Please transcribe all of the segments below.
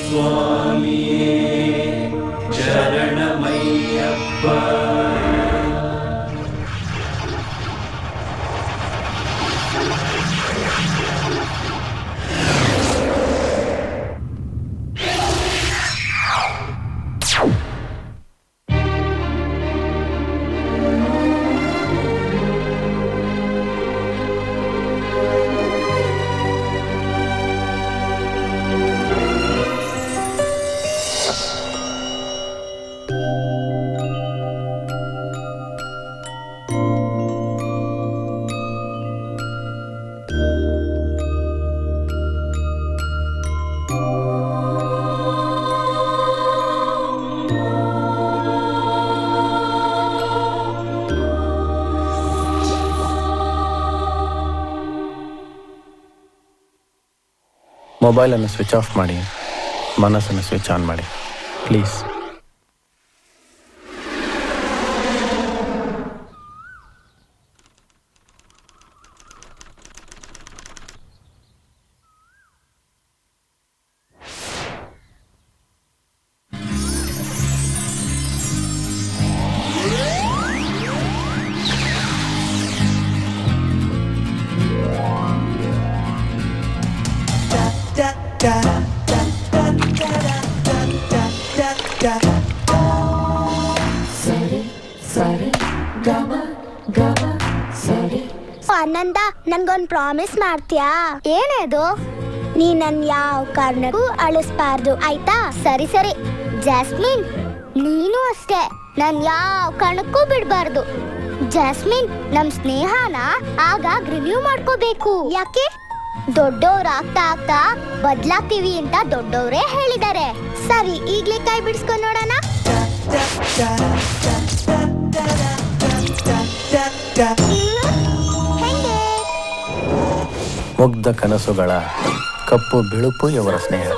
ಸ್ವಾಮಿಯೇ ಶರಣಮಯ್ಯಪ್ಪ. ಮೊಬೈಲನ್ನು ಸ್ವಿಚ್ ಆಫ್ ಮಾಡಿ, ಮನಸ್ಸನ್ನು ಸ್ವಿಚ್ ಆನ್ ಮಾಡಿ ಪ್ಲೀಸ್. ಆನಂದ, ನನ್ಗೊಂದು ಪ್ರಾಮಿಸ್ ಮಾಡ್ತೀಯಾ? ಏನೇದು? ನೀ ನನ್ ಯಾವ ಕಾರಣಕ್ಕೂ ಅಳಿಸ್ಬಾರ್ದು, ಆಯ್ತಾ? ಸರಿ ಸರಿ. ಜಾಸ್ಮಿನ್, ನೀನು ಅಷ್ಟೇ, ನನ್ ಯಾವ ಕಾರಣಕ್ಕೂ ಬಿಡ್ಬಾರ್ದು. ಜಾಸ್ಮಿನ್, ನಮ್ ಸ್ನೇಹನ ಆಗಾಗ ರಿವ್ಯೂ ಮಾಡ್ಕೋಬೇಕು. ಯಾಕೆ? ದೊಡ್ಡವ್ರ ಆಗ್ತಾ ಆಗ್ತಾ ಬದ್ಲಾಗ್ತೀವಿ ಅಂತ ದೊಡ್ಡವ್ರೇ ಹೇಳಿದ್ದಾರೆ. ಸರಿ, ಈಗ್ಲೇ ಕೈ ಬಿಡಿಸ್ಕೊಂಡ್ ನೋಡೋಣ. ಮುಗ್ಧ ಕನಸುಗಳ ಕಪ್ಪು ಬಿಳುಪು ಇವರ ಸ್ನೇಹ.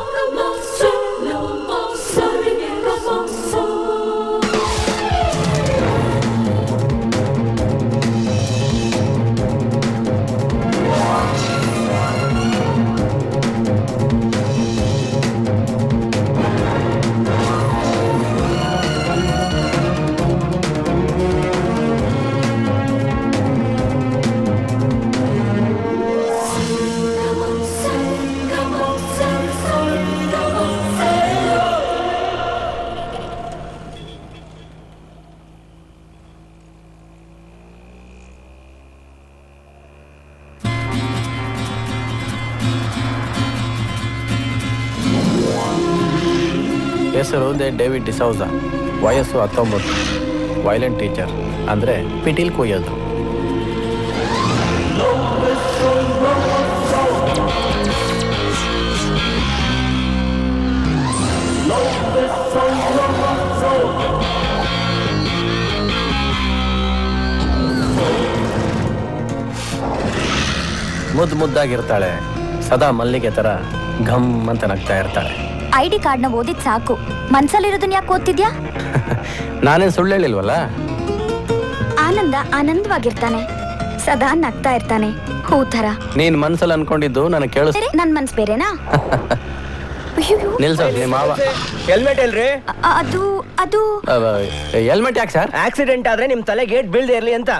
ಹೆಸರು ಡೇವಿಡ್ ಡಿಸೌಜಾ, ವಯಸ್ಸು 19, ವೈಲೆಂಟ್ ಟೀಚರ್, ಅಂದರೆ ಪಿಟೀಲ್ ಕೊಯ್ಯೋದು. ಮುದ್ದಾಗಿರ್ತಾಳೆ, ಸದಾ ಮಲ್ಲಿಗೆ ಥರ ಘಮ್ ಅಂತ ನಗ್ತಾ ಇರ್ತಾಳೆ. ಐಡಿ ಕಾರ್ಡ್ನ ಓದಿದ್ ಸಾಕು, ಮನ್ಸಲ್ಲಿರೋದನ್ನ ಯಾಕೆ ಓದ್ತಿದ್ಯಾ? ನಾನೇನು ಸುಳ್ಳು ಹೇಳಿಲ್ವಲ್ಲ. ಆನಂದ ಆನಂದವಾಗಿರ್ತಾನೆ, ಸದಾ ನಗ್ತಾ ಇರ್ತಾನೆ, ಹೂ ಥರ. ನೀನ್ ಮನ್ಸಲ್ಲಿ ಅನ್ಕೊಂಡಿದ್ದು ನನಗೆ ಕೇಳಿಸ್. ನನ್ ಮನ್ಸ್ ಬೇರೆನಾ? ನಿಲ್ಸ, ನಿಮ್ಮ ಮಾವ ಹೆಲ್ಮೆಟ್ ಎಲ್ರಿ? ಅದು ಅದು ಹೆಲ್ಮೆಟ್ ಯಾಕೆ ಸರ್? ಆಕ್ಸಿಡೆಂಟ್ ಆದ್ರೆ ನಿಮ್ ತಲೆ ಗೇಟ್ ಬೀಳ್ದೆ ಇರ್ಲಿ ಅಂತ.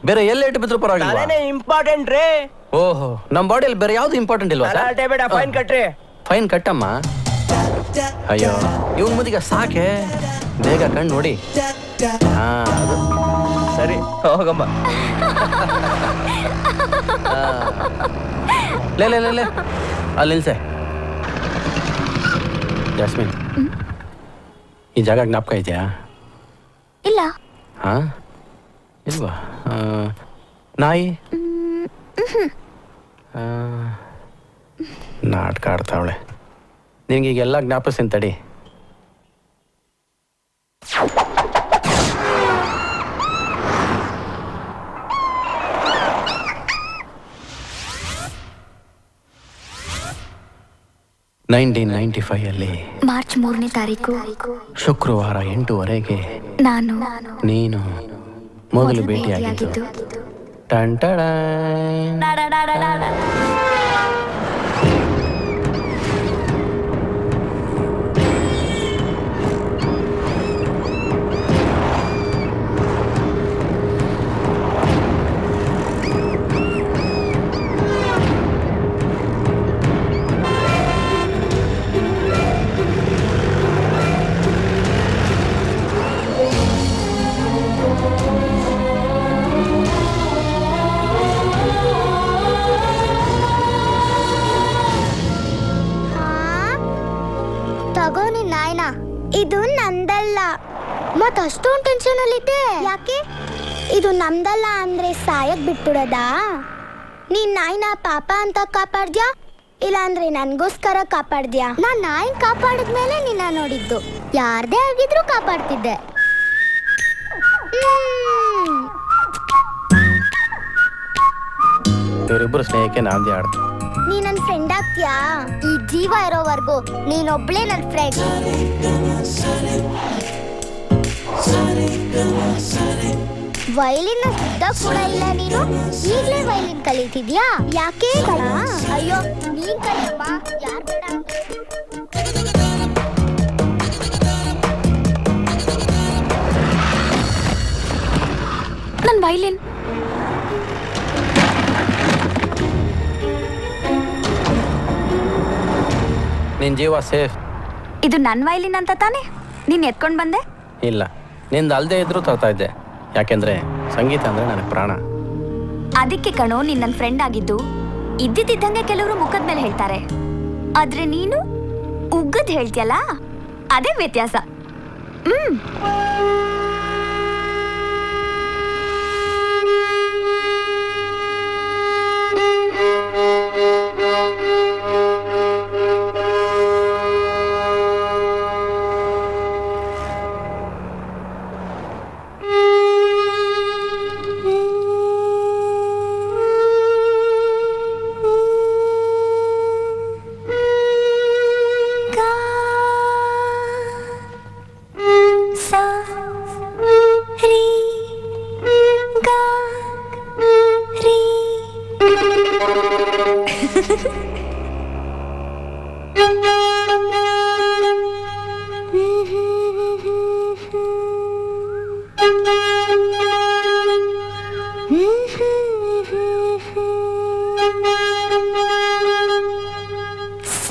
ಬೇರೆ ಎಲ್ಲ ಇಟ್ಟು ಬಿದ್ರು ಪರವಾಗಿಲ್ಲ. ಇಂಪಾರ್ಟೆಂಟ್ ರೀ. ಓಹೋ, ನಮ್ ಬಾಡಿಯಲ್ಲಿ ಬೇರೆ ಯಾವ್ದು ಇಂಪಾರ್ಟೆಂಟ್ ಇಲ್ವಾ ಸರ್? ಫೈನ್ ಕಟ್ರಿ. ಫೈನ್ ಕಟ್ಟಮ್ಮ. ಅಯ್ಯೋ, ಇವನ್ ಮುದಿಗ ಸಾಕೆ, ಬೇಗ ಕಣ್ಣು ನೋಡಿ. ಹಾ, ಅದು ಸರಿ, ಹೋಗಮ್ಮ. ಲೇ ಲೇ ಲೇ ಲೇ, ಅಲ್ಲಿ ನಿಲ್ಸೆ. ಜಾಸ್ಮಿನ್, ಈ ಜಾಗ ಜ್ಞಾಪಕ ಇದೆಯಾ? ಇಲ್ಲ. ಹಾ, ಇಲ್ವಾ? ನಾಯಿ ನಾಟಕ ಆಡ್ತಾವಳೆ. ನಿನಗೀಗೆಲ್ಲ ಜ್ಞಾಪಿಸ್ತೀನಿ ತಡಿ. ಅಲ್ಲಿ ಮಾರ್ಚ್ 3ನೇ ತಾರೀಕು ಶುಕ್ರವಾರ 8:15 ನಾನು ನೀನು ಮೊದಲು ಭೇಟಿಯಾಗಿದ್ದು. ಟನ್ ಟಡನ್. ಇದು ನಂದಲ್ಲ. ಮತ್ ಅಷ್ಟೊಂದು ಟೆನ್ಷನ್ ಅಲ್ಲಿದ್ದೆ ಯಾಕೆ? ಇದು ನಮ್ದಲ್ಲ ಅಂದ್ರೆ ಸಾಯಕ್ ಬಿಟ್ಬಿಡೋದಾ? ನೀನ್ ನಾಯಿನ ಪಾಪ ಅಂತ ಕಾಪಾಡ್ದ್ಯಾ ಇಲ್ಲ ಅಂದ್ರೆ ನನ್ಗೋಸ್ಕರ ಕಾಪಾಡ್ದ್ಯಾ? ನಾನ್ ನಾಯಿನ ಕಾಪಾಡಿದ್ಮೇಲೆ ನಿನ್ನ ನೋಡಿದ್ದು. ಯಾರ್ದೇ ಆಗಿದ್ರು ಕಾಪಾಡ್ತಿದ್ದೆ. ಇವರಿಬ್ಬರು ಸ್ನೇಹಕ್ಕೆ ನಾಂದಿ ಆಡ್ತು. ನೀ ನನ್ ಫ್ರೆಂಡ್ ಆಗ್ತೀಯಾ? ಈ ಜೀವ ಇರೋವರೆಗೂ ನೀನೊಬ್ಳೇ ನನ್ ಫ್ರೆಂಡ್. ವೈಲಿನ್ ಶುದ್ಧ ಕೂಡ ಇಲ್ಲ ನೀನು, ಈಗ್ಲೇ ವೈಲಿನ್ ಕಲಿತಿದ್ಯಾ? ಯಾಕೆ? ಅಯ್ಯೋ ನೀನ್ ಕಲಿಯಪ್ಪ, ಯಾರ್ ಬೇಡ ಅಂತ. ನನ್ ವೈಲಿನ್. ನಿನ್ ಜೀವ ಸೇಫ್. ಇದು ನನ್ ವೈಲಿನ್ ಅಂತ ತಾನೆ ನೀನ್ ಎತ್ಕೊಂಡ್ ಬಂದೆ? ಇಲ್ಲ, ನಿಂದು ಅಲ್ದೇ ಇದ್ರೂ ತರ್ತಾ ಇದ್ದೆ. ಯಾಕೆಂದ್ರೆ ಸಂಗೀತ ಅಂದ್ರೆ ನನಗೆ ಪ್ರಾಣ. ಅದಕ್ಕೆ ಕಣೋ ನೀನ್ ನನ್ ಫ್ರೆಂಡ್ ಆಗಿದ್ದು. ಇದ್ದಿದ್ದಂಗೆ ಕೆಲವರು ಮುಖದ ಮೇಲೆ ಹೇಳ್ತಾರೆ, ಆದ್ರೆ ನೀನು ಉಗ್ಗದ್ ಹೇಳ್ತಿಯಲ್ಲ, ಅದೇ ವ್ಯತ್ಯಾಸ.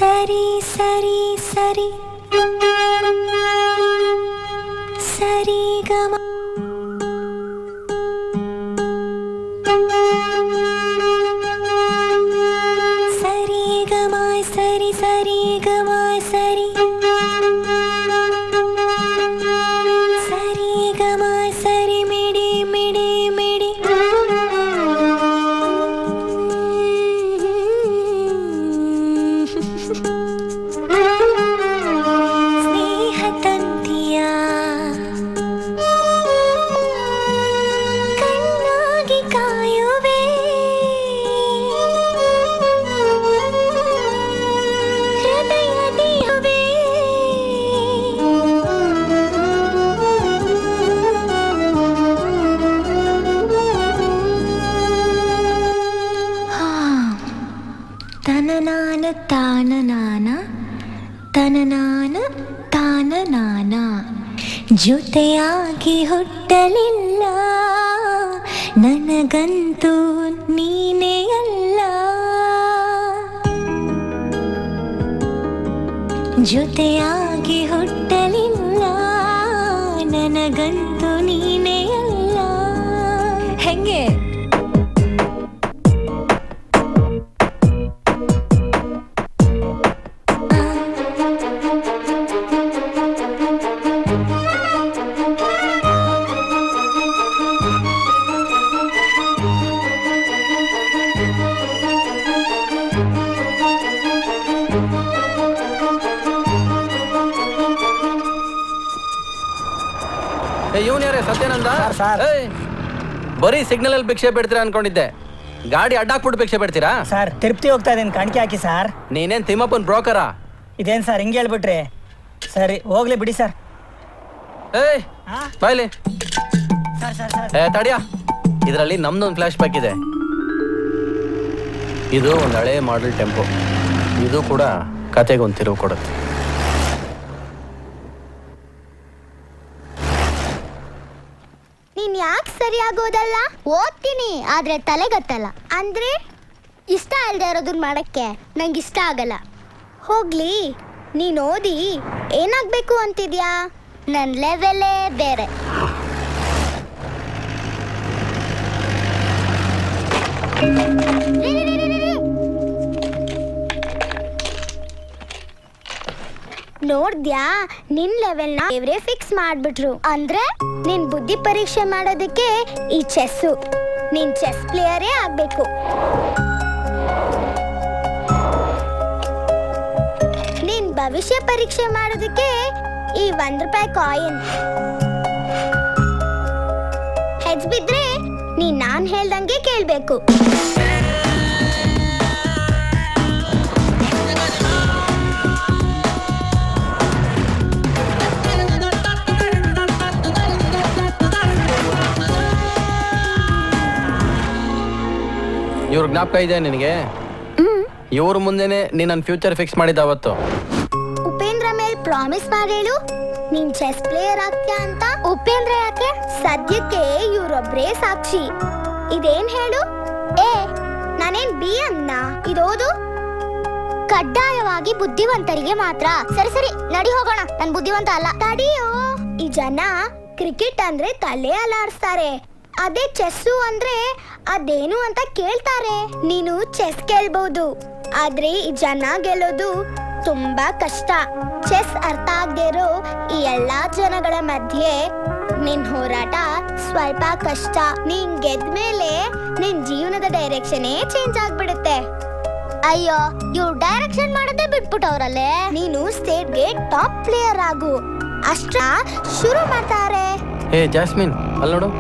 ಸರಿ ಸರಿ ಸರಿ ಸರಿ ಗಮ ಸರಿ ಗಮ ಸರಿ ಸರಿ ಗಮ ಸರಿ ಸರಿ ಗಮ ಸರಿ ಮಿಡಿ ಮಿಡಿ ಮಿಡಿ ಸ್ನೇಹತಂತಿಯ ಕಣ್ಣಾಗಿ ಕಾಯುವೆ ಹೃದಯದಿಯುವೆ ತನನಾನ ತಾನನಾನ ತನನಾನ ತಾನನಾನ ಜೊತೆಯಾಗಿ ಹುಟ್ಟಲಿಲ್ಲ ನನಗಂತೂ ನೀನೇ ಅಲ್ಲ ಜೊತೆಯಾಗಿ ಹುಟ್ಟಲಿಲ್ಲ ನನಗಂತೂ ನೀನೇ ಅಲ್ಲ. ಹೆಂಗೆ? ಇವನ್ ಯಾರೇ ಸತ್ಯಾನಂದ? ಸರ್. ಏಯ್, ಬರೀ ಸಿಗ್ನಲ್ ಅಲ್ಲಿ ಭಿಕ್ಷೆ ಬಿಡ್ತೀರಾ ಅನ್ಕೊಂಡಿದ್ದೆ. ಗಾಡಿ ಅಡ್ಡಾಕ್ಬಿಟ್ಟು ಭಿಕ್ಷೆ ಬಿಡ್ತೀರಾ? ಸರ್ ತಿರುಪತಿ ಹೋಗ್ತಾ ಇದ್ದೀನಿ, ಕಾಣಿಕೆ ಹಾಕಿ ಸರ್. ನೀನೇನ್ ತಿಮ್ಮಪ್ಪನ್ ಬ್ರೋಕರಾ? ಇದೇನು ಸರ್ ಹಿಂಗೆ ಹೇಳ್ಬಿಟ್ರಿ? ಸರಿ ಹೋಗ್ಲಿ ಬಿಡಿ ಸರ್. ಏಯ್ ಹಾ? ಬಾಯ್ಲಿ. ಸರ್ ಸರ್ ಸರ್ ತಡಿಯ, ಇದರಲ್ಲಿ ನಮ್ದೊಂದು ಫ್ಲಾಶ್ ಬ್ಯಾಕ್ ಇದೆ. ಇದು ಒಂದು ಹಳೆ ಮಾಡೆಲ್ ಟೆಂಪೋ. ಇದು ಕೂಡ ಕತೆಗೊಂದು ತಿರುವು ಕೊಡುತ್ತೆ. ನೀನ್ ಯಾಕೆ ಸರಿಯಾಗೋದಲ್ಲ? ಓದ್ತೀನಿ ಆದ್ರೆ ತಲೆಗತ್ತಲ್ಲ. ಅಂದ್ರೆ ಇಷ್ಟ ಅಲ್ದೆ ಇರೋದನ್ನ ಮಾಡಕ್ಕೆ ನಂಗೆ ಇಷ್ಟ ಆಗಲ್ಲ. ಹೋಗ್ಲಿ, ನೀನ್ ಓದಿ ಏನಾಗ್ಬೇಕು ಅಂತಿದ್ಯಾ? ನನ್ ಲೆವೆಲೇ ಬೇರೆ. ರೀ, ರೀ, ರೀ, ರೀ, ರೀ. ನೋಡ್ದ್ಯಾ ನಿನ್ ಲೆವೆಲ್ನ ಇವರೇ ಫಿಕ್ಸ್ ಮಾಡ್ಬಿಟ್ರು. ಅಂದ್ರೆ ನಿನ್ ಬುದ್ಧಿ ಪರೀಕ್ಷೆ ಮಾಡೋದಕ್ಕೆ ಈ ಚೆಸ್ಸು, ನೀನ್ ಚೆಸ್ ಪ್ಲೇಯರೇ ಆಗ್ಬೇಕು. ನಿನ್ ಭವಿಷ್ಯ ಪರೀಕ್ಷೆ ಮಾಡೋದಕ್ಕೆ ಈ ₹1 ಕಾಯಿನ್. ಹೆಡ್ಸ್ ಬಿದ್ರೆ ನೀನ್ ನಾನ್ ಹೇಳ್ದಂಗೆ ಕೇಳ್ಬೇಕು. ಇವ್ರ ಜ್ಞಾಪಕ ಇದೆ ನಿನಗೆ? ಇವ್ರ ಮುಂದೆನೆ ನೀನ್ ನನ್ನ ಫ್ಯೂಚರ್ ಫಿಕ್ಸ್ ಮಾಡಿದ ಅವತ್ತು. ಉಪೇಂದ್ರ ಮೇಲ್ ಪ್ರಾಮಿಸ್ ಮಾಡೇಳು ನೀನ್ ಚೆಸ್ ಪ್ಲೇಯರ್ ಆಗ್ತೀಯ ಅಂತ. ಉಪೇಂದ್ರ ಯಾಕೆ? ಸದ್ಯಕ್ಕೆ ಇವ್ರೊಬ್ರೇ ಸಾಕ್ಷಿ. ಇದೇನ್ ಹೇಳು? ನಾನೇನ್ ಬಿ ಅನ್ನ ಇದೋದು ಕಡ್ಡಾಯವಾಗಿ ಬುದ್ಧಿವಂತರಿಗೆ ಮಾತ್ರ. ಸರಿ ಸರಿ ನಡಿ ಹೋಗೋಣ. ನನ್ ಬುದ್ಧಿವಂತ ಅಲ್ಲ. ತಡಿಯೋ, ಈ ಜನ ಕ್ರಿಕೆಟ್ ಅಂದ್ರೆ ತಲೆ ಅಲಾಡಿಸ್ತಾರೆ, ಅದೇ ಚೆಸ್ಸು ಅಂದ್ರೆ ಅದೇನು ಅಂತ ಕೇಳ್ತಾರೆ. ನೀನು ಚೆಸ್ ಗೆಲ್ಬಹುದು, ಆದ್ರೆ ಈ ಜನ ಗೆಲ್ಲೋದು ತುಂಬಾ ಕಷ್ಟ. ಚೆಸ್ ಅರ್ಥ ಆಗದೆ ಇರೋ ಈ ಎಲ್ಲಾ ಜನಗಳ ಮಧ್ಯೆ ನಿನ್ ಹೋರಾಟ ಸ್ವಲ್ಪ ಕಷ್ಟ. ನೀನ್ ಗೆದ್ಮೇಲೆ ನಿನ್ ಜೀವನದ ಡೈರೆಕ್ಷನ್ ಚೇಂಜ್ ಆಗ್ಬಿಡುತ್ತೆ. ಅಯ್ಯೋ, ಇವ್ರು ಡೈರೆಕ್ಷನ್ ಮಾಡೋದೇ ಬಿಟ್ಬಿಟ್ಟವ್ರಲ್ಲೇ. ನೀನು ಸ್ಟೇಟ್ಗೆ ಟಾಪ್ ಪ್ಲೇಯರ್ ಆಗು ಅಷ್ಟ ಶುರು ಮಾಡ್ತಾರೆ. ಏ ಜಾಸ್ಮಿನ್, ಅಲ್ಲಿ ನೋಡು.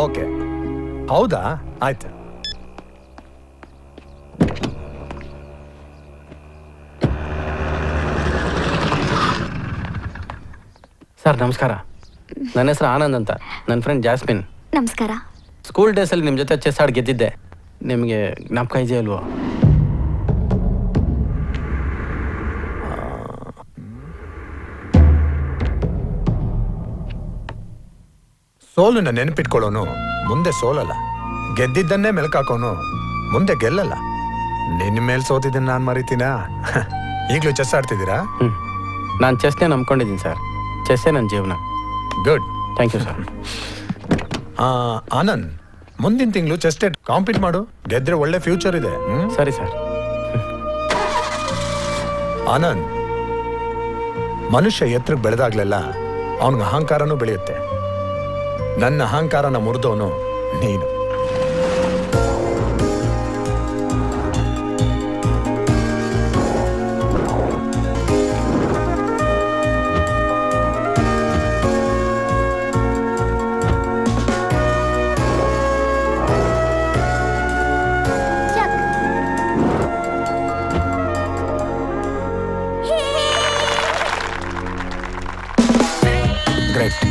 ಓಕೆ, ಹೌದಾ? ಆಯ್ತು. ಸರ್ ನಮಸ್ಕಾರ. ನನ್ನ ಹೆಸರು ಆನಂದ್ ಅಂತ. ನನ್ನ ಫ್ರೆಂಡ್ ಜಾಸ್ಮಿನ್. ನಮಸ್ಕಾರ. ಸ್ಕೂಲ್ ಡೇಸಲ್ಲಿ ನಿಮ್ಮ ಜೊತೆ ಚೆಸ್ ಆಡಿ ಗೆದ್ದಿದ್ದೆ. ನಿಮಗೆ ಜ್ಞಾಪಕ ಇದೆಯಲ್ವೋ? ಸೋಲನ್ನ ನೆನಪಿಟ್ಕೊಳ್ಳೋನು ಮುಂದೆ ಸೋಲಲ್ಲ, ಗೆದ್ದಿದ್ದನ್ನೇ ಮೆಲ್ಕಾಕೋನು ಮುಂದೆ ಗೆಲ್ಲಲ್ಲ. ನಿನ್ನ ಮೇಲೆ ಸೋತಿದ್ದನ್ನ ನಾನು ಮರಿತೀನಾ? ಈಗಲೂ ಚೆಸ್ ಆಡ್ತಿದ್ದೀರಾ? ನಾನು ಚೆಸ್ನೇ ನಂಬ್ಕೊಂಡಿದ್ದೀನಿ ಸರ್. ಚೆಸ್ಸೇ ನನ್ನ ಜೀವನ. Good, thank you sir. Anand, ಮುಂದಿನ ತಿಂಗಳು ಚೆಸ್ ಡೇ ಕಾಂಪೀಟ್ ಮಾಡು. ಗೆದ್ರೆ ಒಳ್ಳೆ ಫ್ಯೂಚರ್ ಇದೆ. ಸರಿ ಸರ್. ಆನಂದ್, ಮನುಷ್ಯ ಎತ್ತರಕ್ಕೆ ಬೆಳೆದಾಗ್ಲೆಲ್ಲ ಅವನಿಗೆ ಅಹಂಕಾರನೂ ಬೆಳೆಯುತ್ತೆ. ನನ್ನ ಅಹಂಕಾರನ ಮುರಿದವನು ನೀನು. Great.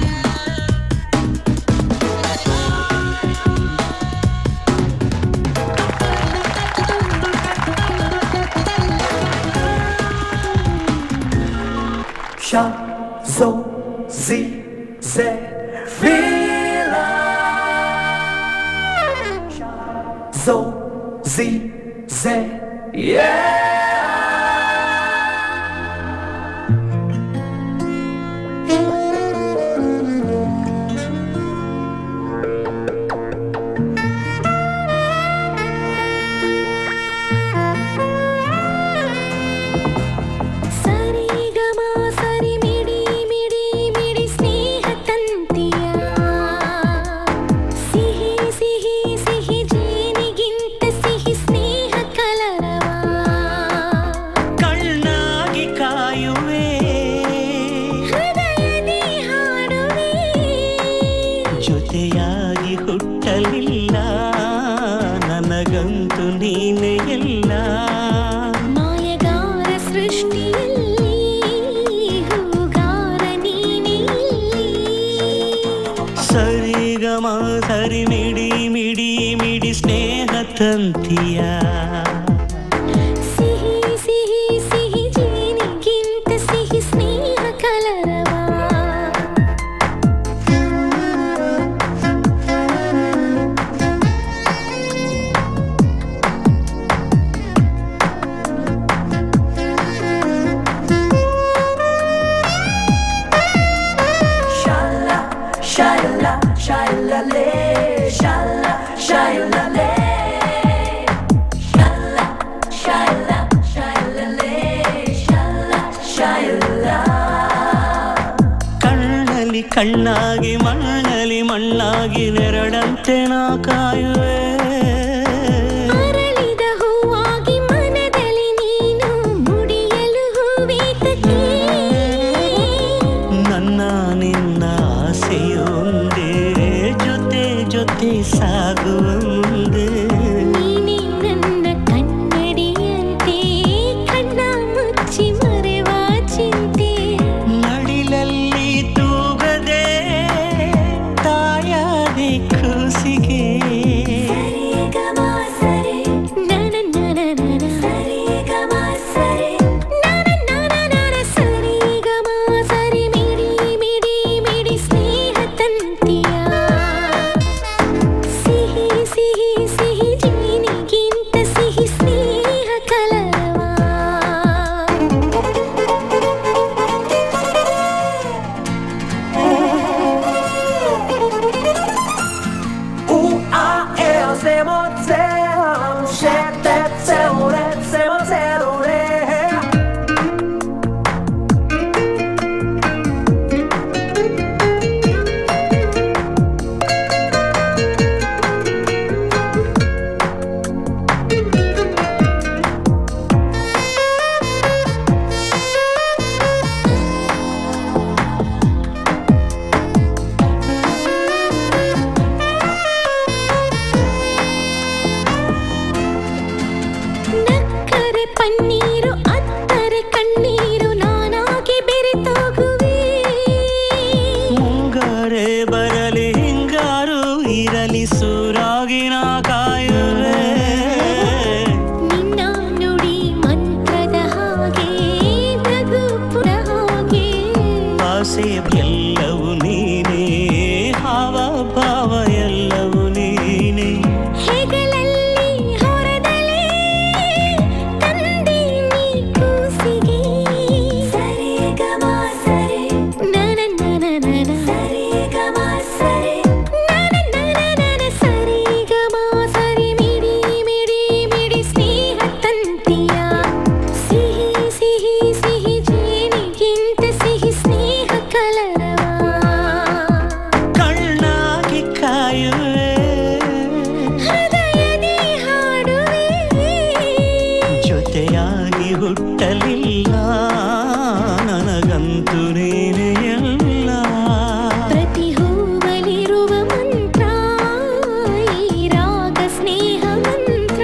So, Z, Z, Vila. So, Z, Z, yeah. ಕಣ್ಣಾಗಿ ಮಣ್ಣಲಿ ಮಣ್ಣಾಗಿ ನೆರಳಂತೆ ನಾ ಕಾಯುವೆ. ಅರಳಿದ ಹೂವಾಗಿ ಮನದಲ್ಲಿ ನೀನು ಮುಡಿಯಲು ಹೂವೇತಕ್ಕೆ. ನನ್ನ ನಿನ್ನ ಆಸೆಯೊಂದೇ ಜೊತೆ ಜೊತೆ ಸಾಗುವಂದೇ. ನೀನೇ ನನ್ನ ಕನ್ನಡಿಯಂತೆ ಕಣ್ಣ ಮುಚ್ಚಿ ಮರೆವ ಚಿಂತೆ. ನಡಿಲಲ್ಲಿ ತೂಗದೆ ತಾಯಾದೆ ಕೂಸಿಗೆ. ನಕ್ಕರೆ ಪನ್ನೀರು ಅತ್ತರೆ ಕಣ್ಣೀರು ನಾನಾಗಿ ಬೆರೆತೋಗುವೆ. ಮುಂಗಾರೆ ಬರಲಿ ಹಿಂಗಾರು ಇರಲಿ ಸೂರಾಗಿ ನಾ ಕಾಯುವೆ. ನಿನ್ನ ನುಡಿ ಮಂತ್ರದ ಹಾಗೆ ನಗುಪುರ ಹಾಗೆ. ಆಸೆ ಎಲ್ಲವೂ ನೀನೇ, ಹಾವ ಭಾವ ಎಲ್ಲವೂ ನೀನೇ. ಹೆಗಲಲ್ಲಿ ಹೊರದಲೇ ತಂದೆ ನೀ ಕೂಸಿಗೆ. ನನ ಸರಿಗಮ ಸರಿ ಮಿಡಿ ಮಿಡಿ ಮಿಡಿ ಸ್ನೇಹ ತಂತಿಯ. ಸಿಹಿ ಸಿಹಿ ಸಿಹಿ ಜೇನಿಗಿಂತ ಸಿಹಿ ಸ್ನೇಹ ಕಲರವ. ಕಣ್ಣಾಗಿ ಕಾಯುವೆ ಹೃದಯದಿ ಹಾಡುವೆ. ಜೊತೆಯಾಗಿ ಹುಟ್ಟಲಿಲ್ಲ ನನಗಂತೂ ನೀನೇ ಎಲ್ಲ. ಪ್ರತಿ ಹೂವಲಿರುವ ಮಂತ್ರ ಈ ರಾಗ ಸ್ನೇಹ ಮಂತ್ರ.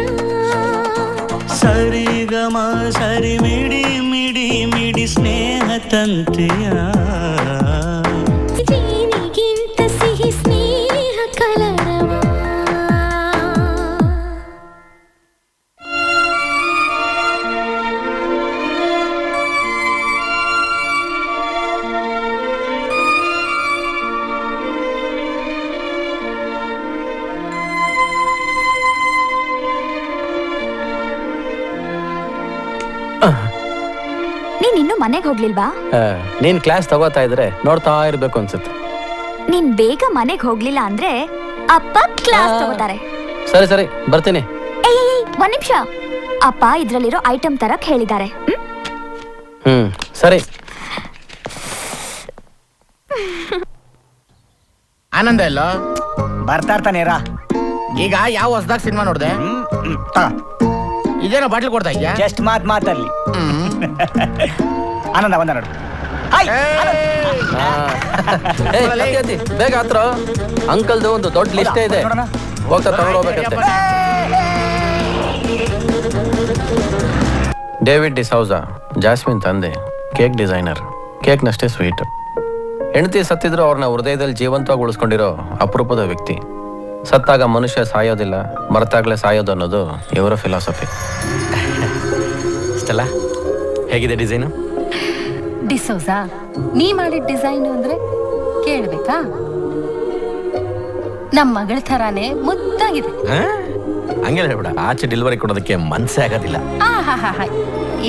ಸರಿಗಮ ಸರಿ ಮಿಡಿ ಮಿಡಿ ಮಿಡಿ ಸ್ನೇಹ ತಂತೆಯ. ಜೇನಿಗಿಂತ ಸಿಹಿ ಸ್ನೇಹ ಕಲರವ. ನೀನ್ ಇನ್ನು ಮನೆಗೆ ಹೋಗ್ಲಿಲ್ವಾ? ನೀನ್ ಕ್ಲಾಸ್ ತಗೋತಾ ಇದ್ರೆ ನೋಡ್ತಾ ಇರ್ಬೇಕು ಅನ್ಸುತ್ತೆ. ನೀನ್ ಬೇಗ ಮನೆಗೆ ಹೋಗ್ಲಿಲ್ಲ ಅಂದ್ರೆ ಅಪ್ಪ ಕ್ಲಾಸ್ ತಗೋತಾರೆ. ಸರಿ ಸರಿ ಬರ್ತೀನಿ. ಏಯ್ ಒಂದ್ ನಿಮಿಷ. ಅಪ್ಪ ಇದ್ರಲ್ಲಿರೋ ಐಟಮ್ ತರಕ್ ಹೇಳಿದ್ದಾರೆ. ಸರಿ. ಆನಂದ ಎಲ್ಲ ಬರ್ತಾ ಇರ್ತಾನೇರಾ. ಈಗ ಯಾವ ಹೊಸದಾಗ ಸಿನಿಮಾ ನೋಡ್ದೆ? ಇದೇನೋ ಬಾಟ್ಲ್ ಕೊಡ್ತಾ ಇದ್ಯಾ? ಜಸ್ಟ್ ಮಾತಲ್ಲಿ ಆನಂದ ಬಂದ ನೋಡು. ಬೇಗ ಹತ್ರ ಅಂಕಲ್ದು ಒಂದು ದೊಡ್ಡ ಲಿಸ್ಟ್ ಇದೆ, ಹೋಗ್ತಾ ತಗೊಂಡೋಗ್ಬೇಕಂತೆ. ಡೇವಿಡ್ ಡಿಸೌಜಾ, ಜಾಸ್ಮಿನ್ ತಂದೆ, ಕೇಕ್ ಡಿಸೈನರ್. ಕೇಕ್ನಷ್ಟೇ ಸ್ವೀಟ್. ಹೆಂಡತಿ ಸತ್ತಿದ್ರು ಅವ್ರನ್ನ ಹೃದಯದಲ್ಲಿ ಜೀವಂತವಾಗಿ ಉಳಿಸ್ಕೊಂಡಿರೋ ಅಪರೂಪದ ವ್ಯಕ್ತಿ. ಸತ್ತಾಗ ಮನುಷ್ಯ ಸಾಯೋದಿಲ್ಲ, ಮರೆತಾಗ್ಲೇ ಸಾಯೋದು ಅನ್ನೋದು ಇವರ ಫಿಲಾಸಫಿ. ಇಷ್ಟಲ್ಲ ಹೇಗಿದೆ ಡಿಸೈನು? ಡಿಸೋಜಾ, ನೀ ಮಾಡಿದ ಡಿಸೈನ್ ಅಂದ್ರೆ ಕೇಳ್ಬೇಕಾ? ನಮ್ಮ ಮಗಳ ಥರಾನೇ ಮುದ್ದಾಗಿದೆ. ಹಂಗೆ ಹೇಳ್ಬಿಡ, ಆಚೆ ಡೆಲಿವರಿ ಕೊಡೋದಕ್ಕೆ ಮನ್ಸೇ ಆಗೋದಿಲ್ಲ.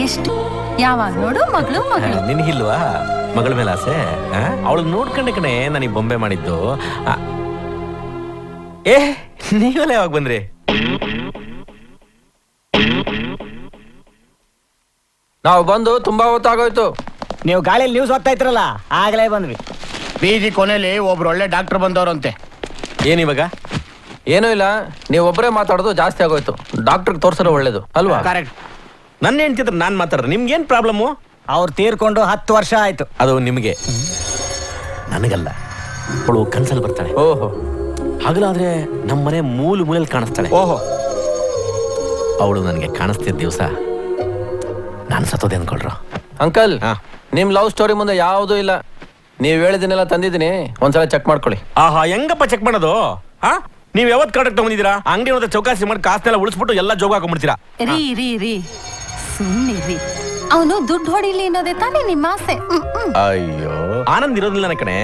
ಎಷ್ಟು ಯಾವಾಗ ನೋಡು ಮಗಳು ಮಗಳು. ನಿನಗಿಲ್ವಾ ಮಗಳ ಮೇಲೆ ಆಸೆ? ಅವಳು ನೋಡ್ಕೊಂಡೆ ಕಣೆ ನನಗೆ ಬೊಂಬೆ ಮಾಡಿದ್ದು. ನೀವೆಲ್ಲ ಯಾವಾಗ ಬಂದ್ರಿ? ನಾವು ಬಂದು ತುಂಬಾ ಹೊತ್ತಾಗೋಯ್ತು. ನೀವು ಗಾಳಿಯಲ್ಲಿ ನ್ಯೂಸ್ ಓದ್ತಾ ಇದ್ರಲ್ಲ, ಆಗಲೇ ಬಂದ್ವಿ. ಬೀದಿ ಕೊನೆಯಲ್ಲಿ ಒಬ್ರು ಒಳ್ಳೆ ಡಾಕ್ಟರ್ ಬಂದವ್ರಂತೆ. ಏನಿವಾಗ? ಏನೂ ಇಲ್ಲ, ನೀವೊಬ್ಬರೇ ಮಾತಾಡೋದು ಜಾಸ್ತಿ ಆಗೋಯ್ತು. ಡಾಕ್ಟರ್ಗೆ ತೋರ್ಸೋದು ಒಳ್ಳೇದು ಅಲ್ವಾ? ಕರೆಕ್ಟ್. ನನ್ನ ಹೆಂಡ್ತಿದ್ರೆ ನಾನು ಮಾತಾಡ್ರೆ ನಿಮ್ಗೇನ್ ಪ್ರಾಬ್ಲಮ್ಮು? ಅವ್ರು ತೀರ್ಕೊಂಡು 10 ವರ್ಷ ಆಯ್ತು. ಅದು ನಿಮಗೆ, ನನಗಲ್ಲ. ಅವಳು ಕನ್ಸಲ್ಲಿ ಬರ್ತಾಳೆ. ಓಹೋ, ಹಗಲಾದ್ರೆ ನಮ್ಮ ಮನೆ ಮೂಲೆಯಲ್ಲಿ ಕಾಣಿಸ್ತಾಳೆ. ಓಹೋ. ಅವಳು ನನಗೆ ಕಾಣಿಸ್ತಿದ್ದ ದಿವಸ ನಾನು ಸತ್ತೋದೆ ಅನ್ಕೊಳ್ರು. ಅಂಕಲ್, ಹಾ. ನಿಮ್ ಲವ್ ಸ್ಟೋರಿ ಮುಂದೆ ಯಾವುದೂ ಇಲ್ಲ. ನೀವ್ ಹೇಳಿದನ್ನೆಲ್ಲ ತಂದಿದ್ದೀನಿ, ಒಂದ್ಸಲ ಚೆಕ್ ಮಾಡ್ಕೊಳ್ಳಿ. ಆಹಾ, ಹೆಂಗಪ್ಪ ಚೆಕ್ ಮಾಡೋದು? ಹಾ, ನೀವ್ ಯಾವತ್ ಕಾಂಟ್ಯಾಕ್ಟ್ ತಗೊಂಡಿದ್ದೀರಾ? ಅಂಗಡಿ ಹೋದ ಚೌಕಾಸಿ ಮಾಡಿ ಕಾಸನ್ನೆಲ್ಲ ಉಳಿಸ್ಬಿಟ್ಟು ಎಲ್ಲ ಜೋಗ ಹಾಕೊಂಡ್ಬಿಡ್ತೀರಾ. ರೀ ಸುಮ್ಮನಿರಿ. ಅವನು ದುಡ್ಡು ಹೊಡಿಲಿ ಅನ್ನೋದೇ ತಾನೇ ನಿಮ್ಮ ಆಸೆ. ಅಯ್ಯೋ, ಆನಂದ್ ಇರೋದಿಲ್ಲ ನನ್ನ ಕಣೆ.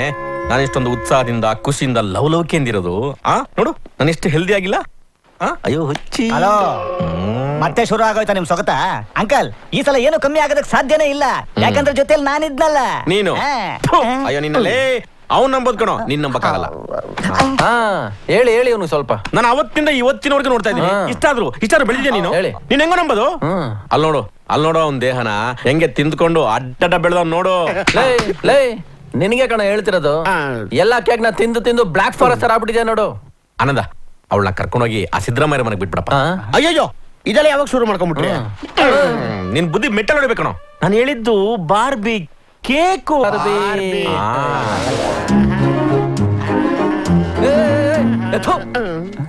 ನಾನು ಇಷ್ಟೊಂದು ಉತ್ಸಾಹದಿಂದ ಖುಷಿಯಿಂದ ಲವಲವಿಕೆಯಿಂದಿರೋದು. ನೋಡು, ನಾನು ಎಷ್ಟು ಹೆಲ್ದಿ ಆಗಿಲ್ಲ. ಅಯ್ಯೋ ಹುಚ್ಚಿ. ಹಲೋ, ಮತ್ತೆ ಶುರು ಆಗೋಯ್ತಾ ನಿಮ್ ಸೊಗತ? ಅಂಕಲ್, ಈ ಸಲ ಏನು ಕಮ್ಮಿ ಆಗೋದಕ್ಕೆ ಸಾಧ್ಯನೇ ಇಲ್ಲ. ಯಾಕಂದ್ರೆ ಜೊತೆಲಿ ನಾನಿದ್ನಲ್ಲ. ನೀನು ಥು, ಅಯ್ಯೋ ನಿನ್ನಲ್ಲೇ ಅವ್ನು ನಂಬೋದ್ ಕಣೋ, ನೀನ್ ನಂಬಕ್ಕಾಗಲ್ಲ. ಹಾ, ಹೇಳಿ ಅವ್ನು ಸ್ವಲ್ಪ. ನಾನು ಅವತ್ತಿಂದ ಇವತ್ತಿನವರೆಗೂ ನೋಡ್ತಾ ಇದ್ದೀನಿ. ಇಷ್ಟಾದ್ರೂ ಬೆಳೆದಿದ್ಯಾ ನೀನು? ಹೇಳಿ. ನೀನ್ ಹೆಂಗೋ ನಂಬೋದು? ಹ್ಮ್. ಅಲ್ಲಿ ನೋಡು ಅವ್ನ ದೇಹನ ಹೆಂಗೆ ತಿಂದ್ಕೊಂಡು ಅಡ್ಡ ಬೆಳೆದವ್ ನೋಡು. ಲೇ ನಿನಗೆ ಕಣ ಹೇಳ್ತಿರೋದು. ಎಲ್ಲಾ ಕೇಕ್ ನ ತಿಂದು ಬ್ಲಾಕ್ ಫಾರೆಸ್ಟ್ ತರ ಆಗ್ಬಿಟ್ಟಿದೆ ನೋಡು. ಆನಂದ, ಅವಳನ್ನ ಕರ್ಕೊಂಡೋಗಿ ಆ ಸಿದ್ದರಾಮಯ್ಯ ಮನೆಗೆ ಬಿಟ್ಬಿಡಪ್ಪ. ಅಯ್ಯಯ್ಯೋ, ಇದೆಲ್ಲ ಯಾವಾಗ ಶುರು ಮಾಡ್ಕೊಂಡ್ಬಿಟ್ರಿ? ನಿನ್ ಬುದ್ಧಿ ಮೆಟ್ಟಲ್ ಹೊಡಿಬೇಕಣೋ. ನಾನು ಹೇಳಿದ್ದು ಬಾರ್ಬಿ ಕೇಕು.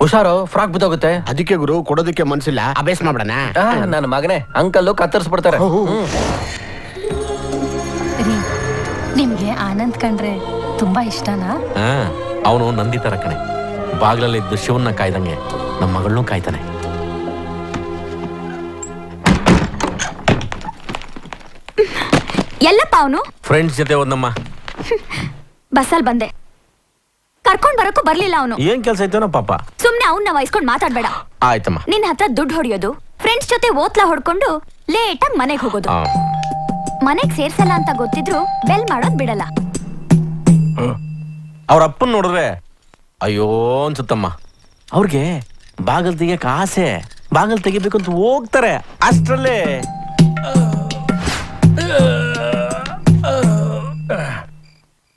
ಹುಷಾರು, ಫ್ರಾಕ್ ಬಿದ್ದೋಗುತ್ತೆ. ಅದಕ್ಕೆ ಗುರು ಕೊಡೋದಕ್ಕೆ ಮನ್ಸಿಲ್ಲ, ಅಭ್ಯಾಸ ಮಾಡ್ಬಿಡಣ. ನನ್ನ ಮಗನೇ, ಅಂಕಲ್ಲು ಕತ್ತರಿಸ್ಬಿಡ್ತಾರೆ. ರೀ, ನಿಮ್ಗೆ ಆನಂದ್ ಕಂಡ್ರೆ ತುಂಬಾ ಇಷ್ಟನಾ? ಅವನು ನಂದಿ ತರ ಕಣೆ. ಬಾಗ್ಲಲ್ಲಿ ಇದ್ದು ಶಿವನ್ನ ಕಾಯ್ದಂಗೆ ನಮ್ಮ ಮಗಳನ್ನೂ ಕಾಯ್ತಾನೆ. ಎಲ್ಲಪ್ಪ ಅವನು? ಫ್ರೆಂಡ್ಸ್ ಜೊತೆ ಹೋದ್ನಮ್ಮ. ಬಸ್ಸಲ್ಲಿ ಬಂದೆ, ಕರ್ಕೊಂಡ್ ಬರಕ್ಕೂ ಬರ್ಲಿಲ್ಲ ಅವನು. ಏನ್ ಕೆಲ್ಸ ಐತೇನೋ ಪಾಪ. ಸುಮ್ನೆ ಅವನ್ನ ವಹಿಸ್ಕೊಂಡ್ ಮಾತಾಡ್ಬೇಡ. ಆಯ್ತಮ್ಮ. ನಿನ್ ಹತ್ರ ದುಡ್ಡು ಹೊಡಿಯೋದು, ಫ್ರೆಂಡ್ಸ್ ಜೊತೆ ಓತ್ಲಾ ಹೊಡ್ಕೊಂಡು ಲೇಟಾಗಿ ಮನೆಗ್ ಹೋಗೋದು. ಮನೆಗ್ ಸೇರ್ಸಲ್ಲ ಅಂತ ಗೊತ್ತಿದ್ರು ಬೆಲ್ ಮಾಡೋದ್ ಬಿಡಲ್ಲ. ಅವ್ರ ಅಪ್ಪನ್ ನೋಡಿದ್ರೆ ಅಯ್ಯೋ ಅನ್ಸುತ್ತಮ್ಮ. ಅವ್ರಿಗೆ ಬಾಗಲ್ ತೆಗಿಯಕ್ ಆಸೆ, ಬಾಗಲ್ ತೆಗಿಬೇಕು ಅಂತ ಹೋಗ್ತಾರೆ. ಅಷ್ಟ್ರಲ್ಲೇ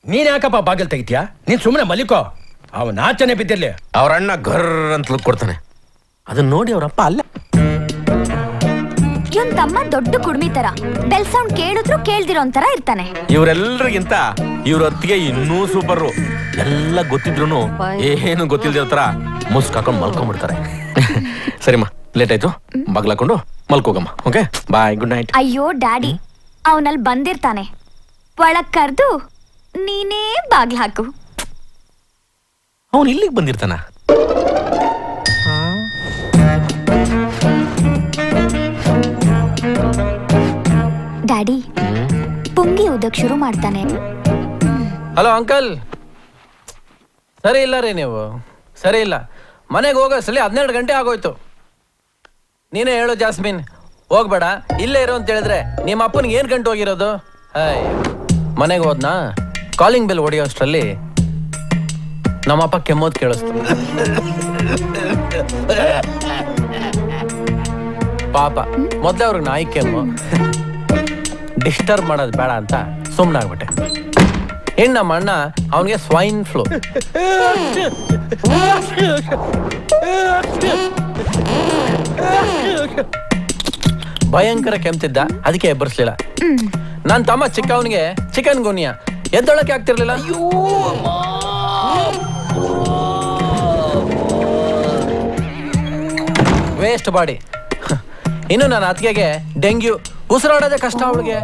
ನೀನ್ ಯಾಕಪ್ಪ ಬಾಗಿಲ್ ತೆಗಿತೀಯಾ? ನೀನ್ ಸುಮ್ಮನೆ ಮಲಿಕೋ, ಅವನ್ ಆಚನೆ ಬಿದ್ದಿರ್ಲಿ. ಅವ್ರ ಅಣ್ಣ ಗರ್ ಅಂತ ಲುಕ್ ಕೊಡ್ತಾನೆ. ಅದನ್ನ ನೋಡಿ ಅವ್ರಪ್ಪ ಅಲ್ಲ. ಇವನ್ ತಮ್ಮ ದೊಡ್ಡ ಕುಡ್ಮಿ ತರ, ಬೆಲ್ ಸೌಂಡ್ ಕೇಳಿದ್ರು ಕೇಳ್ದಿರೋ ಒಂಥರ ಇರ್ತಾನೆ. ಇವ್ರೆಲ್ರಿಗಿಂತ ಇವ್ರ ಹೊತ್ತಿಗೆ ಇನ್ನೂ ಸೂಪರ್. ಎಲ್ಲ ಗೊತ್ತಿದ್ರು ಏನು ಗೊತ್ತಿಲ್ದಿರೋ ತರ ಮುಸ್ಕ್ ಹಾಕೊಂಡು ಮಲ್ಕೊಂಡ್ಬಿಡ್ತಾರೆ. ಸರಿಮ್ಮ, ಲೇಟ್ ಆಯ್ತು, ಬಾಗ್ಲಾಕೊಂಡು ಮಲ್ಕೋಗಮ್ಮ. ಓಕೆ, ಬಾಯ್, ಗುಡ್ ನೈಟ್. ಅಯ್ಯೋ ಡ್ಯಾಡಿ, ಅವನಲ್ಲಿ ಬಂದಿರ್ತಾನೆ. ಒಳಗ್ ಕರ್ದು ನೀನೇ ಬಾಗ್ಲ ಹಾಕು. ಅವನು ಇಲ್ಲಿಗೆ ಬಂದಿರ್ತಾನ? ಡ್ಯಾಡಿ, ಪುಂಗಿ ಊದಕ್ ಶುರು ಮಾಡ್ತಾನೆ. ಹಲೋ ಅಂಕಲ್, ಸರಿ ಇಲ್ಲ ರೀ ನೀವು, ಸರಿ ಇಲ್ಲ. ಮನೆಗೆ ಹೋಗೋಸಲಿ 12 ಗಂಟೆ ಆಗೋಯ್ತು. ನೀನೇ ಹೇಳು ಜಾಸ್ಮಿನ್, ಹೋಗ್ಬೇಡ ಇಲ್ಲೇ ಇರೋ ಅಂತ ಹೇಳಿದ್ರೆ ನಿಮ್ಮ ಅಪ್ಪನಿಗೆ ಏನ್ ಗಂಟು ಹೋಗಿರೋದು? ಮನೆಗೆ ಹೋದ್ನಾ, ಕಾಲಿಂಗ್ ಬೆಲ್ ಹೊಡಿಯೋಷ್ಟರಲ್ಲಿ ನಮ್ಮಪ್ಪ ಕೆಮ್ಮೋದ್ ಕೇಳಿಸ್ತು. ಪಾಪ ಮೊದ್ಲೇ ಅವ್ರಿಗೆ ನಾಯಿ ಕೆಮ್ಮು, ಡಿಸ್ಟರ್ಬ್ ಮಾಡೋದು ಬೇಡ ಅಂತ ಸುಮ್ಮನಾಗ್ಬಿಟ್ಟೆ. ಇನ್ನು ನಮ್ಮ ಅಣ್ಣ ಅವನಿಗೆ ಸ್ವೈನ್ ಫ್ಲೂ. ಭಯಂಕರ ಕೆಮ್ತಿದ್ದ, ಅದಕ್ಕೆ ಎಬ್ಬರಿಸ್ಲಿಲ್ಲ. ನನ್ನ ತಮ್ಮ ಚಿಕ್ಕವನಿಗೆ ಚಿಕನ್ ಗುನಿಯಾ, ಎದ್ದೊಳಕ್ಕೆ ಆಗ್ತಿರ್ಲಿಲ್ಲ. Waste body. ಇನ್ನು ನನ್ನ ಅತ್ತಿಗೆಗೆ ಡೆಂಗ್ಯೂ, ಉಸಿರಾಡೋದೇ ಕಷ್ಟ ಅವಳಿಗೆ.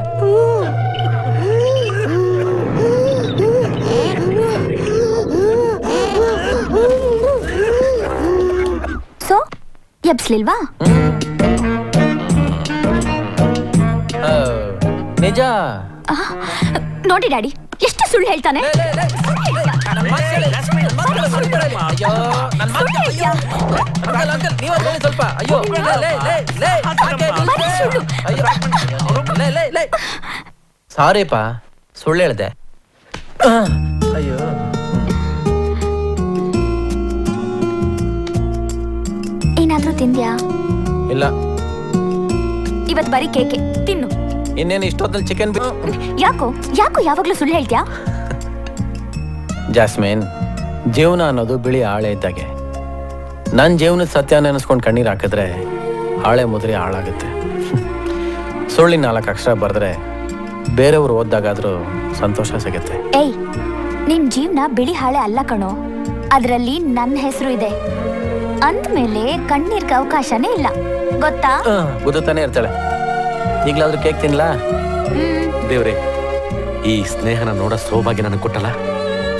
ಸೊ ಎಬ್ಸ್ಲಿಲ್ವಾ? ನಿಜ. ನೋಡಿ ಡ್ಯಾಡಿ, ಎಷ್ಟು ಸುಳ್ಳು ಹೇಳ್ತಾನೆ. ಸಾರಿಪ್ಪ, ಸುಳ್ಳು ಹೇಳ್ದೆ. ಅಯ್ಯೋ, ಏನಾದ್ರೂ ತಿಂದ್ಯಾ? ಇಲ್ಲ. ಇವತ್ ಬರೀ ಕೇಕೆ ತಿನ್ನು. ಇನ್ನೇನು ಇಷ್ಟೊತ್ತಲ್ಲಿ ಚಿಕನ್. ಯಾಕೋ ಯಾವಾಗ್ಲೂ ಸುಳ್ಳು ಹೇಳ್ತ್ಯಾ? ಜಾಸ್ಮಿನ್, ಜೀವನ ಅನ್ನೋದು ಬಿಳಿ ಹಾಳೆ ಇದ್ದಾಗೆ. ನನ್ನ ಜೀವನದ ಸತ್ಯ ನೆನೆಸ್ಕೊಂಡು ಕಣ್ಣೀರು ಹಾಕಿದ್ರೆ ಹಾಳೆ ಮುದ್ರಿ ಹಾಳಾಗುತ್ತೆ. ಸುಳ್ಳಿನ 4 ಅಕ್ಷರ ಬರೆದ್ರೆ ಬೇರೆಯವ್ರು ಓದ್ದಾಗಾದ್ರೂ ಸಂತೋಷ ಸಿಗುತ್ತೆ. ಏಯ್, ನಿನ್ ಜೀವನ ಬಿಳಿ ಹಾಳೆ ಅಲ್ಲ ಕಣೋ, ಅದ್ರಲ್ಲಿ ನನ್ನ ಹೆಸರು ಇದೆ ಅಂದ್ಮೇಲೆ ಕಣ್ಣೀರ್ಗೆ ಅವಕಾಶನೇ ಇಲ್ಲ, ಗೊತ್ತಾ? ಗೊತ್ತಾನೆ ಇರ್ತಾಳೆ. ಈಗಲಾದ್ರೂ ಕೇಕ್ ತಿನ್ಲಾ? ದೇವ್ರೆ, ಈ ಸ್ನೇಹನ ನೋಡೋ ಸೌಭಾಗ್ಯ ನನಗೆ ಕೊಟ್ಟಲ್ಲ,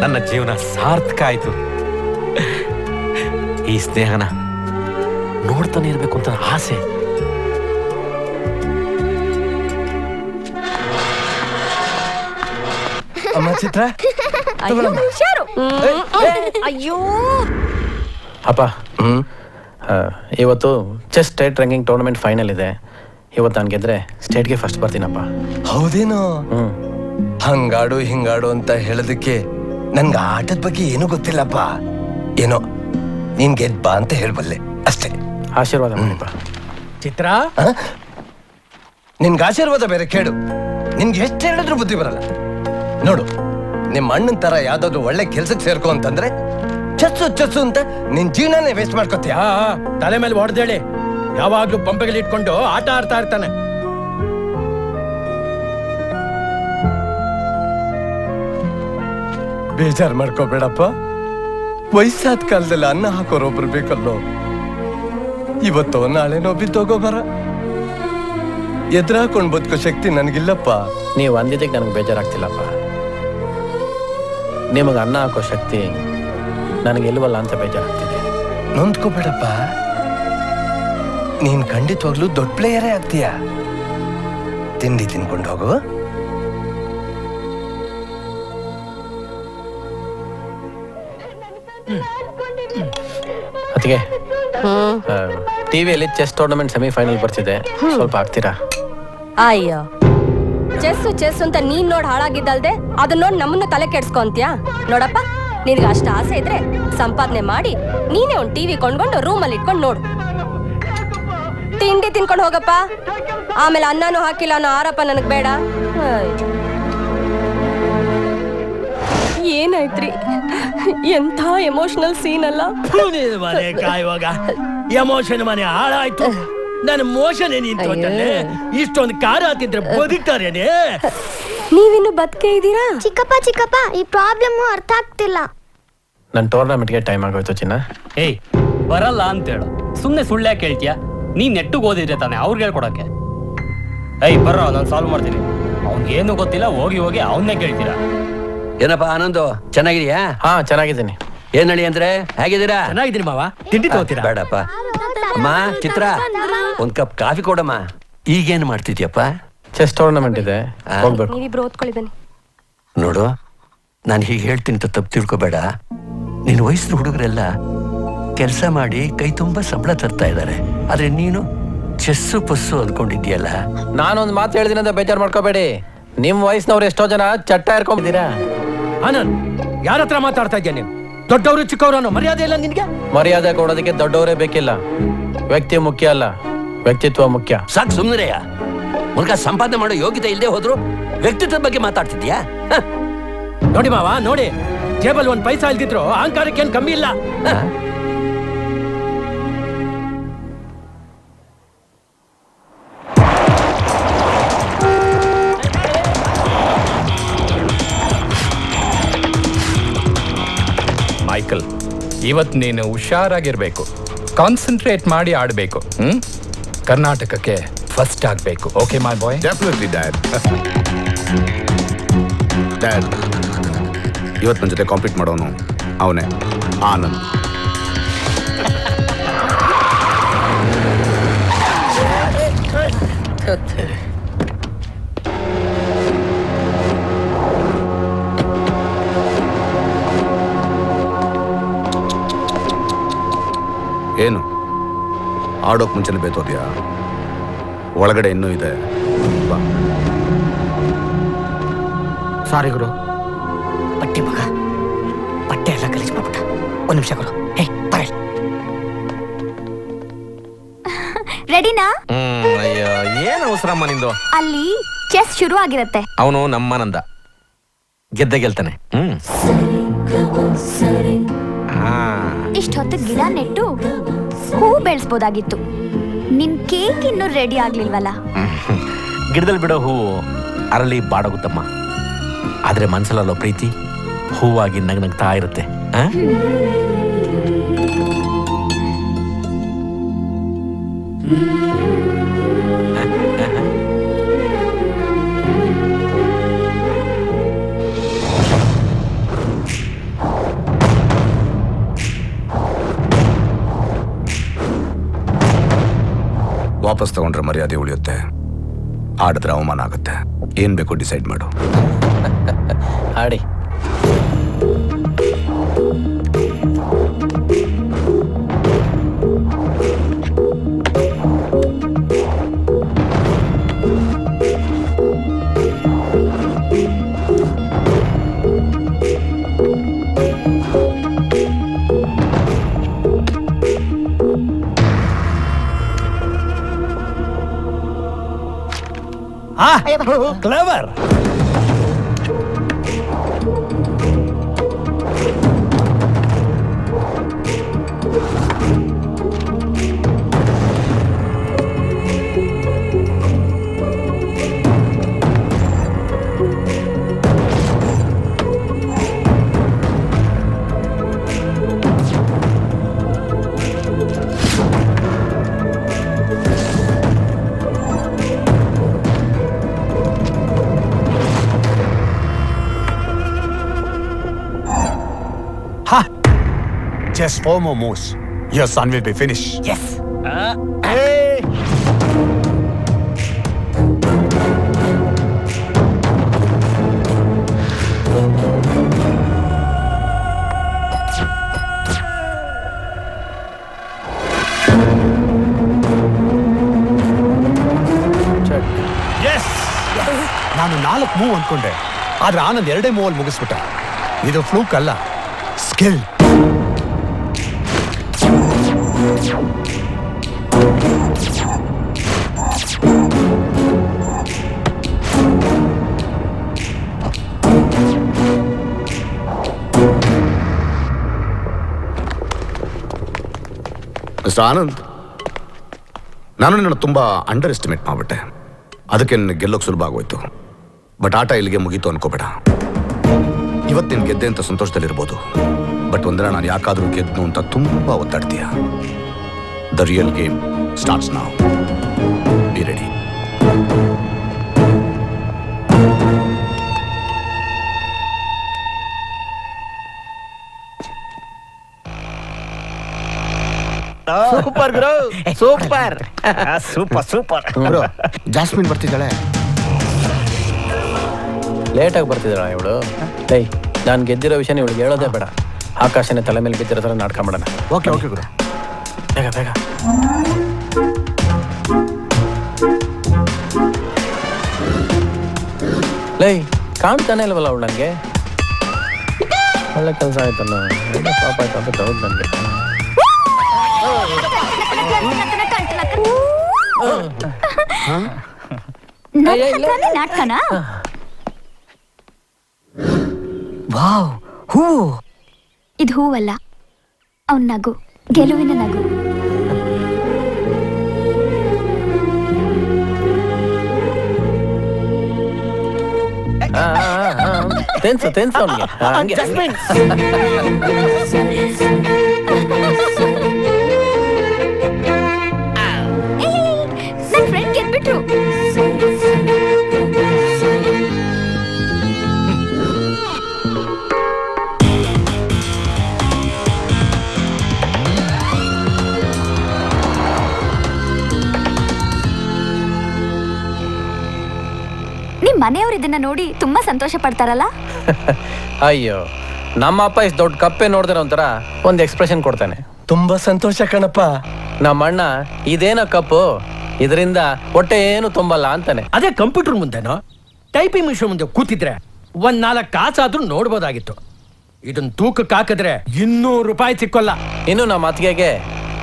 ನನ್ನ ಜೀವನ ಸಾರ್ಥಕ ಆಯ್ತು. ಈ ಸ್ನೇಹನ ನೋಡ್ತಾನೆ ಇರ್ಬೇಕು ಅಂತ ಆಸೆ. ಅಮ್ಮ ಚಿತ್ರ ಅಯ್ಯೋ ಅಪ್ಪ, ಇವತ್ತು chess state ranking tournament final ಇದೆ. ಇವತ್ತು ನಾನು ಗೆದ್ರೆ ಸ್ಟೇಟ್ಗೆ ಫಸ್ಟ್ ಬರ್ತೀನಪ್ಪ. ಹೌದೇನೋ? ಹಂಗಾಡು ಹಿಂಗಾಡು ಅಂತ ಹೇಳೋದಕ್ಕೆ ನನ್ಗೆ ಆಟದ ಬಗ್ಗೆ ಏನೂ ಗೊತ್ತಿಲ್ಲಪ್ಪ. ಏನೋ ನೀನ್ ಗೆದ್ ಬಾ ಅಂತ ಹೇಳ್ಬಲ್ಲೆ ಅಷ್ಟೇ. ಆಶೀರ್ವಾದ ಮಾಡಿಪ್ಪ. ಚಿತ್ರ, ನಿನ್ಗೆ ಆಶೀರ್ವಾದ ಬೇರೆ ಕೇಳು. ನಿನ್ಗೆ ಎಷ್ಟು ಹೇಳಿದ್ರು ಬುದ್ಧಿ ಬರಲ್ಲ. ನೋಡು, ನಿಮ್ಮ ಅಣ್ಣನ ತರ ಯಾವ್ದಾದ್ರು ಒಳ್ಳೆ ಕೆಲ್ಸಕ್ಕೆ ಸೇರ್ಕೊ ಅಂತಂದ್ರೆ ಚಚ್ಚು ಅಂತ ನಿನ್ ಜೀವನನೇ ವೇಸ್ಟ್ ಮಾಡ್ಕೊತೀಯ. ತಲೆ ಮೇಲೆ ಹೊಡೆದೇಳಿ ಯಾವಾಗ್ಲೂ ಪಂಪೆಗಳು ಇಟ್ಕೊಂಡು ಆಟ ಆಡ್ತಾ ಇರ್ತಾನೆ. ಬೇಜಾರ್ ಮಾಡ್ಕೋಬೇಡಪ್ಪ. ವಯಸ್ಸಾದ ಕಾಲದಲ್ಲಿ ಅನ್ನ ಹಾಕೋರೊಬ್ರು ಬೇಕಲ್ಲೋ. ಇವತ್ತೋ ನಾಳೆನೋ ಬಿದ್ದೋಗೋ ಬರ. ಎದುರಾಕೊಂಡ್ ಬದುಕೋ ಶಕ್ತಿ ನನಗಿಲ್ಲಪ್ಪ. ನೀವು ಅಂದಿದ್ದಕ್ಕೆ ನನಗೆ ಬೇಜಾರಾಗ್ತಿಲ್ಲಪ್ಪ. ನಿಮಗೆ ಅನ್ನ ಹಾಕೋ ಶಕ್ತಿ ನನಗೆಲ್ವಲ್ಲ ಅಂತ ಬೇಜಾರಾಗ್ತಿದೆ. ನೊಂದ್ಕೋಬೇಡಪ್ಪ. ನೀನ್ ಖಂಡಿತವಾಗ್ಲೂ ದೊಡ್ಡ ಪ್ಲೇಯರೇ ಆಗ್ತೀಯ. ತಿಂಡಿ ತಿನ್ಕೊಂಡು ಹೋಗು. ಅದಕ್ಕೆ ಟಿವಿಯಲ್ಲಿ ಚೆಸ್ ಟೂರ್ನಮೆಂಟ್ ಸೆಮಿಫೈನಲ್ ಬರ್ತಿದೆ, ಸ್ವಲ್ಪ ಆಗ್ತೀರಾ? ಅಯ್ಯೋ, ಚೆಸ್ ಅಂತ ನೀನ್ ನೋಡ್ ಹಾಳಾಗಿದ್ದಲ್ದೆ ಅದನ್ನ ನೋಡ್ ನಮ್ಮನ್ನ ತಲೆ ಕೆಡ್ಸ್ಕೊಂತ್ಯಾ? ನೋಡಪ್ಪ, ನಿನ್ಗೆ ಅಷ್ಟ ಆಸೆ ಇದ್ರೆ ಸಂಪಾದನೆ ಮಾಡಿ ನೀನೇ ಒಂದ್ ಟಿವಿ ಕೊಂಡ್ಕೊಂಡು ರೂಮಲ್ಲಿ ಇಟ್ಕೊಂಡು ನೋಡು. ತಿಂಡಿ ತಿನ್ಕೊಂಡು ಹೋಗಪ್ಪ. ಆಮೇಲೆ ಅನ್ನನೂ ಹಾಕಿಲ್ಲ ಅನ್ನೋ ಆರೋಪ ನನಗ್ ಬೇಡ. ಏನಾಯ್ತ್ರಿ? ಎಂಥ ಎಮೋಷನಲ್ ಸೀನ್ ಅಲ್ಲ. ಮನೆ ಕಾಯುವಾಗ ಎಮೋಷನ್ ಮನೆ ಹಾಳಾಯ್ತು. ನನ್ನ ಮೋಷನ್ ಏನಿಂತು ಅಂತಂದ್ರೆ ಇಷ್ಟೊಂದು ಕಾರ ಹತ್ತಿದ್ರೆ ಬದುಕ್ತಾರೇನೆ. ನೀವಿನ್ನು ಬದುಕೆ ಇದ್ದೀರಾ? ಚಿಕ್ಕಪ್ಪ ಈ ಪ್ರಾಬ್ಲಮ್ ಅರ್ಥ ಆಗ್ತಿಲ್ಲ. ನನ್ನ ಟೂರ್ನಮೆಂಟ್ಗೆ ಟೈಮ್ ಆಗೋಯ್ತು ಚಿನ್ನ. ಏಯ್, ಬರಲ್ಲ ಅಂತ ಹೇಳು. ಸುಮ್ನೆ ಸುಳ್ಳ್ಯಾ ಕೇಳ್ತೀಯ? ನೀನ್ ನೆಟ್ಟಿಗೆ ಓದಿದ್ರೆ ತಾನೆ ಅವ್ರಿಗೆ ಹೇಳ್ಕೊಡಕ್ಕೆ. ಏಯ್ ಬರ್ರೋ, ನಾನು ಸಾಲ್ವ್ ಮಾಡ್ತೀನಿ. ಅವ್ನಿಗೇನು ಗೊತ್ತಿಲ್ಲ, ಹೋಗಿ ಅವನ್ನೇ ಕೇಳ್ತೀರಾ. ಏನಪ್ಪ ಆನಂದು, ಚೆನ್ನಾಗಿದ್ಯಾ? ಹಾ, ಚೆನ್ನಾಗಿದ್ದೀನಿ. ಏನ್ ನಡಿ ಅಂದ್ರೆ ಹೇಗಿದ್ದೀರಾ? ಚೆನ್ನಾಗಿದ್ದೀನಿ ಮಾವ. ತಿಂಡಿ ತಗೋತೀರಾ? ಬೇಡಪ್ಪ. ಅಮ್ಮ ಚಿತ್ರ, ಒಂದ್ ಕಪ್ ಕಾಫಿ ಕೊಡಮ್ಮ. ಈಗೇನ್ ಮಾಡ್ತಿದ್ಯಪ್ಪ? ಚೆಸ್ ಟೂರ್ನಮೆಂಟ್ ಇದೆ, ಹೋಗ್ಬೇಕು. ನೀವಿಬ್ರು ಓದ್ಕೊಳ್ಳಿ ಬನ್ನಿ. ನೋಡು, ನಾನು ಹೀಗೆ ಹೇಳ್ತೀನಿ ಅಂತ ತಪ್ಪು ತಿಳ್ಕೊಬೇಡ. ನಿನ್ನ ವಯಸ್ಸಿನ ಹುಡುಗರೆಲ್ಲ ಕೆಲಸ ಮಾಡಿ ಕೈ ತುಂಬಾ ಸಂಬಳ ತರ್ತಾ ಇದ್ದಾರೆ. ಆದ್ರೆ ನೀನು ಚೆಸ್ಸು ಪಸ್ಸು ಅಂದ್ಕೊಂಡಿದ್ಯಲ್ಲ. ನಾನೊಂದು ಮಾತು ಹೇಳಿದಿನ ಅಂತ ಬೇಜಾರು ಮಾಡ್ಕೋಬೇಡಿ. ನಿಮ್ ವಯಸ್ಸಿನವ್ರು ಎಷ್ಟೋ ಜನ ಚಟ್ಟ ಇರ್ಕೊಂಡಿದ್ದೀರಾ. ಆನಂದ್, ಯಾರ ಹತ್ರ ಮಾತಾಡ್ತಾ ಇದ್ಯಾ ನೀನು? ದೊಡ್ಡವರು ಚಿಕ್ಕವರು ಅನ್ನೋ ಮರ್ಯಾದೆ ಇಲ್ಲ ನಿನ್ಗೆ? ಮರ್ಯಾದೆ ಕೊಡೋದಕ್ಕೆ ದೊಡ್ಡವರೇ ಬೇಕಿಲ್ಲ. ವ್ಯಕ್ತಿ ಮುಖ್ಯ ಅಲ್ಲ, ವ್ಯಕ್ತಿತ್ವ ಮುಖ್ಯ. ಸಾಕು ಸುಮ್ಮನೆಯ ಮುಲ್ಕ ಸಂಪಾದನೆ ಮಾಡೋ ಯೋಗ್ಯತೆ ಇಲ್ಲದೆ ಹೋದ್ರು ವ್ಯಕ್ತಿತ್ವದ ಬಗ್ಗೆ ಮಾತಾಡ್ತಿದ್ಯಾ? ನೋಡಿ ಮಾವ, ನೋಡಿ, ಜೇಬಲ್ ಒಂದ್ ಪೈಸಾ ಇಲ್ದಿದ್ರು ಅಹಂಕಾರಕ್ಕೆ ಏನ್ ಕಮ್ಮಿ ಇಲ್ಲ. ಮೈಕಲ್, ಇವತ್ತು ನೀನು ಹುಷಾರಾಗಿರ್ಬೇಕು, ಕಾನ್ಸಂಟ್ರೇಟ್ ಮಾಡಿ ಆಡಬೇಕು. ಕರ್ನಾಟಕಕ್ಕೆ ಫಸ್ಟ್ ಆಗಬೇಕು. Okay my boy? Definitely dad. Dad, ಇವತ್ತು ನನ್ನ ಜೊತೆ ಕಾಂಪೀಟ್ ಮಾಡೋನು ಅವನೇ, ಆನಂದ್. ಏನು ಆಡೋಕ್ ಮುಂಚೆನೆ ಬೇತೋದ್ಯಾ? ಒಳಗಡೆ ಇನ್ನೂ ಇದೆ. ಸಾರಿ ಗುರು. ಬಟ್ಟೆ ಮಗ, ಬಟ್ಟೆ ಎಲ್ಲ ಗಲೀಜ್ ಮಾಡ್ಬಿಟ್ಟ. ಒಂದ್ ನಿಮಿಷ ಗುರು. ರೆಡಿನಾ? ಅಯ್ಯೋ, ಏನ್ ಅವಸರಮ್ಮ ನಿಂದು? ಅಲ್ಲಿ ಚೆಸ್ ಶುರು ಆಗಿರತ್ತೆ. ಅವನು ನಮ್ಮನಂದ. ಗೆದ್ದೆ ಗೆಲ್ತಾನೆ. ಇಷ್ಟ ಹೊತ್ತು ಗಿಡ ನೆಟ್ಟು ಹೂ ಬೆಳೆಸ್ಬೋದಾಗಿತ್ತು. ನಿನ್ ಕೇಕ್ ಇನ್ನೂ ರೆಡಿ ಆಗ್ಲಿಲ್ವಲ್ಲ? ಗಿಡದಲ್ಲಿ ಬಿಡೋ ಹೂವು ಅರಳಿ ಬಾಡೋಗುತ್ತಮ್ಮ, ಆದ್ರೆ ಮನ್ಸಲ್ಲೋ ಪ್ರೀತಿ ಹೂವಾಗಿ ನಗ್ನಗ್ತಾ ಇರುತ್ತೆ. ವಾಪಸ್ ತಗೊಂಡ್ರೆ ಮರ್ಯಾದೆ ಉಳಿಯುತ್ತೆ, ಆಡಿದ್ರೆ ಅವಮಾನ ಆಗುತ್ತೆ. ಏನ್ ಬೇಕು ಡಿಸೈಡ್ ಮಾಡು. ಆಡಿ. Clever. Just 4 more moves. Your son will be finished. Yes. ನಾನು 4 ಮೂವ್ ಅಂದ್ಕೊಂಡೆ, ಆದ್ರೆ ಆನಂದ್ 2 ಮೂವ್ ಅಲ್ಲಿ ಮುಗಿಸ್ಬಿಟ್ಟ. ಇದು ಫ್ಲೂಕ್ ಅಲ್ಲ, ಸ್ಕಿಲ್. ಮಿಸ್ಟರ್ ಆನಂದ್, ನಾನು ನಿನ್ನ ತುಂಬಾ ಅಂಡರ್ ಎಸ್ಟಿಮೇಟ್ ಮಾಡ್ಬಿಟ್ಟೆ. ಅದಕ್ಕೆ ನಿನ್ನ ಗೆಲ್ಲೋಕೆ ಸುಲಭ ಆಗೋಯ್ತು. ಬಟ್ ಆಟ ಇಲ್ಲಿಗೆ ಮುಗೀತು ಅನ್ಕೋಬೇಡ. ಇವತ್ತು ನೀನು ಗೆದ್ದೆ ಅಂತ ಸಂತೋಷದಲ್ಲಿರ್ಬೋದು, ಬಟ್ ಒಂದಿನ ನಾನು ಯಾಕಾದ್ರೂ ಗೆದ್ದು ಅಂತ ತುಂಬಾ ಒತ್ತಾಡ್ತೀಯ. The real game starts now. Be ready. Super ಗುರು, ಸೂಪರ್ ಸೂಪರ್ ಸೂಪರ್. ಜಾಸ್ಮಿನ್ ಬರ್ತಿದ್ದಾಳೆ. ಲೇಟಾಗಿ ಬರ್ತಿದ್ದಾಳ ಇವಳು. ಲೈ, ನಾನು ಗೆದ್ದಿರೋ ವಿಷಯ ಇವಳಿಗೆ ಹೇಳೋದೇ ಬೇಡ. ಆಕಾಶನೇ ತಲೆ ಮೇಲೆ ಬಿದ್ದಿರೋ ಥರ ನಾಟಕ ಮಾಡೋಣ. ಓಕೆ ಓಕೆ ಗುರು, ಬೇಗ ಬೇಗ. ಲೈ, ಕಾಣ್ತಾನೆ ಇಲ್ವಲ್ಲ ಅವಳು ನನಗೆ. ಒಳ್ಳೆ ಕೆಲಸ ಆಯ್ತಲ್ಲ, ಪಾಪ ಆಯ್ತು ಅಂತ ಹೌದು ನನಗೆ. ನಾಟಕನಾ? ವಾವ್, ಹೂ. ಇದು ಹೂವಲ್ಲ, ಅವನ್ ನಗು, ಗೆಲುವಿನ ನಗು. ತೆನ್ಸು ಅವನಿಗೆ. ಜಾಸ್ಮಿನ್. ನನ್ನ ಫ್ರೆಂಡ್ ಗೆದ್ಬಿಟ್ರು. ನಿಮ್ ಮನೆಯವ್ರು ಇದನ್ನ ನೋಡಿ ತುಂಬಾ ಸಂತೋಷ ಪಡ್ತಾರಲ್ಲ? ಅಯ್ಯೋ, ನಮ್ಮ ಅಪ್ಪ ಇಷ್ಟು ದೊಡ್ಡ ಕಪ್ಪೆ ನೋಡಿದ್ರೆ ಒಂಥರ ಒಂದು ಎಕ್ಸ್ಪ್ರೆಷನ್ ಕೊಡ್ತಾನೆ. ತುಂಬಾ ಸಂತೋಷ ಕಣಪ್ಪ. ನಮ್ಮ ಅಣ್ಣ ಇದೇನೋ ಕಪ್ಪು, ಇದರಿಂದ ಹೊಟ್ಟೆ ಏನು ತುಂಬಲ್ಲ ಅಂತಾನೆ. ಅದೇ ಕಂಪ್ಯೂಟರ್ ಮುಂದೆನೋ ಟೈಪಿಂಗ್ ಮಿಷನ್ ಮುಂದೆ ಕೂತಿದ್ರೆ 4 ಕಾಸಾದ್ರೂ ನೋಡ್ಬೋದಾಗಿತ್ತು. ಇದನ್ನ ತೂಕಕ್ಕೆ ಹಾಕಿದ್ರೆ 200 ರೂಪಾಯಿ ಸಿಕ್ಕೋಲ್ಲ. ಇನ್ನು ನಮ್ಮ ಅತ್ತಿಗೆಗೆ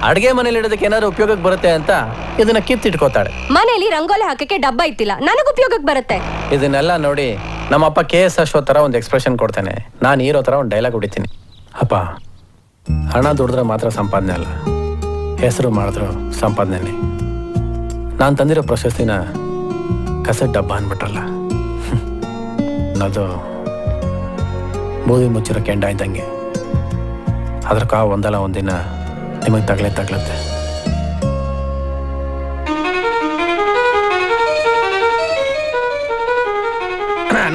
ಅಡ್ಗೆ ಮನೇಲಿ ಇಡೋದಕ್ಕೆ ಏನಾದ್ರು ಉಪಯೋಗಕ್ಕೆ ಬರುತ್ತೆ ಅಂತ ಇದನ್ನ ಕಿತ್ತಿಟ್ಕೋತಾಳೆ. ಮನೇಲಿ ರಂಗೋಲಿ ಹಾಕಕ್ಕೆ ಡಬ್ಬ ಇತ್ತಿಲ್ಲ, ನನಗೆ ಉಪಯೋಗಕ್ಕೆ ಬರುತ್ತೆ. ಇದನ್ನೆಲ್ಲ ನೋಡಿ ನಮ್ಮಪ್ಪ KS ಅಶ್ವಥ್ ಥರ ಒಂದು ಎಕ್ಸ್ಪ್ರೆಷನ್ ಕೊಡ್ತಾನೆ, ನಾನು ಹೀರೋ ಥರ ಒಂದು ಡೈಲಾಗ್ ಹೊಡಿತೀನಿ. ಅಪ್ಪ, ಹಣ ದುಡಿದ್ರೆ ಮಾತ್ರ ಸಂಪಾದನೆ ಅಲ್ಲ, ಹೆಸರು ಮಾಡಿದ್ರು ಸಂಪಾದನೆ. ನಾನು ತಂದಿರೋ ಪ್ರಶಸ್ತಿನ ಕಸದ ಡಬ್ಬ ಅಂದ್ಬಿಟ್ರಲ್ಲ, ಅದು ಬೂದಿ ಮುಚ್ಚಿರೋ ಕೆಂಡ ಇದ್ದಂಗೆ. ಅದ್ರ ಕಾವು ಒಂದಲ್ಲ ಒಂದಿನ ನಿಮಗೆ ತಗ್ಲತ್ತೆ.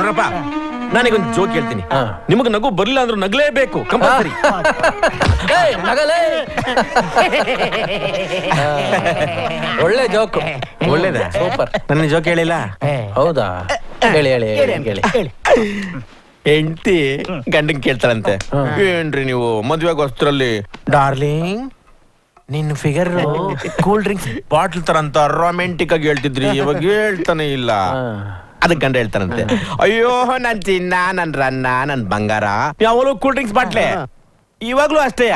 ನೋಡಪ್ಪ, ನಾನೀಗೊಂದು ಜೋಕ್ ಹೇಳ್ತೀನಿ. ನಿಮಗೆ ನಗು ಬರ್ಲಿಲ್ಲ ಅಂದ್ರೂ ನಗಲೇಬೇಕು, ಕಂಪಲ್ಸರಿ. ಒಳ್ಳೆ ಜೋಕು, ಒಳ್ಳೇದ? ಸೂಪರ್. ನನ್ನ ಜೋಕ್ ಹೇಳಿಲ್ಲ? ಹೌದಾ? ಹೇಳಿ ಹೇಳಿ ಹೇಳಿ. ಹೆಂಡತಿ ಗಂಡನ್ ಕೇಳ್ತಾಳಂತೆ, ಏನ್ರಿ ನೀವು ಮದ್ವೆಗೆ ವಸ್ತ್ರಲ್ಲಿ ಡಾರ್ಲಿಂಗ್ ನಿನ್ನ ಫಿಗರ್ ಕೂಲ್ ಡ್ರಿಂಕ್ಸ್ ಬಾಟ್ಲ್ ತರ ಅಂತ ರೊಮ್ಯಾಂಟಿಕ್ ಆಗಿ ಹೇಳ್ತಿದ್ರಿ, ಇವಾಗ ಹೇಳ್ತಾನೆ ಇಲ್ಲ. ಅದಕ್ಕೆ ಗಂಡ ಹೇಳ್ತಾರಂತೆ, ಅಯ್ಯೋ ನನ್ ಚಿನ್ನ, ನನ್ ರನ್ನ, ನನ್ ಬಂಗಾರ, ಯಾವಾಗಲೂ ಕೂಲ್ ಡ್ರಿಂಕ್ಸ್ ಬಾಟ್ಲೆ. ಇವಾಗ್ಲೂ ಅಷ್ಟೇ.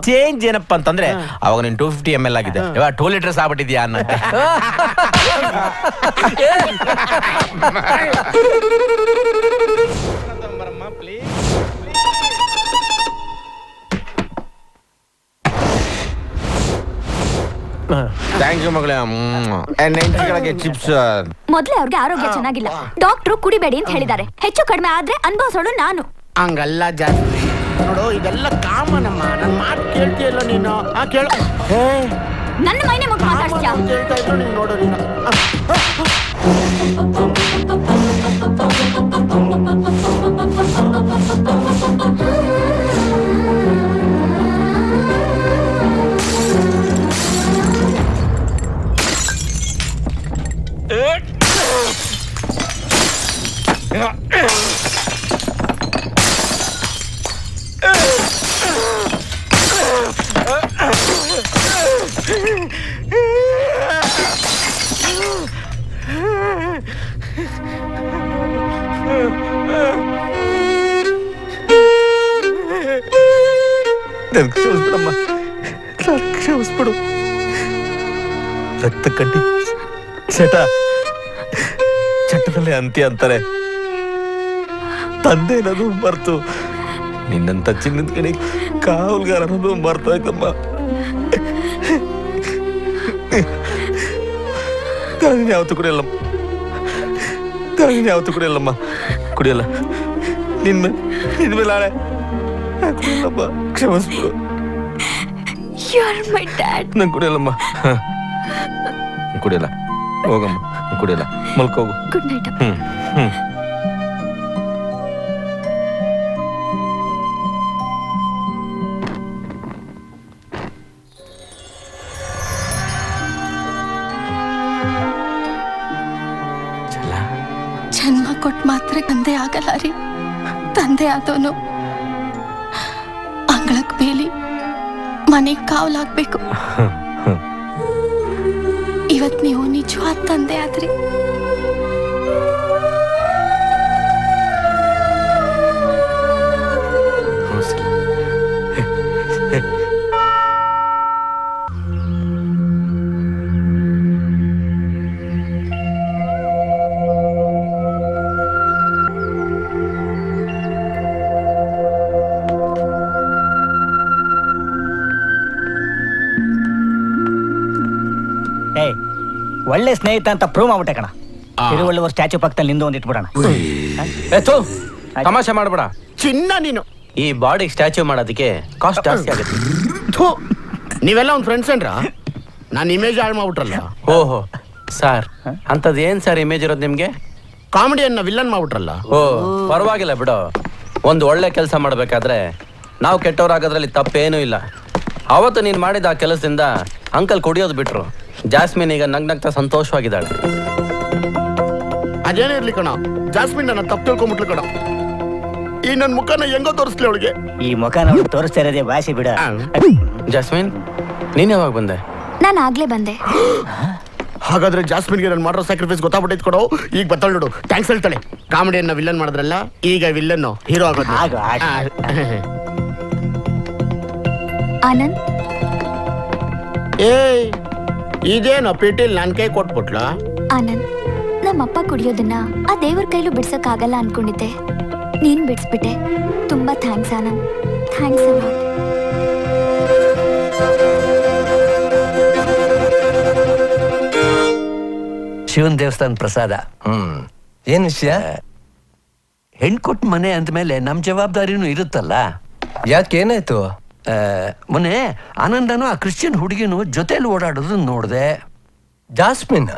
ಚೇಂಜ್ ಏನಪ್ಪಾ ಅಂತಂದ್ರೆ ಅವಾಗ ನೀನ್ 250 ml ಆಗಿದೆ, ಇವಾಗ 2 ಲೀಟರ್ಸ್ ಆಗ್ಬಿಟ್ಟಿದ್ಯಾ ಅನ್ನಂತೆ. ಥ್ಯಾಂಕ್ ಯು ಮಗಳೇ. ಚಿಪ್ಸ್. ಮೊದ್ಲೇ ಅವ್ರಿಗೆ ಆರೋಗ್ಯ ಚೆನ್ನಾಗಿಲ್ಲ, ಡಾಕ್ಟ್ರು ಕುಡಿಬೇಡಿ ಅಂತ ಹೇಳಿದ್ದಾರೆ. ಹೆಚ್ಚು ಕಡಿಮೆ ಆದ್ರೆ ಅನುಭವಿಸೋಳು ನಾನು. ಹಂಗಲ್ಲ ಜಾಸ್ತಿ ನೋಡು, ಇದೆಲ್ಲ ಕಾಮನ್ ಅಮ್ಮ. ನನ್ನ ಮಾತು ಕೇಳ್ತೀಯಲ್ಲ ನೀನು? ಕೇಳು. ನನ್ನ ಮೈನೆ ಮುಟ್ಟು ಮಾತಾಡ್ತೀಯ? ಕೇಳ್ತಾ ಇದ್ರು ನೀನು, ನೋಡು ನೀನು. ಕ್ಷಮಿಸ್ಬಿಡಮ್ಮ, ಕ್ಷಮಿಸ್ಬಿಡು. ರಕ್ತ ಕಡ್ಡಿ ಚಟ್ಟದಲ್ಲಿ ಅಂತ್ಯ ಅಂತಾರೆ. ತಂದೆ ಅನ್ನೋದು ಮರ್ತು ನಿನ್ನಂತ ಚಿನ್ನದ ಕಡೆ ಕಾವಲ್ಗಾರ ಅನ್ನೋದು ಮರ್ತೋಯ್ತಮ್ಮ. ಯಾವತ್ತು ಕುಡಿಯಲ್ಲಮ್ಮ, ಯಾವತ್ತು ಕುಡಿಯಲ್ಲಮ್ಮ, ಕುಡಿಯಲ್ಲ. ನಿನ್ಮೇಲೆ ಆಳೆ ಕುಡಿಯಲ್ಲಮ್ಮ, ಕ್ಷಮಿಸ್ಬಿಡು. ನಂಗೆ ಕುಡಿಯಲ್ಲಮ್ಮ, ಕುಡಿಯಲ್ಲ. ಹೋಗಮ್ಮ, ಕುಡಿಯಲ್ಲ, ಮಲ್ಕೋಗು. Good night. ಜನ್ಮ ಕೊಟ್ಟು ಮಾತ್ರ ತಂದೆ ಆಗಲ್ಲ ರೀ. ತಂದೆ ಆದವನು ಅಂಗಳಕ್ ಬೇಲಿ ಮನೆಗ್ ಕಾವಲಾಗ್ಬೇಕು. ಇವತ್ ನೀವು ನಿಜವಾದ ತಂದೆ ಆದ್ರಿ. ಒಳ್ಳೆ ಸ್ನೇಹಿತ ಅಂತ ಪ್ರೂವ್ ಮಾಡ್ಬಿಟ್ಟೆ ಕಣ. ತಿರುವಳ್ಳುವರ್ ಸ್ಟ್ಯಾಚ್ಯೂ ಪಕ್ಕದಲ್ಲಿ ನಿಂದು ಒಂದು ಇಟ್ಬಿಡೋಣ. ತಮಾಷೆ ಮಾಡಬೇಡ ಚಿನ್ನ ನೀನು. ಈ ಬಾಡಿ ಸ್ಟ್ಯಾಚ್ಯೂ ಮಾಡೋದಕ್ಕೆ ಕಾಸ್ಟ್ ಜಾಸ್ತಿ ಆಗುತ್ತೆ. ನೀವೆಲ್ಲ ಒಂದು ಫ್ರೆಂಡ್ಸ್ ಏನ್ರಾ? ನಾನು ಇಮೇಜ್ ಹಾಳು ಮಾಡ್ಬಿಟ್ರಲ್ಲ. ಓಹೋ ಸರ್, ಅಂತದ್ ಏನ್ ಸರ್ ಇಮೇಜ್ ಇರೋದು ನಿಮ್ಗೆ? ಕಾಮಿಡಿಯನ್ನ ವಿಲ್ಲನ್ ಮಾಡ್ಬಿಟ್ರಲ್ಲ. ಓ ಪರವಾಗಿಲ್ಲ ಬಿಡು. ಒಂದು ಒಳ್ಳೆ ಕೆಲಸ ಮಾಡ್ಬೇಕಾದ್ರೆ ನಾವು ಕೆಟ್ಟವರಾಗೋದ್ರಲ್ಲಿ ತಪ್ಪೇನೂ ಇಲ್ಲ. ಅವತ್ತು ನೀನ್ ಮಾಡಿದ ಆ ಕೆಲಸದಿಂದ ಅಂಕಲ್ ಕುಡಿಯೋದು ಬಿಟ್ರು. ಜಾಸ್ಮಿನ್ ಈಗ ನಗ್ನಗ್ತಾ ಸಂತೋಷವಾಗಿದ್ದಾಳೆ. ಅದೇನೇ ಇರ್ಲಿ ಕಣ, ಜಾಸ್ಮಿನ್ ನನ್ನ ತಪ್ಪು ತಿಳ್ಕೊಂಬಿಟ್ಲು ಕಣ. ಈ ನನ್ನ ಮುಖನ ಹೆಂಗೋ ತೋರಿಸ್ಲಿ ಅವಳಿಗೆ. ಈ ಮುಖ ನೋಡಿ ತೋರಿಸ್ತಾ ಇರೋದೇ ಭಾಷೆ ಬಿಡ. ಜಾಸ್ಮಿನ್, ನೀನ್ ಯಾವಾಗ ಬಂದೆ? ನಾನು ಆಗ್ಲೇ ಬಂದೆ. ಹಾಗಾದ್ರೆ ಜಾಸ್ಮಿನ್ಗೆ ನಾನು ಮಾಡೋ ಸ್ಯಾಕ್ರಿಫೈಸ್ ಗೊತ್ತಾಗ್ಬಿಟ್ಟೈತ್ ಕೊಡೋ. ಈಗ ಬತ್ತಾಳ ನೋಡು, ಥ್ಯಾಂಕ್ಸ್ ಹೇಳ್ತಾಳೆ. ಕಾಮಿಡಿಯನ್ನ ವಿಲ್ಲನ್ ಮಾಡಿದ್ರಲ್ಲ, ಈಗ ವಿಲ್ಲನ್ ಹೀರೋ ಆಗೋದು. ಆನಂದ್, ಏಯ್ ಇದೇನೋ ಪಿಟೀಲ್ ನನ್ ಕೈ ಕೊಟ್ಬಿಟ್ಲ. ಆನಂದ್, ನಮ್ ನಮ್ಮಪ್ಪ ಕುಡಿಯೋದನ್ನ ಆ ದೇವ್ರ ಕೈಲೂ ಬಿಡ್ಸಕ್ಕಾಗಲ್ಲ ಅನ್ಕೊಂಡಿದ್ದೆ. ನೀನ್ ಬಿಡಿಸ್ಬಿಟ್ಟೆ. ತುಂಬಾ thanks Anand. Thanks a lot. ಶಿವನ್ ದೇವಸ್ಥಾನ ಪ್ರಸಾದ. ಏನ್ ವಿಷಯ? ಹೆಣ್ಕೊಟ್ ಮನೆ ಅಂದ್ಮೇಲೆ ನಮ್ ಜವಾಬ್ದಾರಿನೂ ಇರುತ್ತಲ್ಲ. ಯಾಕೇನಾಯ್ತು? ಮೊನ್ನೆ ಆನಂದನು ಆ ಕ್ರಿಶ್ಚಿಯನ್ ಹುಡುಗಿನೂ ಜೊತೆಲಿ ಓಡಾಡೋದು ನೋಡ್ದೆ. ಜಾಸ್ಮಿನ್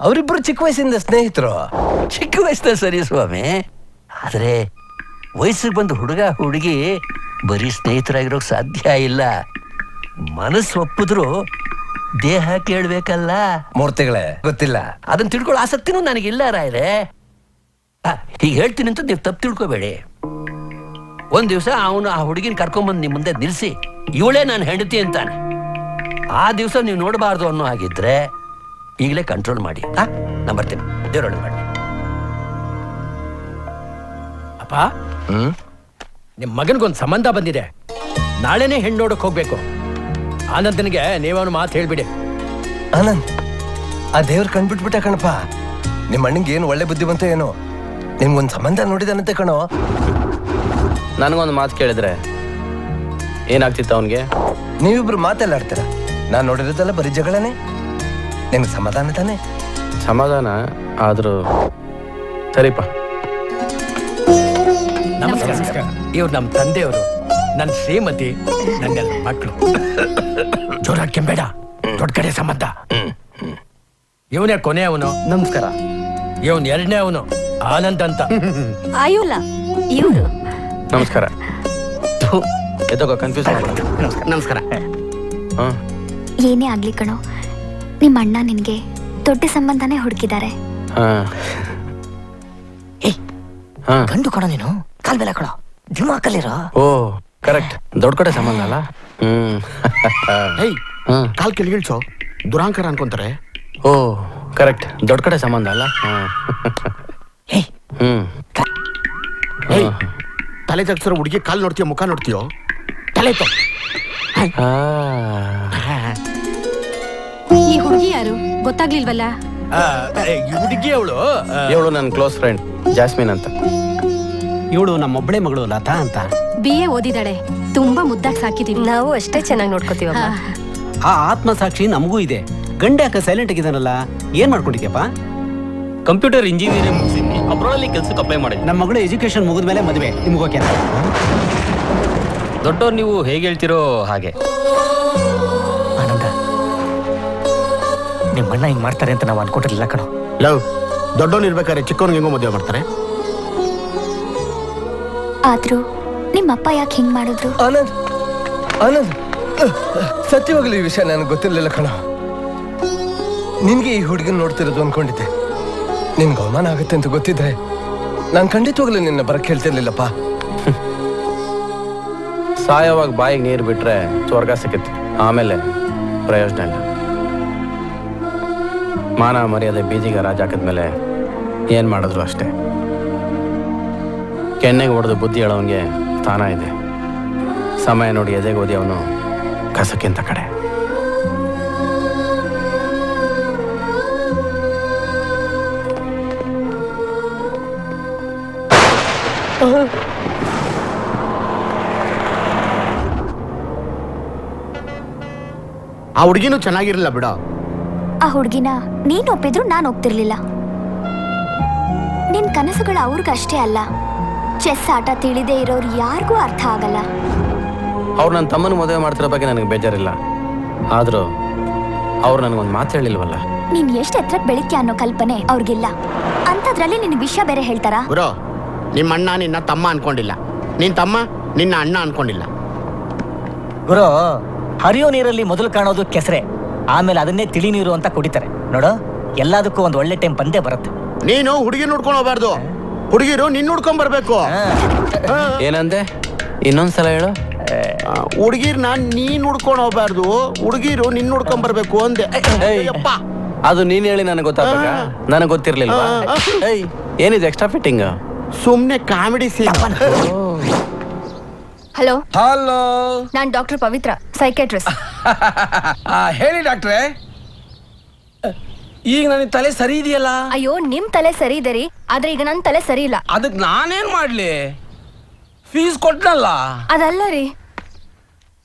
ಅವರಿಬ್ರು ಚಿಕ್ಕ ವಯಸ್ಸಿಂದ ಸ್ನೇಹಿತರು. ಚಿಕ್ಕ ವಯಸ್ಸಿನ ಸರಿ ಸ್ವಾಮಿ, ಆದ್ರೆ ವಯಸ್ಸಿಗೆ ಬಂದು ಹುಡುಗ ಹುಡುಗಿ ಬರೀ ಸ್ನೇಹಿತರಾಗಿರೋಕ್ ಸಾಧ್ಯ ಇಲ್ಲ. ಮನಸ್ಸು ಒಪ್ಪಿದ್ರು ದೇಹ ಕೇಳ್ಬೇಕಲ್ಲ. ಮೂರ್ತಿಗಳೇ ಗೊತ್ತಿಲ್ಲ. ಅದನ್ನ ತಿಳ್ಕೊಳ್ಳೋ ಆಸಕ್ತಿನೂ ನನಗಿಲ್ಲ ರಾಯ್ರೆ. ಹೀಗೆ ಹೇಳ್ತೀನಿ ಅಂತ ನೀವು ತಪ್ಪು ತಿಳ್ಕೊಬೇಡಿ. ಒಂದ್ ದಿವಸ ಅವನು ಆ ಹುಡುಗಿನ ಕರ್ಕೊಂಬಂದು ನಿಮ್ ಮುಂದೆ ನಿಲ್ಸಿ ಇವಳೇ ನಾನು ಹೆಂಡತಿ ಅಂತಾನೆ. ಆ ದಿವಸ ನೀವು ನೋಡಬಾರ್ದು ಅನ್ನೋ ಹಾಗಿದ್ರೆ ಈಗಲೇ ಕಂಟ್ರೋಲ್ ಮಾಡಿ. ನಾ ಬರ್ತೀನಿ. ದೇವರೊಳ್ಳೆ ಮಾಡಿ. ಅಪ್ಪ, ನಿಮ್ ಮಗನ್ಗೊಂದ್ ಸಂಬಂಧ ಬಂದಿದೆ. ನಾಳೆನೆ ಹೆಣ್ಣು ನೋಡಕ್ ಹೋಗ್ಬೇಕು. ಆನಂದನಿಗೆ ನೀವನು ಮಾತು ಹೇಳ್ಬಿಡಿ. ಆನಂದ್, ಆ ದೇವ್ರ ಕಂಡ್ಬಿಟ್ಬಿಟ್ಟ ಕಣಪ್ಪ. ನಿಮ್ಮ ಅಣ್ಣಂಗೆ ಏನು ಒಳ್ಳೆ ಬುದ್ಧಿ ಬಂತ ಏನೋ. ನಿಮ್ಗೊಂದ್ ಸಂಬಂಧ ನೋಡಿದಾನಂತೆ ಕಣೋ. ನನಗೊಂದು ಮಾತು ಕೇಳಿದ್ರೆ ಏನಾಗ್ತಿತ್ತು ಅವನಿಗೆ? ನೀವಿಬ್ರು ಮಾತೆಲ್ಲಾಡ್ತೀರ. ನಾನ್ ನೋಡಿರೋದೆಲ್ಲ ಬರೀ ಜಗಳನೆ. ನಿಮ್ಗೆ ಸಮಾಧಾನ ತಾನೆ? ಸಮಾಧಾನ ಆದ್ರೂ ಸರಿಪ. ನಮಸ್ಕಾರ. ಇವ್ರು ನಮ್ಮ ತಂದೆಯವರು, ನನ್ನ ಶ್ರೀಮತಿ, ನನ್ನ ಮಕ್ಕಳು. ಜೋರಾಗಿ ಕೆಂಬೇಡ, ದೊಡ್ಡ ಕಡೆ ಸಂಬಂಧ. ಇವನೇ ಕೊನೆ ಅವನು. ನಮಸ್ಕಾರ. ಇವನ್ ಎರಡನೇ ಅವನು, ಆನಂದ್ ಅಂತ. ಆಯುಲ್ಲ ಇವ್ರು. ನಮಸ್ಕಾರ. ಎದೋಗ ಕನ್ಫ್ಯೂಸ್. ನಮಸ್ಕಾರ. ಏನೇ ಆಗ್ಲಿ ಕಣೋ, ನಿಮ್ಮ ಅಣ್ಣ ನಿನ್ಗೆ ದೊಡ್ಡ ಸಂಬಂಧನೇ ಹುಡುಕಿದ್ದಾರೆ. ಗಂಡು ಕೊಡ ನೀನು, ಕಾಲ್ ಬೆಲೆ ಕೊಡ, ದಿಮಾಕಲ್ಲಿರೋ. ಓ ಕರೆಕ್ಟ್, ದೊಡ್ಡ ಕಡೆ ಸಂಬಂಧ ಅಲ್ಲ. ಕಾಲ್ ಕೆಳಗಿಳ್ಸೋ, ದುರಾಂಕಾರ ಅನ್ಕೊಂತಾರೆ. ಓ ಕರೆಕ್ಟ್, ದೊಡ್ಡ ಕಡೆ ಸಂಬಂಧ ಅಲ್ಲ. ತಲೆ ತಗ್ಸರೋ ಹುಡುಗಿ ಕಾಲ್ ನೋಡ್ತೀಯೋ ಮುಖ ನೋಡ್ತೀಯೋ? ತಲೆ ಈ ಹುಡುಗಿ ಯಾರು ಗೊತ್ತಾಗ್ಲಿಲ್ವಲ್ಲ? ಹುಡುಗಿ ಅವಳು ಇವಳು ನನ್ನ ಕ್ಲೋಸ್ ಫ್ರೆಂಡ್ ಜಾಸ್ಮಿನ್ ಅಂತ. ಇವಳು ನಮ್ಮೊಬ್ಬಳೆ ಮಗಳು ಲತಾ ಅಂತ. BA ಓದಿದಾಳೆ. ತುಂಬಾ ಮುದ್ದಾಗಿ ಸಾಕಿದೀವಿ. ನಾವು ಅಷ್ಟೇ ಚೆನ್ನಾಗಿ ನೋಡ್ಕೋತೀವಮ್ಮ. ಆ ಆತ್ಮಸಾಕ್ಷಿ ನಮಗೂ ಇದೆ. ಗಂಡ ಯಾಕೆ ಸೈಲೆಂಟ್ ಆಗಿದಾನಲ್ಲ, ಏನ್ ಮಾಡ್ಕೊಂಡಿದ್ಯಪ್ಪ? ಕಂಪ್ಯೂಟರ್ ಇಂಜಿನಿಯರಿಂಗ್ ಮುಗಿಸಿದ್ನಿ, ಅಬ್ರಾಡಲ್ಲಿ ಕೆಲ್ಸಕ್ಕೆ ಅಪ್ಲೈ ಮಾಡಿದ್ನಿ. ನಮ್ಮ ಮಗಳು ಎಜುಕೇಶನ್ ಮುಗಿದ್ಮೇಲೆ ಮದುವೆ. ನಿಮ್ಗೋಕೆ? ದೊಡ್ಡವ್ರು ನೀವು ಹೇಗೆ ಹೇಳ್ತಿರೋ ಹಾಗೆ. ಆನಂದ, ನಿಮ್ಮಣ್ಣ ಹಿಂಗ್ ಮಾಡ್ತಾರೆ ಅಂತ ನಾವು ಅನ್ಕೊಂಡಿರ್ಲಿಲ್ಲ ಕಣೋ. ಲವ್, ದೊಡ್ಡವನ್ ಇರ್ಬೇಕಾದ್ರೆ ಚಿಕ್ಕವನಿಗೆ ಹೆಂಗೋ ಮದುವೆ ಮಾಡ್ತಾರೆ. ಆದ್ರೂ ನಿಮ್ಮಪ್ಪ ಯಾಕೆ ಹಿಂಗ್ ಮಾಡಿದ್ರು? ಆನಂದ್, ಆನಂದ್, ಸತ್ಯವಾಗ್ಲೂ ಈ ವಿಷಯ ನನಗೆ ಗೊತ್ತಿರ್ಲಿಲ್ಲ ಕಣ. ನಿನ್ಗೆ ಈ ಹುಡುಗಿನ ನೋಡ್ತಿರೋದು ಅನ್ಕೊಂಡಿದ್ದೆ. ನಿನ್ಗೆ ಅವಮಾನ ಆಗುತ್ತೆ ಅಂತ ಗೊತ್ತಿದ್ರೆ ನಾನು ಖಂಡಿತವಾಗ್ಲೂ ನಿನ್ನ ಬರಕ್ಕೆ ಹೇಳ್ತಿರ್ಲಿಲ್ಲಪ್ಪ. ಸಾಯವಾಗ ಬಾಯಿಗೆ ನೀರು ಬಿಟ್ರೆ ಸ್ವರ್ಗ ಸಿಕ್ಕತ್ತೆ, ಆಮೇಲೆ ಪ್ರಯೋಜನ ಇಲ್ಲ. ಮಾನ ಮರ್ಯಾದೆ ಬೀದಿಗೆ ರಾಜ ಹಾಕಿದ್ಮೇಲೆ ಏನು ಮಾಡಿದ್ರು ಅಷ್ಟೇ. ಕೆನ್ನೆಗೆ ಹೊಡೆದು ಬುದ್ಧಿ ಹೇಳೋವನಿಗೆ ಸ್ಥಾನ ಇದೆ. ಸಮಯ ನೋಡಿ ಎದೆಗೆ ಓದಿ ಅವನು ಕಸಕ್ಕಿಂತ ಕಡೆ. ಆ ಹುಡುಗಿನೂ ಚೆನ್ನಾಗಿರಲಿಲ್ಲ ಬಿಡ. ಆ ಹುಡ್ಗಿನ ನೀನ್ ಒಪ್ಪಿದ್ರು ನಾನ್ ಒಪ್ತಿರ್ಲಿಲ್ಲ. ನಿನ್ ಕನಸುಗಳು ಅವ್ರಿಗಷ್ಟೇ ಅಲ್ಲ, ಚೆಸ್ ಆಟ ತಿಳಿದೇ ಇರೋರು ಯಾರಿಗೂ ಅರ್ಥ ಆಗಲ್ಲ. ಅವ್ರು ನನ್ನ ತಮ್ಮನ ಮದುವೆ ಮಾಡ್ತಿರೋ ಬಗ್ಗೆ ನನಗೆ ಬೇಜಾರಿಲ್ಲ. ಆದರೂ ಅವ್ರು ನನಗೊಂದು ಮಾತು ಹೇಳಿಲ್ವಲ್ಲ. ನೀನ್ ಎಷ್ಟು ಎತ್ತರಕ್ಕೆ ಬೆಳಿತೀಯ ಅನ್ನೋ ಕಲ್ಪನೆ ಅವ್ರಿಗಿಲ್ಲ. ಅಂಥದ್ರಲ್ಲಿ ನಿನ್ ವಿಷಯ ಬೇರೆ ಹೇಳ್ತಾರಾ? ಗುರು, ನಿಮ್ಮ ಅಣ್ಣ ನಿನ್ನ ತಮ್ಮ ಅನ್ಕೊಂಡಿಲ್ಲ, ನಿನ್ ತಮ್ಮ ನಿನ್ನ ಅಣ್ಣ ಅನ್ಕೊಂಡಿಲ್ಲ. ಗುರು, ಹರಿಯೋ ನೀರಲ್ಲಿ ಮೊದಲು ಕಾಣೋದು ಕೆಸರೆ, ಆಮೇಲೆ ಅದನ್ನೇ ತಿಳಿ ನೀರು ಅಂತ ಕುಡಿತಾರೆ ನೋಡು. ಎಲ್ಲದಕ್ಕೂ ಒಂದು ಒಳ್ಳೆ ಟೈಮ್ ಬಂದೇ ಬರುತ್ತೆ. ನೀನು ಹುಡುಗಿ ನೋಡ್ಕೊಂಡು ಹೋಗ್ಬಾರ್ದು, ಹುಡುಗಿರು ನಿನ್ನ ನೋಡ್ಕೊಂಡ್ ಬರ್ಬೇಕು. ಏನಂದೆ? ಇನ್ನೊಂದ್ಸಲ ಹೇಳು. ಹುಡುಗಿರ್ನ ನೀನ್ ನೋಡ್ಕೊಂಡು ಹೋಗ್ಬಾರ್ದು, ಹುಡುಗಿರು ನಿನ್ ನೋಡ್ಕೊಂಡ್ ಬರ್ಬೇಕು ಅಂದೆ. ಅಯ್ಯಪ್ಪ, ಅದು ನೀನ್ ಹೇಳಿ ನನಗೆ ಗೊತ್ತಾಗ, ನನಗೆ ಗೊತ್ತಿರ್ಲಿಲ್ವಾ? ಏನಿದೆ ಎಕ್ಸ್ಟ್ರಾ ಫಿಟ್ಟಿಂಗ್? ಸುಮ್ನೆ ಕಾಮಿಡಿ ಸೀನ್. ಹಲೋ, ಹಲೋ, ನಾನ್ ಡಾಕ್ಟರ್ ಪವಿತ್ರ, ಸೈಕ್ಯಾಟ್ರಿಸ್ಟ್. ಹೇಳಿ ಡಾಕ್ಟ್ರೇ. ಈಗ ನನಗೆ ತಲೆ ಸರಿ ಇದೆಯಲ್ಲ. ಅಯ್ಯೋ ನಿಮ್ ತಲೆ ಸರಿ ಇದೆ ರೀ, ಆದ್ರೆ ಈಗ ನನ್ ತಲೆ ಸರಿ ಇಲ್ಲ. ಅದಕ್ಕೆ ನಾನೇನ್ ಮಾಡ್ಲಿ? ಫೀಸ್ ಕೊಟ್ನಲ್ಲ. ಅದಲ್ಲ ರೀ,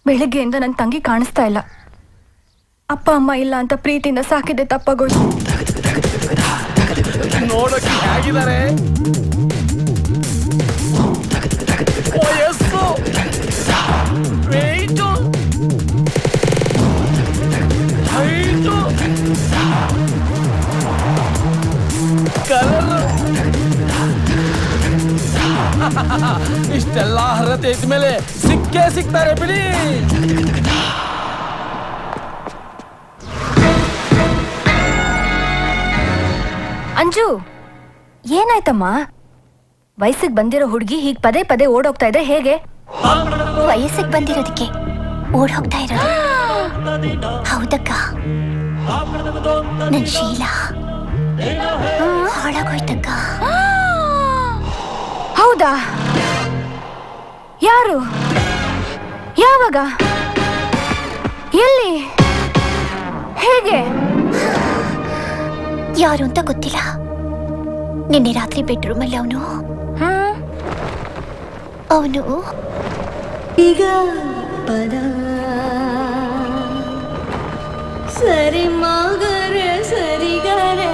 ಬೆಳಗ್ಗೆಯಿಂದ ನನ್ ತಂಗಿ ಕಾಣಿಸ್ತಾ ಇಲ್ಲ. ಅಪ್ಪ ಅಮ್ಮ ಇಲ್ಲ ಅಂತ ಪ್ರೀತಿಯಿಂದ ಸಾಕಿದ್ದೆ ತಪ್ಪಾಗೋಯ್ತು. ನೋಡಕ್ಕೆ ಹೇಗಿದ್ದಾರೆ? ವಯಸ್ಸು, ವೆಯ್ಟು, ಹೈಟು, ಕಲರು, ಇಷ್ಟೆಲ್ಲ ಹರತೆ ಇದ್ಮೇಲೆ ಸಿಕ್ಕೇ ಸಿಗ್ತಾರೆ ಬಿಡಿ. ಅಂಜು, ಏನಾಯ್ತಮ್ಮ? ವಯಸ್ಸಿಗೆ ಬಂದಿರೋ ಹುಡುಗಿ ಹೀಗ್ ಪದೇ ಪದೇ ಓಡೋಗ್ತಾ ಇದ್ರೆ ಹೇಗೆ? ವಯಸ್ಸಿಗೆ ಬಂದಿರೋದಕ್ಕೆ ಓಡ್ ಹೋಗ್ತಾ ಇರೋದು. ಹೌದಕ್ಕ, ನನ್ ಶೀಲ ಹಾಳಾಗೋಯ್ತಕ್ಕ. ಹೌದಾ? ಯಾರು? ಯಾವಾಗ? ಎಲ್ಲಿ? ಹೇಗೆ? ಯಾರು ಅಂತ ಗೊತ್ತಿಲ್ಲ. ನಿನ್ನೆ ರಾತ್ರಿ ಬೆಡ್ರೂಮಲ್ಲಿ ಅವನು ಈಗ ಪದ ಸರಿ ಮಗರೆ ಸರಿಗರೆ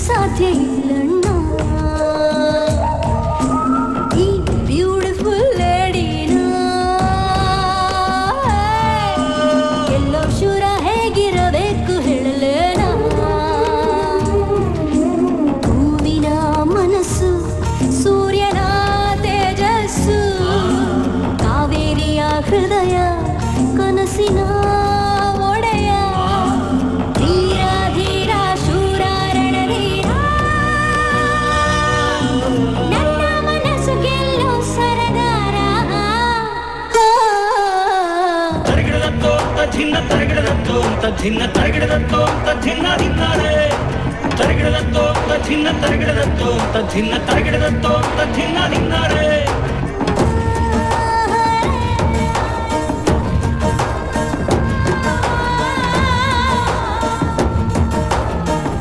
ಸಾಧ್ಯ ಇಲ್ಲಣ್ಣ. ಈ ಬ್ಯೂಟಿಫುಲ್ ಲೇಡಿನ ಎಲ್ಲೋ ಶೂರ ಹೇಗಿರಬೇಕು ಹೇಳಲೇನ. ಹೂವಿನ ಮನಸ್ಸು, ಸೂರ್ಯನ ತೇಜಸ್ಸು, ಕಾವೇರಿಯ ಹೃದಯ, ಕನಸಿನ ಒಡೆಯ, ಧೀರ ಧೀರ ಶೂರ ರಣಧೀರ, ನನ್ನ ಮನಸ್ಸು ಗೆಲ್ಲೋ ಸರದಾರ. ತರಗಿಡದತ್ತೋ ಅಂತ ಧಿನ್ನ ತರಗಿಡದತ್ತೋ ಅಂತ ಧಿನ್ನ ತರಗಿಡದತ್ತೋ ಅಂತ ಧಿನ್ನ ಧಿನ್ನಾರೆ. ತರಗಿಡದತ್ತೋ ಅಂತ ಧಿನ್ನ ತರಗಿಡದತ್ತೋ ಅಂತ ಧಿನ್ನ ತರಗಿಡದತ್ತೋ ಅಂತ ಧಿನ್ನ ಧಿನ್ನಾರೆ.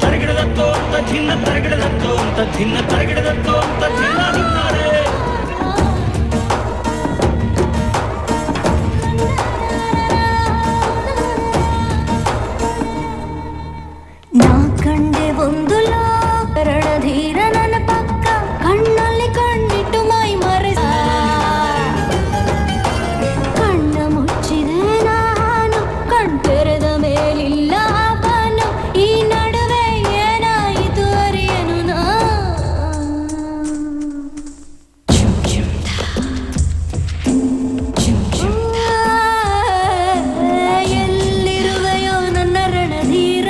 ತರಗಿಡದತ್ತೋ ಅಂತ ಧಿನ್ನ ತರಗಿಡದತ್ತೋ ಅಂತ ಧಿನ್ನ ತರಗಿಡದತ್ತೋ ಅಂತ ಧಿನ್ನ ಧಿನ್ನಾರೆ. ನಾ ಕಂಡೆ ಒಂದು ರಣಧೀರ ನನ್ನ ಪಕ್ಕ, ಕಣ್ಣಲ್ಲಿ ಕಣ್ಣಿಟ್ಟು ಮೈ ಮರೆಸ, ಕಣ್ಣ ಮುಚ್ಚಿದೆ ನಾನು, ಕಣ್ತೆರೆದ ಮೇಲಿಲ್ಲ ಅವನು, ಈ ನಡುವೆ ಏನಾಯಿತು ಅರಿಯನು ನಾ. ಎಲ್ಲಿರುವೆಯೋ ನನ್ನ ರಣಧೀರ,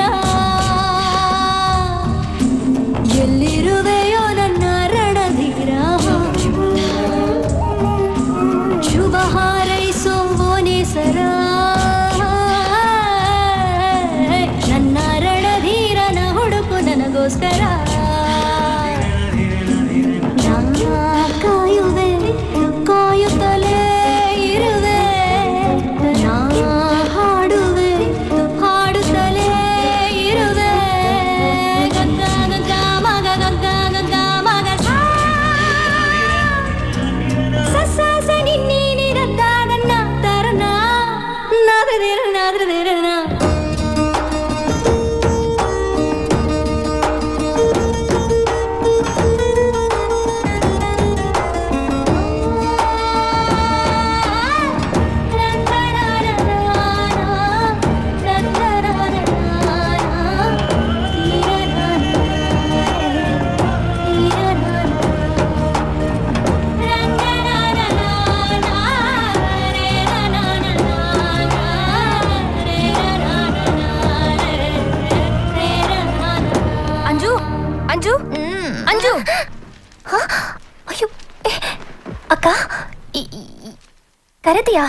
ಕರೆದಿಯಾ?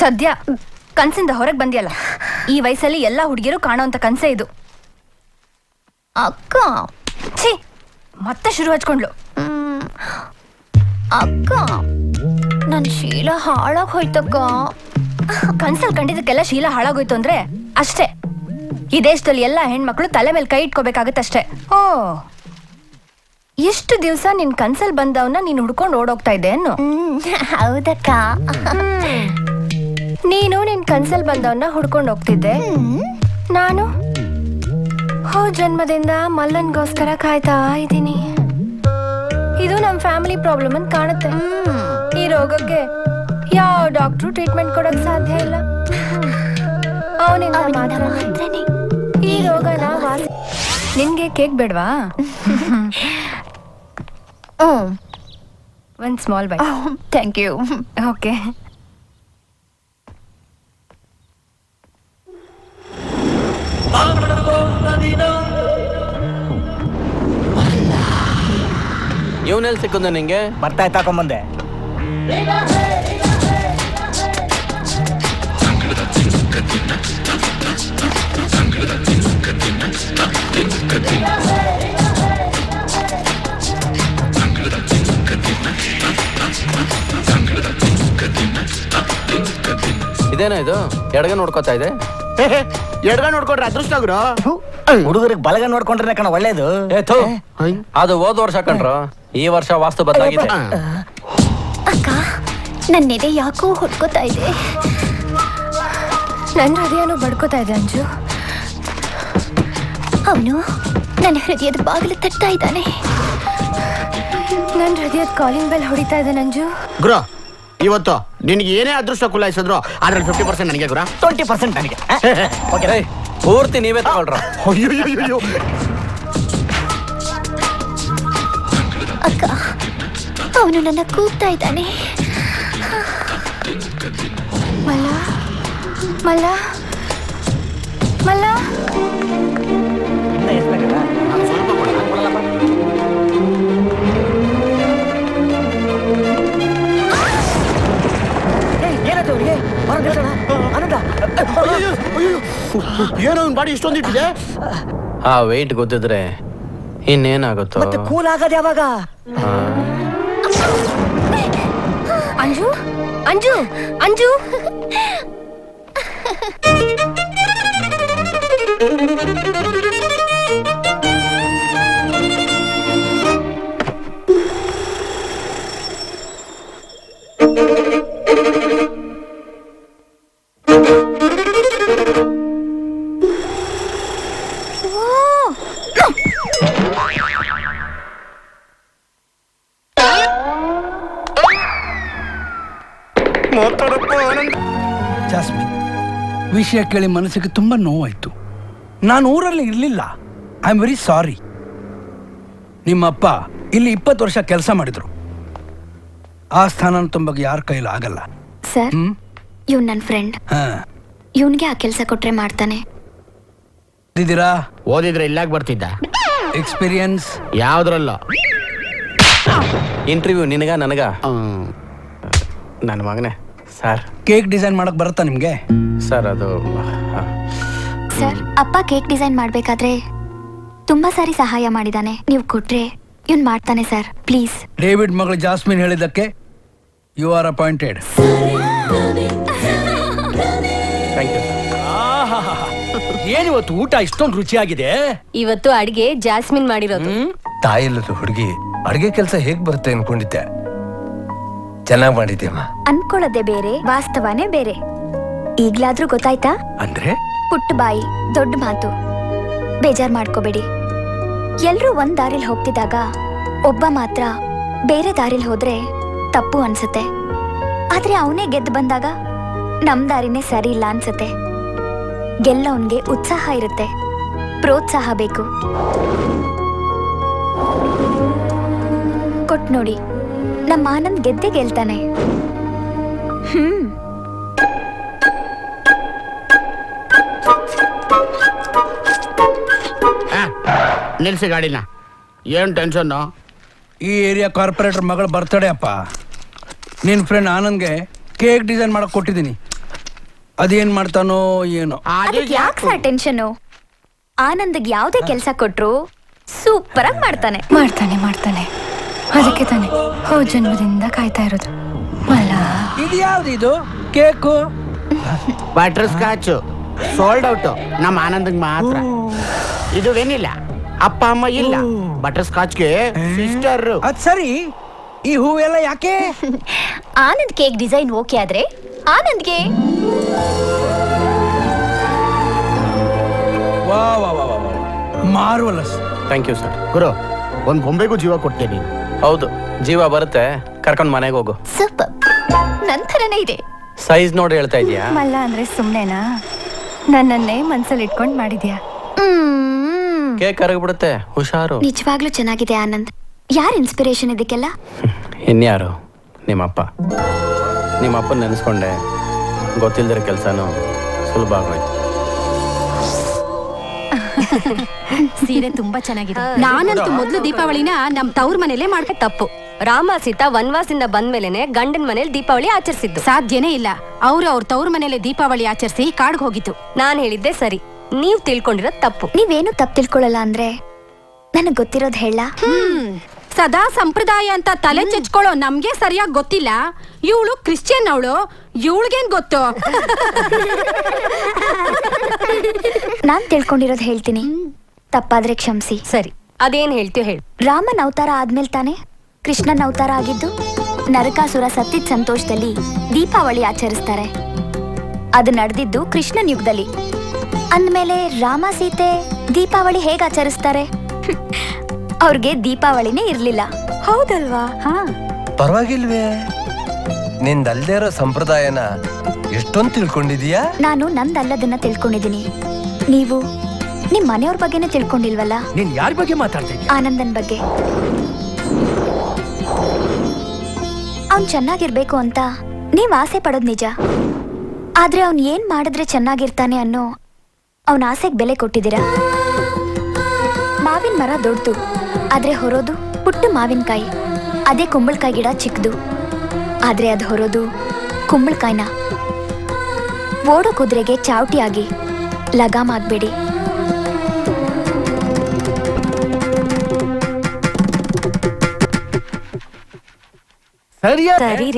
ಸದ್ಯ ಕನ್ಸಿಂದ ಹೊರಗೆ ಬಂದಿಯಲ್ಲ. ಈ ವಯಸ್ಸಲ್ಲಿ ಎಲ್ಲ ಹುಡುಗಿರು ಕಾಣೋಂಥ ಕನ್ಸೇ ಇದು. ಅಕ್ಕ ಛೀ, ಮತ್ತೆ ಶುರು ಹಚ್ಕೊಂಡ್ಲು. ಅಕ್ಕ ನನ್ ಶೀಲ ಹಾಳಾಗ್ ಹೋಯ್ತಕ್ಕ. ಕನ್ಸಲ್ಲಿ ಕಂಡಿದ್ದಕ್ಕೆಲ್ಲ ಶೀಲ ಹಾಳಾಗೋಯ್ತು ಅಂದ್ರೆ ಅಷ್ಟೇ. ಈ ದೇಶದಲ್ಲಿ ಎಲ್ಲ ಹೆಣ್ಮಕ್ಳು ತಲೆ ಮೇಲೆ ಕೈ ಇಟ್ಕೋಬೇಕಾಗತ್ತಷ್ಟೇ. ಓ, ಎಷ್ಟು ದಿವಸ ನಿನ್ ಕನ್ಸಲ್ ಬಂದವನ್ನ ನೀನ್ ಹುಡ್ಕೊಂಡು ಓಡೋಗ್ತಾ ಇದ್ದೆ ಅನ್ನು? ಹೌದಕ್ಕ. ನೀನು ನಿನ್ ಕನ್ಸಲ್ ಬಂದವನ್ನ ಹುಡ್ಕೊಂಡು ಹೋಗ್ತಿದ್ದೆ. ನಾನು ಜನ್ಮದಿಂದ ಮಲ್ಲನ್ಗೋಸ್ಕರ ಕಾಯ್ತಾ ಇದ್ದೀನಿ. ಇದು ನಮ್ ಫ್ಯಾಮಿಲಿ ಪ್ರಾಬ್ಲಮ್ ಅಂತ ಕಾಣುತ್ತೆ. ಈ ರೋಗಕ್ಕೆ ಯಾವ ಡಾಕ್ಟ್ರು ಟ್ರೀಟ್ಮೆಂಟ್ ಕೊಡಕ್ ಸಾಧ್ಯ ಇಲ್ಲ. ಅವನಿಂದ ಮಾತ್ರನೇ ಈ ರೋಗನ ವಾಸಿ. ನಿನ್ಗೆ ಕೇಕ್ ಬೇಡವಾ? ಒಂದ್ small bite. Thank you. Okay. ಇವನೆಲ್ಲಿ ಸಿಕ್ಕುದ ನಿಂಗೆ? ಬರ್ತಾ ತಕೊಂಬಂದೆ. ಇದೇನೋ ಇದು ಎಡಗ ನೋಡ್ಕೋತಾ ಇದೆ. ಎಡ್ಗ ನೋಡ್ಕೊಂಡ್ರೆ ಅದೃಷ್ಟ ಗುರು. ಹುಡುಗರಿಗೆ ಬಲಗ ನೋಡ್ಕೊಂಡ್ರೆ ಕಣ ಒಳ್ಳೇದು. ಅದು ಹೋದ ವರ್ಷ ಕಂಡ್ರು, ಈ ವರ್ಷ ವಾಸ್ತು ಬದಲಾಗಿದೆ. ಅಕ್ಕ ನನ್ನ ಎದೆ ಯಾಕೋ ಹೊಡ್ಕೋತಾ ಇದೆ. ನನ್ನ ಹೃದಯನೂ ಬಡ್ಕೋತಾ ಇದೆ ಅಂಜು. ಅವನು ನನ್ನ ಹೃದಯದ ಬಾಗಿಲು ತಟ್ತಾ ಇದ್ದಾನೆ. ನನ್ನ ಹೃದಯದ ಕಾಲಿಂಗ್ ಬೆಲ್ ಹೊಡಿತಾ ಇದೆ ನಂಜು. ಗುರು, ಇವತ್ತು ನಿನ್ಗೆ ಏನೇ ಅದೃಷ್ಟ ಕುಲಾಯಿಸಿದ್ರು ಅದ್ರಲ್ಲಿ 50% ನನಗೆ ಗುರು, 20% ನನಗೆ. ಪೂರ್ತಿ ನೀವೇ ತಗೊಳ್ರ. ಅಯ್ಯೋ ಅಕ್ಕ ಅವನು ನನ್ನ ಕೂಗ್ತಾ ಇದ್ದಾನೆ. ಮಲ್ಲ ಮಲ್ಲ ಮಲ್ಲ. ಏನೋ ಬಾಡಿ ಇಷ್ಟೊಂದು ಇಟ್ಟಿದೆ. ಆ ವೆಯ್ಟ್ ಗೊತ್ತಿದ್ರೆ ಇನ್ನೇನಾಗುತ್ತೋ. ಕೂಲ್ ಆಗದ ಯಾವಾಗ? ಅಂಜು ಅಂಜು ಅಂಜು. ಜಾಸ್ಮಿನ್, ವಿಷಯ ಕೇಳಿ ಮನಸ್ಸಿಗೆ ತುಂಬ ನೋವಾಯಿತು. ನಾನು ಊರಲ್ಲಿ ಇರಲಿಲ್ಲ. I am very sorry. ನಿಮ್ಮಪ್ಪ ಇಲ್ಲಿ 20 ವರ್ಷ ಕೆಲಸ ಮಾಡಿದ್ರು. ಆ ಸ್ಥಾನ ತುಂಬಕ್ಕೆ ಯಾರ ಕೈಲಿ ಆಗಲ್ಲ. ಸರ್, ಇವ್ನು ನನ್ನ ಫ್ರೆಂಡ್. ಇವನ್ಗೆ ಆ ಕೆಲಸ ಕೊಟ್ರೆ ಮಾಡ್ತಾನೆ. ಇದ್ದೀರಾ? ಓದಿದ್ರೆ ಇಲ್ಲಾಗ ಬರ್ತಿದ್ದ. ಎಕ್ಸ್ಪೀರಿಯನ್ಸ್ ಯಾವ್ದ್ರಲ್ಲ. ಇಂಟರ್ವ್ಯೂ ನಿನಗ ನನಗ? ನನ್ನ ಮಗನೇ ಸರ್. ಕೇಕ್ ಡಿಸೈನ್ ಮಾಡಕ್ ಬರುತ್ತಾ ನಿಮ್ಗೆ? ಸರ್ ಅದು ಸರ್, ಅಪ್ಪ ಕೇಕ್ ಡಿಸೈನ್ ಮಾಡ್ಬೇಕಾದ್ರೆ ತುಂಬಾ ಸಾರಿ ಸಹಾಯ ಮಾಡಿದಾನೆ. ನೀವು ಕೊಟ್ರೆ ಇವ್ನು ಮಾಡ್ತಾನೆ ಸರ್, ಪ್ಲೀಸ್. ಡೇವಿಡ್ ಮಗಳು ಜಾಸ್ಮಿನ್ ಹೇಳಿದ್ದಕ್ಕೆ you are appointed. Thank you. ಏನಿವತ್ತು ಊಟ ಇಷ್ಟೊಂದು ರುಚಿಯಾಗಿದೆ? ಇವತ್ತು ಅಡಿಗೆ ಜಾಸ್ಮಿನ್ ಮಾಡಿರೋದು. ತಾಯಿಲ್ಲದ ಹುಡುಗಿ ಅಡುಗೆ ಕೆಲಸ ಹೇಗ್ ಬರುತ್ತೆ ಅನ್ಕೊಂಡಿದ್ದೆ. ಚೆನ್ನಾಗಿ ಮಾಡಿದ್ಯಮ್ಮ. ಅನ್ಕೊಳ್ಳೋದೇ ಬೇರೆ, ವಾಸ್ತವನೇ ಬೇರೆ. ಈಗ್ಲಾದ್ರೂ ಗೊತ್ತಾಯ್ತಾ? ಅಂದ್ರೆ ಪುಟ್ಟ ಬಾಯಿ ದೊಡ್ಡ ಮಾತು. ಬೇಜಾರ್ ಮಾಡ್ಕೋಬೇಡಿ. ಎಲ್ರೂ ಒಂದ್ ದಾರಿಲ್ ಹೋಗ್ತಿದ್ದಾಗ ಒಬ್ಬ ಮಾತ್ರ ಬೇರೆ ದಾರಿಲ್ ಹೋದ್ರೆ ತಪ್ಪು ಅನ್ಸುತ್ತೆ. ಆದ್ರೆ ಅವನೇ ಗೆದ್ದು ಬಂದಾಗ ನಮ್ ದಾರಿನೇ ಸರಿ ಇಲ್ಲ ಅನ್ಸುತ್ತೆ. ಗೆಲ್ಲವನ್ಗೆ ಉತ್ಸಾಹ ಇರುತ್ತೆ, ಪ್ರೋತ್ಸಾಹ ಬೇಕು. ಕೊಟ್ ನೋಡಿ, ನಮ್ಮ ಆನಂದ್ ಗೆದ್ದೆ ಗೆಲ್ತಾನೆ. ನಿಲ್ಸಿ ಗಾಡಿನ. ಏನ್ ಟೆನ್ಷನ್? ಈ ಏರಿಯಾ ಕಾರ್ಪೊರೇಟರ್ ಮಗಳ ಬರ್ತಡೇ ಅಪ್ಪ. ನಿನ್ನ ಫ್ರೆಂಡ್ ಆನಂದ್ಗೆ ಕೇಕ್ ಡಿಸೈನ್ ಮಾಡಕ್ ಕೊಟ್ಟಿದ್ದೀನಿ. ಅದೇನ್ ಮಾಡ್ತಾನೋ ಏನೋ. ಯಾಕೆ ಸರ್ ಟೆನ್ಷನ್? ಆನಂದ್ಗೆ ಯಾವುದೇ ಕೆಲಸ ಕೊಟ್ರು ಸೂಪರ್ ಆಗಿ ಮಾಡ್ತಾನೆ. ಮಾಡ್ತಾನೆ ಅದಕ್ಕೆ ತಾನೆ ಹೋದ ಜನ್ಮದಿಂದ ಕಾಯ್ತಾ ಇರೋದು. ಮಲ್ಲ ಇದು ಯಾವ್ದು ಇದು cake? Butterscotch sold out ನಮ್ಮ ಆನಂದ್ಗೆ ಮಾತ್ರ. ಇದು ವೆನಿಲ್ಲ, ಅಪ್ಪ ಅಮ್ಮ ಇಲ್ಲ. ಬಟರ್ ಸ್ಕಾಚ್ಗೆ ಸಿಸ್ಟರ್. ಅದ್ ಸರಿ, ಈ ಹೂವೆಲ್ಲ ಯಾಕೆ? ಆನಂದ್ ಕೇಕ್ ಡಿಸೈನ್ ಓಕೆ ಆದ್ರೆ ಆನಂದ್ಗೆ. ವಾ ವಾ ವಾ ವಾ ಮಾರ್ವಲಸ್. Thank you sir. ಗುರು, ಒಂದ್ ಗೊಂಬೆಗೂ ಜೀವ ಕೊಡ್ತೇನೆ. ಹೌದು, ಜೀವ ಬರುತ್ತೆ, ಕರ್ಕೊಂಡು ಮನೆಗೆ ಹೋಗು. ಸೂಪರ್, ನಂತರನೇ ಇದೆ. ಸೈಜ್ ನೋಡಿ ಹೇಳ್ತಾ ಇದೀಯಾ? ಮಲ್ಲ ಅಂದ್ರೆ ಸುಮ್ನೆನಾ? ನನ್ನನ್ನೇ ಮನ್ಸಲ್ಲಿ ಇಟ್ಕೊಂಡು ಮಾಡಿದ್ಯಾ? ಕೇಕ್ ಕರಗ್ಬಿಡುತ್ತೆ, ಹುಷಾರು. ನಿಜವಾಗ್ಲೂ ಚೆನ್ನಾಗಿದೆ ಆನಂದ್. ಯಾರ್ ಇನ್ಸ್ಪಿರೇಷನ್ ಇದಕ್ಕೆಲ್ಲ? ಇನ್ಯಾರು? ನಿಮ್ಮಪ್ಪ. ನಿಮ್ಮಪ್ಪನ ನೆನೆಸ್ಕೊಂಡೆ ಗೊತ್ತಿಲ್ದಿರೋ ಕೆಲಸನೂ ಸುಲಭ ಆಗೋಯ್ತು. ಸೀರೆ ತುಂಬಾ ಚೆನ್ನಾಗಿದೆ. ನಾನಂತೂ ಮೊದ್ಲು ದೀಪಾವಳಿನ ನಮ್ ತವ್ರ ಮನೇಲೆ ಮಾಡ್ಬೇಕು. ತಪ್ಪು. ರಾಮ ಸೀತಾ ವನವಾಸದಿಂದ ಬಂದ್ಮೇಲೆನೆ ಗಂಡನ್ ಮನೇಲಿ ದೀಪಾವಳಿ ಆಚರಿಸಿದ್ದು. ಸಾಧ್ಯನೇ ಇಲ್ಲ. ಅವ್ರ ತವ್ರ ಮನೇಲೆ ದೀಪಾವಳಿ ಆಚರಿಸಿ ಕಾಡ್ಗೆ ಹೋಗಿತ್ತು. ನಾನ್ ಹೇಳಿದ್ದೆ ಸರಿ, ನೀವ್ ತಿಳ್ಕೊಂಡಿರೋದ್ ತಪ್ಪು. ನೀವೇನು ತಪ್ಪು ತಿಳ್ಕೊಳ್ಳಲ್ಲ ಅಂದ್ರೆ ನನಗ್ ಗೊತ್ತಿರೋದ್ ಹೇಳ. ಸದಾ ಸಂಪ್ರದಾಯ ಅಂತ ತಲೆ ಚೆಚ್ಕೊಳ್ಳೋ ನಮ್ಗೆ ಸರಿಯಾಗಿ ಗೊತ್ತಿಲ್ಲ. ಇವಳು ಕ್ರಿಶ್ಚಿಯನ್, ಅವಳು ಇವಳಿಗೇನ್ ಗೊತ್ತು? ನಾನ್ ತಿಳ್ಕೊಂಡಿರೋದ್ ಹೇಳ್ತೀನಿ, ತಪ್ಪಾದ್ರೆ ಕ್ಷಮಿಸಿ. ಸರಿ, ಅದೇನ್ ಹೇಳ್ತೀಯೋ ಹೇಳು. ರಾಮನ್ ಅವತಾರ ಆದ್ಮೇಲೆ ತಾನೆ ಕೃಷ್ಣನ್ ಅವತಾರ ಆಗಿದ್ದು. ನರಕಾಸುರ ಸತ್ತಿದ್ ಸಂತೋಷದಲ್ಲಿ ದೀಪಾವಳಿ ಆಚರಿಸ್ತಾರೆ. ಅದು ನಡೆದಿದ್ದು ಕೃಷ್ಣನ್ ಯುಗದಲ್ಲಿ. ಅಂದ್ಮೇಲೆ ರಾಮ ಸೀತೆ ದೀಪಾವಳಿ ಹೇಗ್ ಆಚರಿಸ್ತಾರೆ? ಅವ್ರಿಗೆ ದೀಪಾವಳಿನೇ ಇರ್ಲಿಲ್ಲ, ಹೌದಲ್ವಾ? ಪರವಾಗಿಲ್ವೇ, ನಿಂದಲ್ದೇ ಇರೋ ಸಂಪ್ರದಾಯನ ಎಷ್ಟೊಂದು ತಿಳ್ಕೊಂಡಿದೀಯಾ? ನಾನು ನಂದಲ್ಲದನ್ನ ತಿಳ್ಕೊಂಡಿದೀನಿ. ನೀವು ನಿಮ್ ಮನೆಯವ್ರ ಬಗ್ಗೆನೇ ತಿಳ್ಕೊಂಡಿಲ್ವಲ್ಲ. ನೀನ್ ಯಾರ ಬಗ್ಗೆ ಮಾತಾಡ್ತಾ ಇದ್ದೀಯ? ಆನಂದನ್ ಬಗ್ಗೆ. ಅವ್ನ್ ಚೆನ್ನಾಗಿರ್ಬೇಕು ಅಂತ ನೀವ್ ಆಸೆ ಪಡೋದ್ ನಿಜ. ಆದ್ರೆ ಅವ್ನ್ ಏನ್ ಮಾಡಿದ್ರೆ ಚೆನ್ನಾಗಿರ್ತಾನೆ ಅನ್ನೋ ಅವನ ಆಸೆಗೆ ಬೆಲೆ ಕೊಟ್ಟಿದ್ದೀರಾ. ಮಾವಿನ ಮರ ದೊಡ್ಡದು, ಆದ್ರೆ ಹೊರೋದು ಪುಟ್ಟ ಮಾವಿನಕಾಯಿ. ಅದೇ ಕುಂಬಳಕಾಯಿ ಗಿಡ ಚಿಕ್ಕದು, ಆದ್ರೆ ಅದು ಹೊರೋದು ಕುಂಬಳಕಾಯಿನ. ಓಡೋ ಕುದುರೆಗೆ ಚಾವಟಿಯಾಗಿ ಲಗಾಮ್ ಆಗ್ಬೇಡಿ. ಸರಿ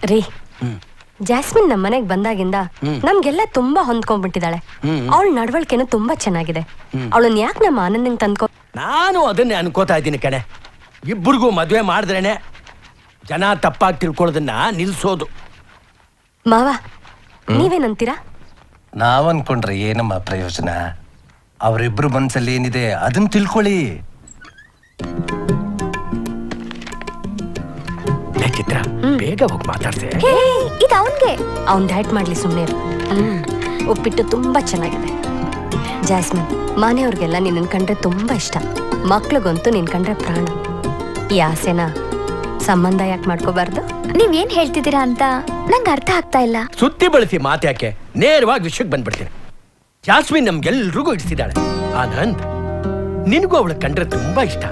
ರೀ, ಜಾಸ್ಮಿನ್ ನಮ್ಮ ಮನೆಗ್ ಬಂದಾಗಿಂದ ನಮ್ಗೆಲ್ಲ ತುಂಬಾ ಹೊಂದ್ಕೊಂಡ್ಬಿಟ್ಟಿದ್ದಾಳೆ. ಅವಳ ನಡವಳಿಕೆನೂ ತುಂಬಾ ಚೆನ್ನಾಗಿದೆ. ಅವಳನ್ನ ಯಾಕೆ ನಮ್ಮ ಆನಂದಂಗ್ ತಂದ್ಕೊ. ನಾನು ಅದನ್ನೇ ಅನ್ಕೋತಾ ಇದ್ದೀನಿ ಕಣೆ. ಇಬ್ಬರಿಗೂ ಮದ್ವೆ ಮಾಡಿದ್ರೇನೆ ಜನ ತಪ್ಪಾಗಿ ತಿಳ್ಕೊಳ್ಳೋದನ್ನ ನಿಲ್ಸೋದು. ಮಾವ, ನೀವೇನಂತೀರಾ? ನಾವ್ ಅನ್ಕೊಂಡ್ರೆ ಏನಮ್ಮ ಪ್ರಯೋಜನ? ಅವರಿಬ್ರು ಮನ್ಸಲ್ಲಿ ಏನಿದೆ ಅದನ್ನ ತಿಳ್ಕೊಳ್ಳಿ. ಚಿತ್ರ, ಬೇಗ ಹೋಗಿ ಮಾತಾಡ್ತೆ. ಇದು ಅವನ್ಗೆ. ಅವ್ನ್ ಡಯಟ್ ಮಾಡ್ಲಿ, ಸುಮ್ನೆ ಇರು. ಉಪ್ಪಿಟ್ಟು ತುಂಬಾ ಚೆನ್ನಾಗಿದೆ. ಜಾಸ್ಮಿನ್, ಮನೆಯವ್ರಿಗೆಲ್ಲ ನಿನ್ನ ಕಂಡ್ರೆ ತುಂಬಾ ಇಷ್ಟ. ಮಕ್ಳಿಗಂತೂ ನಿನ್ ಕಂಡ್ರೆ ಪ್ರಾಣ. ಈ ಆಸೆನ ಸಂಬಂಧ ಯಾಕೆ ಮಾಡ್ಕೋಬಾರ್ದು? ನೀವೇನ್ ಹೇಳ್ತಿದ್ದೀರಾ ಅಂತ ನಂಗೆ ಅರ್ಥ ಆಗ್ತಾ ಇಲ್ಲ. ಸುತ್ತಿ ಬಳಸಿ ಮಾತ್ಯಾಕೆ, ನೇರವಾಗಿ ವಿಷಯಕ್ಕೆ ಬಂದ್ಬಿಡ್ತೀನಿ. ಜಾಸ್ಮಿನ್ ನಮ್ಗೆಲ್ರಿಗೂ ಇಡ್ತಿದ್ದಾಳೆ. ಆನಂದ್, ನಿನಗೂ ಅವಳ ಕಂಡ್ರೆ ತುಂಬಾ ಇಷ್ಟ.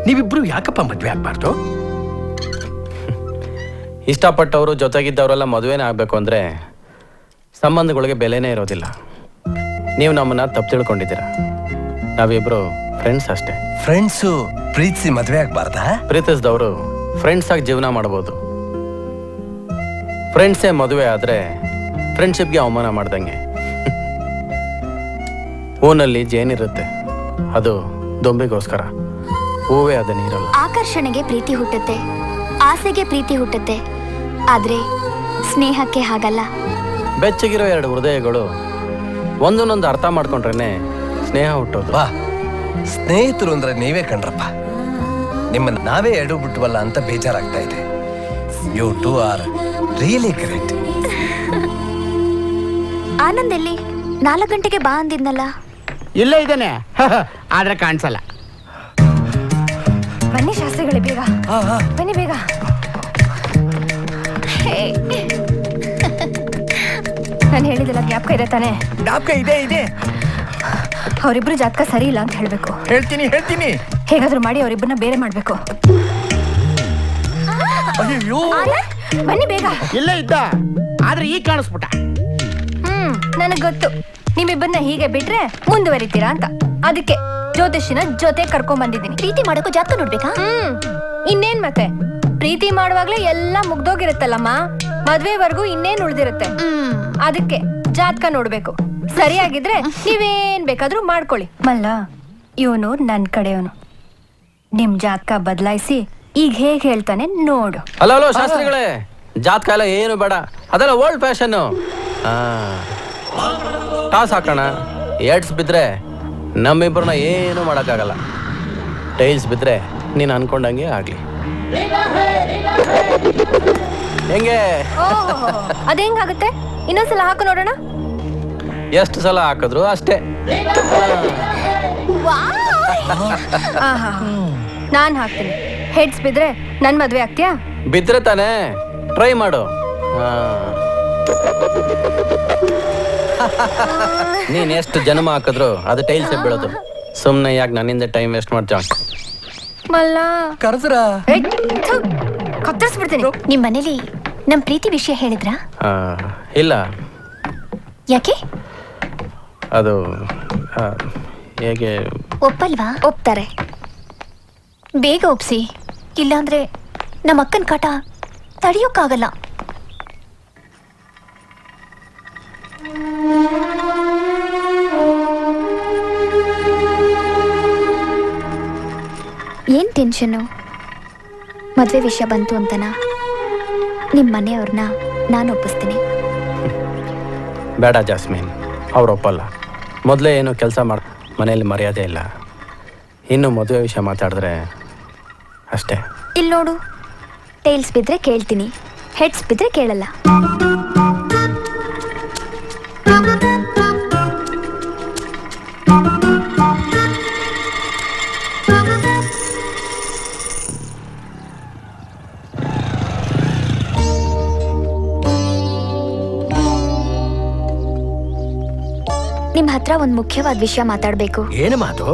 ನೀವಿಬ್ರು ಯಾಕಪ್ಪ ಮದ್ವೆ ಆಗ್ಬಾರ್ದು? ಇಷ್ಟಪಟ್ಟವರು ಜೊತೆಗಿದ್ದವರೆಲ್ಲ ಮದುವೆನೇ ಆಗಬೇಕು ಅಂದರೆ ಸಂಬಂಧಗಳಿಗೆ ಬೆಲೆನೇ ಇರೋದಿಲ್ಲ. ನೀವು ನಮ್ಮನ್ನ ತಪ್ಪು ತಿಳ್ಕೊಂಡಿದ್ದೀರಾ. ನಾವಿಬ್ರು ಫ್ರೆಂಡ್ಸ್ ಅಷ್ಟೇ. ಫ್ರೆಂಡ್ಸು ಪ್ರೀತಿಸಿ ಮದ್ವೆ ಆಗ್ಬಾರ್ದಾ? ಪ್ರೀತಿಸಿದವರು ಫ್ರೆಂಡ್ಸ್ ಆಗಿ ಜೀವನ ಮಾಡ್ಬೋದು. ಫ್ರೆಂಡ್ಸೇ ಮದುವೆ ಆದರೆ ಫ್ರೆಂಡ್ಶಿಪ್ಗೆ ಅವಮಾನ ಮಾಡ್ದಂಗೆ. ಹೂನಲ್ಲಿ ಜೇನಿರುತ್ತೆ, ಅದು ದೊಂಬಿಗೋಸ್ಕರ. ಹೂವೇ ಅದು ನೀರಲ್ಲ. ಆಕರ್ಷಣೆಗೆ ಪ್ರೀತಿ ಹುಟ್ಟುತ್ತೆ, ಆಸೆಗೆ ಪ್ರೀತಿ ಹುಟ್ಟುತ್ತೆ, ಆದ್ರೆ ಸ್ನೇಹಕ್ಕೆ ಹಾಗಲ್ಲ. ಬೆಚ್ಚಗಿರೋ ಎರಡು ಹೃದಯಗಳು ಒಂದೊಂದೊಂದು ಅರ್ಥ ಮಾಡ್ಕೊಂಡ್ರೇನೆ ಸ್ನೇಹ ಹುಟ್ಟೋದು. ವಾ, ಸ್ನೇಹಿತರು ಅಂದ್ರೆ ನೀವೇ ಕಣ್ರಪ್ಪ. ನಿಮ್ಮನ್ನ ನಾವೇ ಎಡು ಬಿಟ್ವಲ್ಲ ಅಂತ ಬೇಜಾರಾಗ್ತಾ ಇದೆ. You two are really great. Anand ಎಲ್ಲಿ? 4 ಗಂಟೆಗೆ ಬಾ ಅಂದಿದ್ನಲ್ಲ. ಇಲ್ಲೇ ಇದ್ದಾನೆ, ಆದ್ರೆ ಕಾಣಿಸಲ್ಲ. ಬನ್ನಿ ಶಾಸ್ತ್ರಿಗಳೇ, ಬೇಗ ಬನ್ನಿ, ಬೇಗ. ನಾನು ಹೇಳಿದೆಲ್ಲ ಜ್ಞಾಪಕ ಇದೆ ತಾನೆ? ಜ್ಞಾಪಕ ಇದೆ. ಅವರಿಬ್ರು ಜಾತಕ ಸರಿ ಇಲ್ಲ ಅಂತ ಹೇಳ್ಬೇಕು. ಹೇಳ್ತೀನಿ. ಹೇಗಾದ್ರೂ ಮಾಡಿ ಅವರಿಬ್ಬರನ್ನ ಬೇರೆ ಮಾಡ್ಬೇಕು. ಅಯ್ಯೋ, ಬನ್ನಿ ಬೇಗ. ಇಲ್ಲೇ ಇದ್ದ ಆದ್ರೆ ಈಗ ಕಾಣಿಸ್ಬಿಟ್ಟ. ನನಗ್ ಗೊತ್ತು ನಿಮ್ಮಿಬ್ಬರನ್ನ ಹೀಗೆ ಬಿಟ್ರೆ ಮುಂದುವರಿತೀರಾ ಅಂತ. ಅದಕ್ಕೆ ಜ್ಯೋತಿಷಿನ ಜೊತೆ ಕರ್ಕೊಂಡ್ ಬಂದಿದ್ದೀನಿ. ಪ್ರೀತಿ ಮಾಡೋಕು ಜಾತಕ ನೋಡ್ಬೇಕಾ? ಇನ್ನೇನ್ ಮತ್ತೆ ಪ್ರೀತಿ ಮಾಡುವಾಗ್ಲೇ ಎಲ್ಲ ಮುಗ್ದೋಗಿರುತ್ತಲ್ಲಮ್ಮ. ಮದ್ವೆವರೆಗೂ ಇನ್ನೇನ್ ಉಳ್ದಿರುತ್ತೆ. ಅದಕ್ಕೆ ಜಾತಕ ನೋಡ್ಬೇಕು. ಸರಿಯಾಗಿದ್ರೆ ನೀವೇನ್ ಬೇಕಾದ್ರೂ ಮಾಡ್ಕೊಳ್ಳಿ. ಮಲ್ಲ, ಇವನು ನನ್ ಕಡೆಯವನು. ನಿಮ್ ಜಾತಕ ಬದಲಾಯಿಸಿ ಈಗ ಹೇಗ್ ಹೇಳ್ತಾನೆ ನೋಡು. ಹಲೋ ಶಾಸ್ತ್ರಿಗಳೇ, ಜಾತಕ ಎಲ್ಲ ಏನು ಬೇಡ, ಅದೆಲ್ಲ ಓಲ್ಡ್ ಫ್ಯಾಷನ್. ಟಾಸ್ ಹಾಕೋಣ. ಏಡ್ಸ್ ಬಿದ್ರೆ ನಮ್ಮಿಬ್ಬರನ್ನ ಏನು ಮಾಡೋಕ್ಕಾಗಲ್ಲ. ಟೈಲ್ಸ್ ಬಿದ್ರೆ ನೀನು ಅನ್ಕೊಂಡಂಗೆ ಆಗ್ಲಿ. ಹೆಂಗೆ? ಅದ ಹೆಂಗಾಗುತ್ತೆ? ಇನ್ನೊಂದ್ಸಲ ಹಾಕು ನೋಡೋಣ. ಎಷ್ಟು ಸಲ ಹಾಕಿದ್ರು ಅಷ್ಟೇ. ನಾನ್ ಹಾಕ್ತೀನಿ. ಹೆಡ್ಸ್ ಬಿದ್ರೆ ನನ್ ಮದ್ವೆ ಆಗ್ತೀಯಾ? ಬಿದ್ರೆ ತಾನೇ, ಟ್ರೈ ಮಾಡು. ನೀನ್ ಎಷ್ಟು ಜನ್ಮ ಹಾಕಿದ್ರು ಅದು ಟೈಲ್ಸ್ ಬೀಳೋದು. ಸುಮ್ನೆ ಯಾಕೆ ನನ್ನಿಂದ ಟೈಮ್ ವೇಸ್ಟ್ ಮಾಡ್ತೀವ? ಮಲ್ಲ ಕರೆದ್ರ ಕತ್ತರಿಸ್ಬಿಡ್ತೀನಿ. ನಿಮ್ ಮನೇಲಿ ನಮ್ ಪ್ರೀತಿ ವಿಷಯ ಹೇಳಿದ್ರಾ? ಇಲ್ಲ. ಯಾಕೆ? ಅದು ಹೇಗೆ? ಒಪ್ಪಲ್ವಾ? ಒಪ್ತಾರೆ. ಬೇಗ ಒಪ್ಸಿ, ಇಲ್ಲಾಂದ್ರೆ ನಮ್ಮ ಅಕ್ಕನ ಕಾಟ ತಡಿಯೋಕ್ಕಾಗಲ್ಲ. ಏನ್ ಟೆನ್ಷನ್ನು? ಮದ್ವೆ ವಿಷಯ ಬಂತು ಅಂತನಾ? ನಿಮ್ಮ ಮನೆಯವ್ರನ್ನ ನಾನು ಒಪ್ಪಿಸ್ತೀನಿ. ಬೇಡ ಜಾಸ್ಮಿನ್, ಅವ್ರು ಒಪ್ಪಲ್ಲ. ಮೊದಲೇ ಏನು ಕೆಲಸ ಮಾಡಿ ಮನೆಯಲ್ಲಿ ಮರ್ಯಾದೆ ಇಲ್ಲ. ಇನ್ನು ಮದುವೆ ವಿಷಯ ಮಾತಾಡಿದ್ರೆ ಅಷ್ಟೇ. ಇಲ್ಲಿ ನೋಡು, ಟೈಲ್ಸ್ ಬಿದ್ರೆ ಕೇಳ್ತೀನಿ, ಹೆಡ್ಸ್ ಬಿದ್ರೆ ಕೇಳಲ್ಲ. ನಿಮ್ ಹತ್ರ ಒಂದ್ ಮುಖ್ಯವಾದ ವಿಷಯ ಮಾತಾಡ್ಬೇಕು. ಏನು ಮಾತು?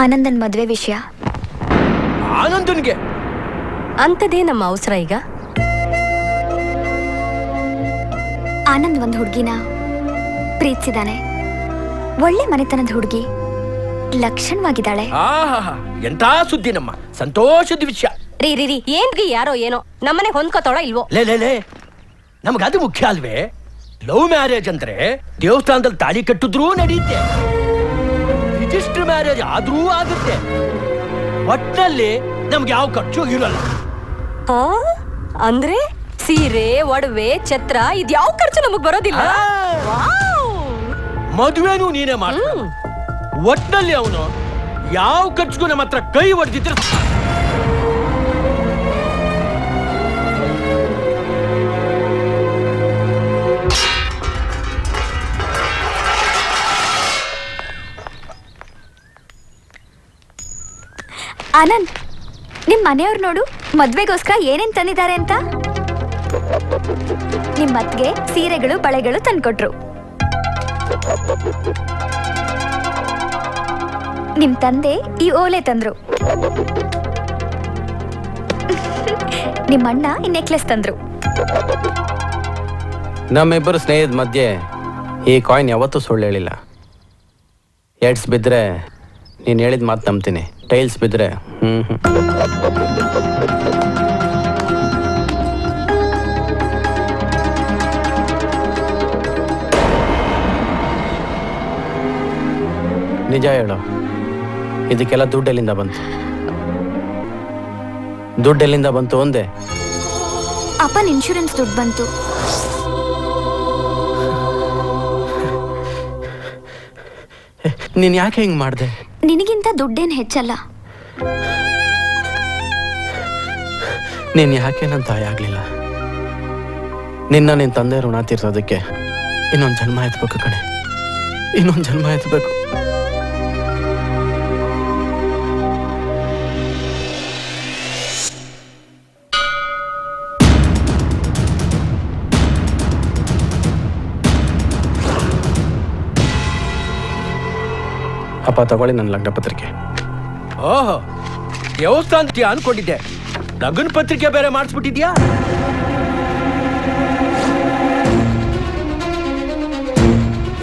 ಆನಂದನ್ ಮದ್ವೆ ವಿಷಯ. ಆನಂದನ್ಗೆ ಅಂತದೇ ನಮ್ಮ ಅವಸರ ಈಗ. ಆನಂದ್ ಒಂದ್ ಹುಡ್ಗಿನ ಪ್ರೀತಿಸಿದಾನೆ. ಒಳ್ಳೆ ಮನೆತನದ ಹುಡುಗಿ, ಲಕ್ಷಣವಾಗಿದ್ದಾಳೆ. ಆಹಾ, ಎಂತ ಸುದ್ದಿ ನಮ್ಮ ಸಂತೋಷದ ವಿಷಯ. ರೀ ರೀ ರೀ ಏನ್ರಿ ಯಾರೋ ಏನೋ ನಮ್ಮನೆ ಹೊಂದ್ಕೋತಾಳ ಇಲ್ವೋ? ಲೇ ನಮಗದು ಮುಖ್ಯ ಅಲ್ವೇ? ಲವ್ ಮ್ಯಾರೇಜ್ ಅಂದ್ರೆ ದೇವಸ್ಥಾನದಲ್ಲಿ ತಾಳಿ ಕಟ್ಟಿದ್ರೂ ನಡೆಯುತ್ತೆ, ರಿಜಿಸ್ಟರ್ ಮ್ಯಾರೇಜ್ ಆದ್ರೂ ಆಗುತ್ತೆ. ಒಟ್ಟಲ್ಲಿ ನಮ್ಗೆ ಯಾವ ಖರ್ಚು ಇರಲ್ಲ. ಅಂದ್ರೆ ಸೀರೆ, ಒಡವೆ, ಛತ್ರ ಇದ್ಯಾವ ಖರ್ಚು ನಮಗ್ ಬರೋದಿಲ್ಲ. ಮದುವೆನೂ ನೀನೇ ಮಾಡ. ಒಟ್ಟಲ್ಲಿ ಅವನು ಯಾವ ಖರ್ಚಿಗೂ ನಮ್ಮ ಹತ್ರ ಕೈ ಹೊಡೆದಿದ್ರೆ ಆನಂದ್, ನಿಮ್ ಮನೆಯವ್ರು ನೋಡು ಮದ್ವೆಗೋಸ್ಕರ ಏನೇನ್ ತಂದಿದ್ದಾರೆ ಅಂತ. ನಿಮ್ ಅತ್ಗೆ ಸೀರೆಗಳು, ಬಳೆಗಳು ತಂದ್ಕೊಟ್ರು. ನಿಮ್ ತಂದೆ ಈ ಓಲೆ ತಂದ್ರು. ನಿಮ್ ಅಣ್ಣ ಈ ನೆಕ್ಲೆಸ್ ತಂದ್ರು. ನಮ್ಮಿಬ್ಬರು ಸ್ನೇಹದ ಮಧ್ಯೆ ಈ ಕಾಯಿನ್ ಯಾವತ್ತೂ ಸುಳ್ಳು ಹೇಳಿಲ್ಲ. ಎಡ್ಸ್ ಬಿದ್ದರೆ ನೀನು ಹೇಳಿದ ಮಾತು ನಂಬ್ತೀನಿ, ಟೈಲ್ಸ್ ಬಿದ್ದರೆ ನಿಜ ಹೇಳು, ಇದಕ್ಕೆಲ್ಲ ದುಡ್ಡೆಲ್ಲಿಂದ ಬಂತು? ದುಡ್ಡೆಲ್ಲಿಂದ ಬಂತು ಒಂದೇ? ಅಪ್ಪನ ಇನ್ಶೂರೆನ್ಸ್ ದುಡ್ಡು ಬಂತು. ನೀನ್ ಯಾಕೆ ಹಿಂಗ್ ಮಾಡ್ದೆ? ನಿನಗಿಂತ ದುಡ್ಡೇನ್ ಹೆಚ್ಚಲ್ಲ. ನೀನ್ ಯಾಕೆ ನನ್ನ ತಾಯಿ ಆಗ್ಲಿಲ್ಲ? ನಿನ್ನ ನಿನ್ ತಂದೆ ಋಣ ತೀರ್ಸೋದಕ್ಕೆ ಇನ್ನೊಂದು ಜನ್ಮ ಎತ್ತಬೇಕು ಕಣೆ, ಇನ್ನೊಂದು ಜನ್ಮ ಎತ್ತಬೇಕು. ಅಪ್ಪ ತಗೊಳ್ಳಿ ನನ್ನ ಲಗ್ನ ಪತ್ರಿಕೆ. ಓಹೋ, ದೇವಸ್ಥಾನಕ್ಕೆ ಅನ್ಕೊಂಡಿದ್ದೆ, ಲಗ್ನ ಪತ್ರಿಕೆ ಬೇರೆ ಮಾಡಿಸ್ಬಿಟ್ಟಿದ್ಯಾ?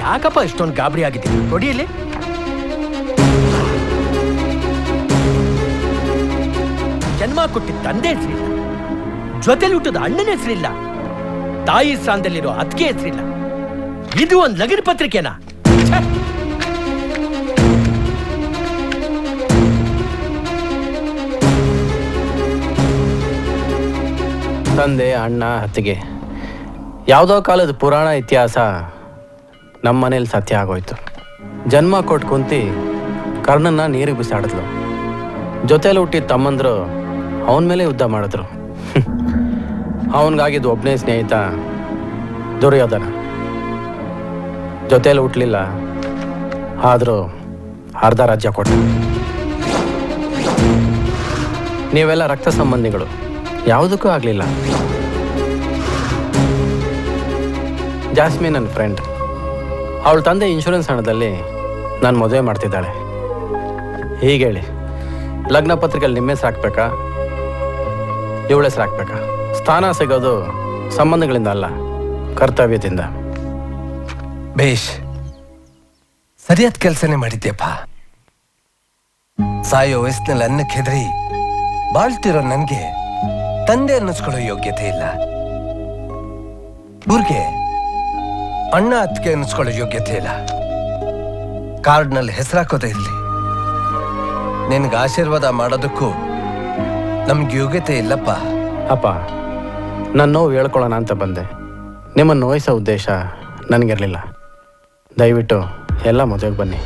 ಯಾಕಪ್ಪ ಇಷ್ಟೊಂದು ಗಾಬರಿ ಆಗಿದ್ದೀನಿ? ನೋಡಿ ಇಲ್ಲಿ, ಜನ್ಮ ಕೊಟ್ಟಿದ್ದ ತಂದೆ ಹೆಸರಿಲ್ಲ, ಜೊತೆಲಿ ಹುಟ್ಟಿದ ಅಣ್ಣನ ಹೆಸರಿಲ್ಲ, ತಾಯಿ ಸ್ಥಾನದಲ್ಲಿರೋ ಅತ್ತಿಗೆ ಹೆಸರಿಲ್ಲ. ಇದು ಒಂದು ಲಗ್ನ ಪತ್ರಿಕೆನಾ? ಛೆ! ತಂದೆ, ಅಣ್ಣ, ಅತ್ತಿಗೆ, ಯಾವುದೋ ಕಾಲದ ಪುರಾಣ ಇತಿಹಾಸ ನಮ್ಮ ಮನೇಲಿ ಸತ್ಯ ಆಗೋಯ್ತು. ಜನ್ಮ ಕೊಟ್ಟು ಕುಂತಿ ಕರ್ಣನ್ನ ನೀರಿಗೆ ಬಿಸಾಡಿದ್ಲು. ಜೊತೆಲಿ ಹುಟ್ಟಿದ ತಮ್ಮಂದ್ರು ಅವನ ಮೇಲೆ ಯುದ್ಧ ಮಾಡಿದ್ರು. ಅವನಿಗಾಗಿದ್ದು ಒಬ್ಬನೇ ಸ್ನೇಹಿತ ದುರ್ಯೋಧನ. ಜೊತೆಲಿ ಹುಟ್ಟಲಿಲ್ಲ, ಆದರೂ ಅರ್ಧ ರಾಜ್ಯ ಕೊಟ್ಟ. ನೀವೆಲ್ಲ ರಕ್ತ ಸಂಬಂಧಿಗಳು, ಯಾವುದಕ್ಕೂ ಆಗಲಿಲ್ಲ. ಜಾಸ್ಮಿನ್ ನನ್ನ ಫ್ರೆಂಡ್. ಅವಳ ತಂದೆ ಇನ್ಶೂರೆನ್ಸ್ ಹಣದಲ್ಲಿ ನಾನು ಮದುವೆ ಮಾಡ್ತಿದ್ದಾಳೆ. ಹೀಗೇಳಿ, ಲಗ್ನ ಪತ್ರಿಕೆಯಲ್ಲಿ ನಿಮ್ಮ ಹೆಸರು ಹಾಕ್ಬೇಕಾ, ಇವಳ ಹೆಸರು ಹಾಕ್ಬೇಕಾ? ಸ್ಥಾನ ಸಿಗೋದು ಸಂಬಂಧಗಳಿಂದ ಅಲ್ಲ, ಕರ್ತವ್ಯದಿಂದ. ಬೇಷ್, ಸರಿಯಾದ ಕೆಲಸನೇ ಮಾಡಿದ್ಯಪ್ಪ. ಸಾಯೋ ವಯಸ್ಸಿನಲ್ಲಿ ಅನ್ನಕ್ಕೆ ಹೆದರಿ ಬಾಳ್ತಿರೋ ನನಗೆ ತಂದೆ ಅನ್ನಿಸ್ಕೊಳ್ಳೋ ಯೋಗ್ಯತೆ ಇಲ್ಲ. ಊರಿಗೆ ಅಣ್ಣ ಅತ್ತಿಗೆ ಅನ್ನಿಸ್ಕೊಳ್ಳೋ ಯೋಗ್ಯತೆ ಇಲ್ಲ. ಕಾರ್ಡ್ನಲ್ಲಿ ಹೆಸರಾಕೋದೇ ಇರಲಿ. ನಿನಗೆ ಆಶೀರ್ವಾದ ಮಾಡೋದಕ್ಕೂ ನಮ್ಗೆ ಯೋಗ್ಯತೆ ಇಲ್ಲಪ್ಪ. ಅಪ್ಪ, ನನ್ನ ನೋವು ಹೇಳ್ಕೊಳ್ಳೋಣ ಅಂತ ಬಂದೆ. ನಿಮ್ಮನ್ನು ನೋಯಿಸೋ ಉದ್ದೇಶ ನನಗಿರಲಿಲ್ಲ. ದಯವಿಟ್ಟು ಎಲ್ಲ ಮದುವೆಗೆ ಬನ್ನಿ.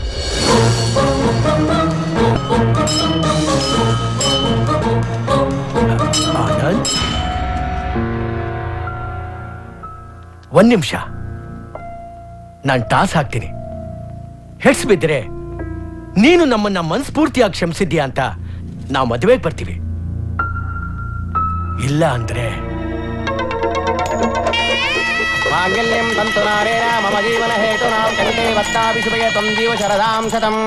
ಆನಂದ್, ಒಂದ್ ನಿಮಿಷ, ನಾನು ಟಾಸ್ ಹಾಕ್ತೀನಿ. ಹೆಡ್ಸ್ ಬಿದ್ದರೆ ನೀನು ನಮ್ಮನ್ನ ಮನಸ್ಫೂರ್ತಿಯಾಗಿ ಕ್ಷಮಿಸಿದ್ಯಾ ಅಂತ ನಾವು ಮದುವೆಗೆ ಬರ್ತೀವಿ. ಇಲ್ಲ ಅಂದ್ರೆ ಮಾಂಗಲ್ಯಂ ತಂತು ನಾರೇಣ ಮಮ ಜೀವನ ಹೇತುನಾಂ ಕಂಠೇ ವತ್ತಾಪಿ ಶುಭಗೆ ತ್ವಂ ಜೀವ ಶರದಾಂ ಶತಂ.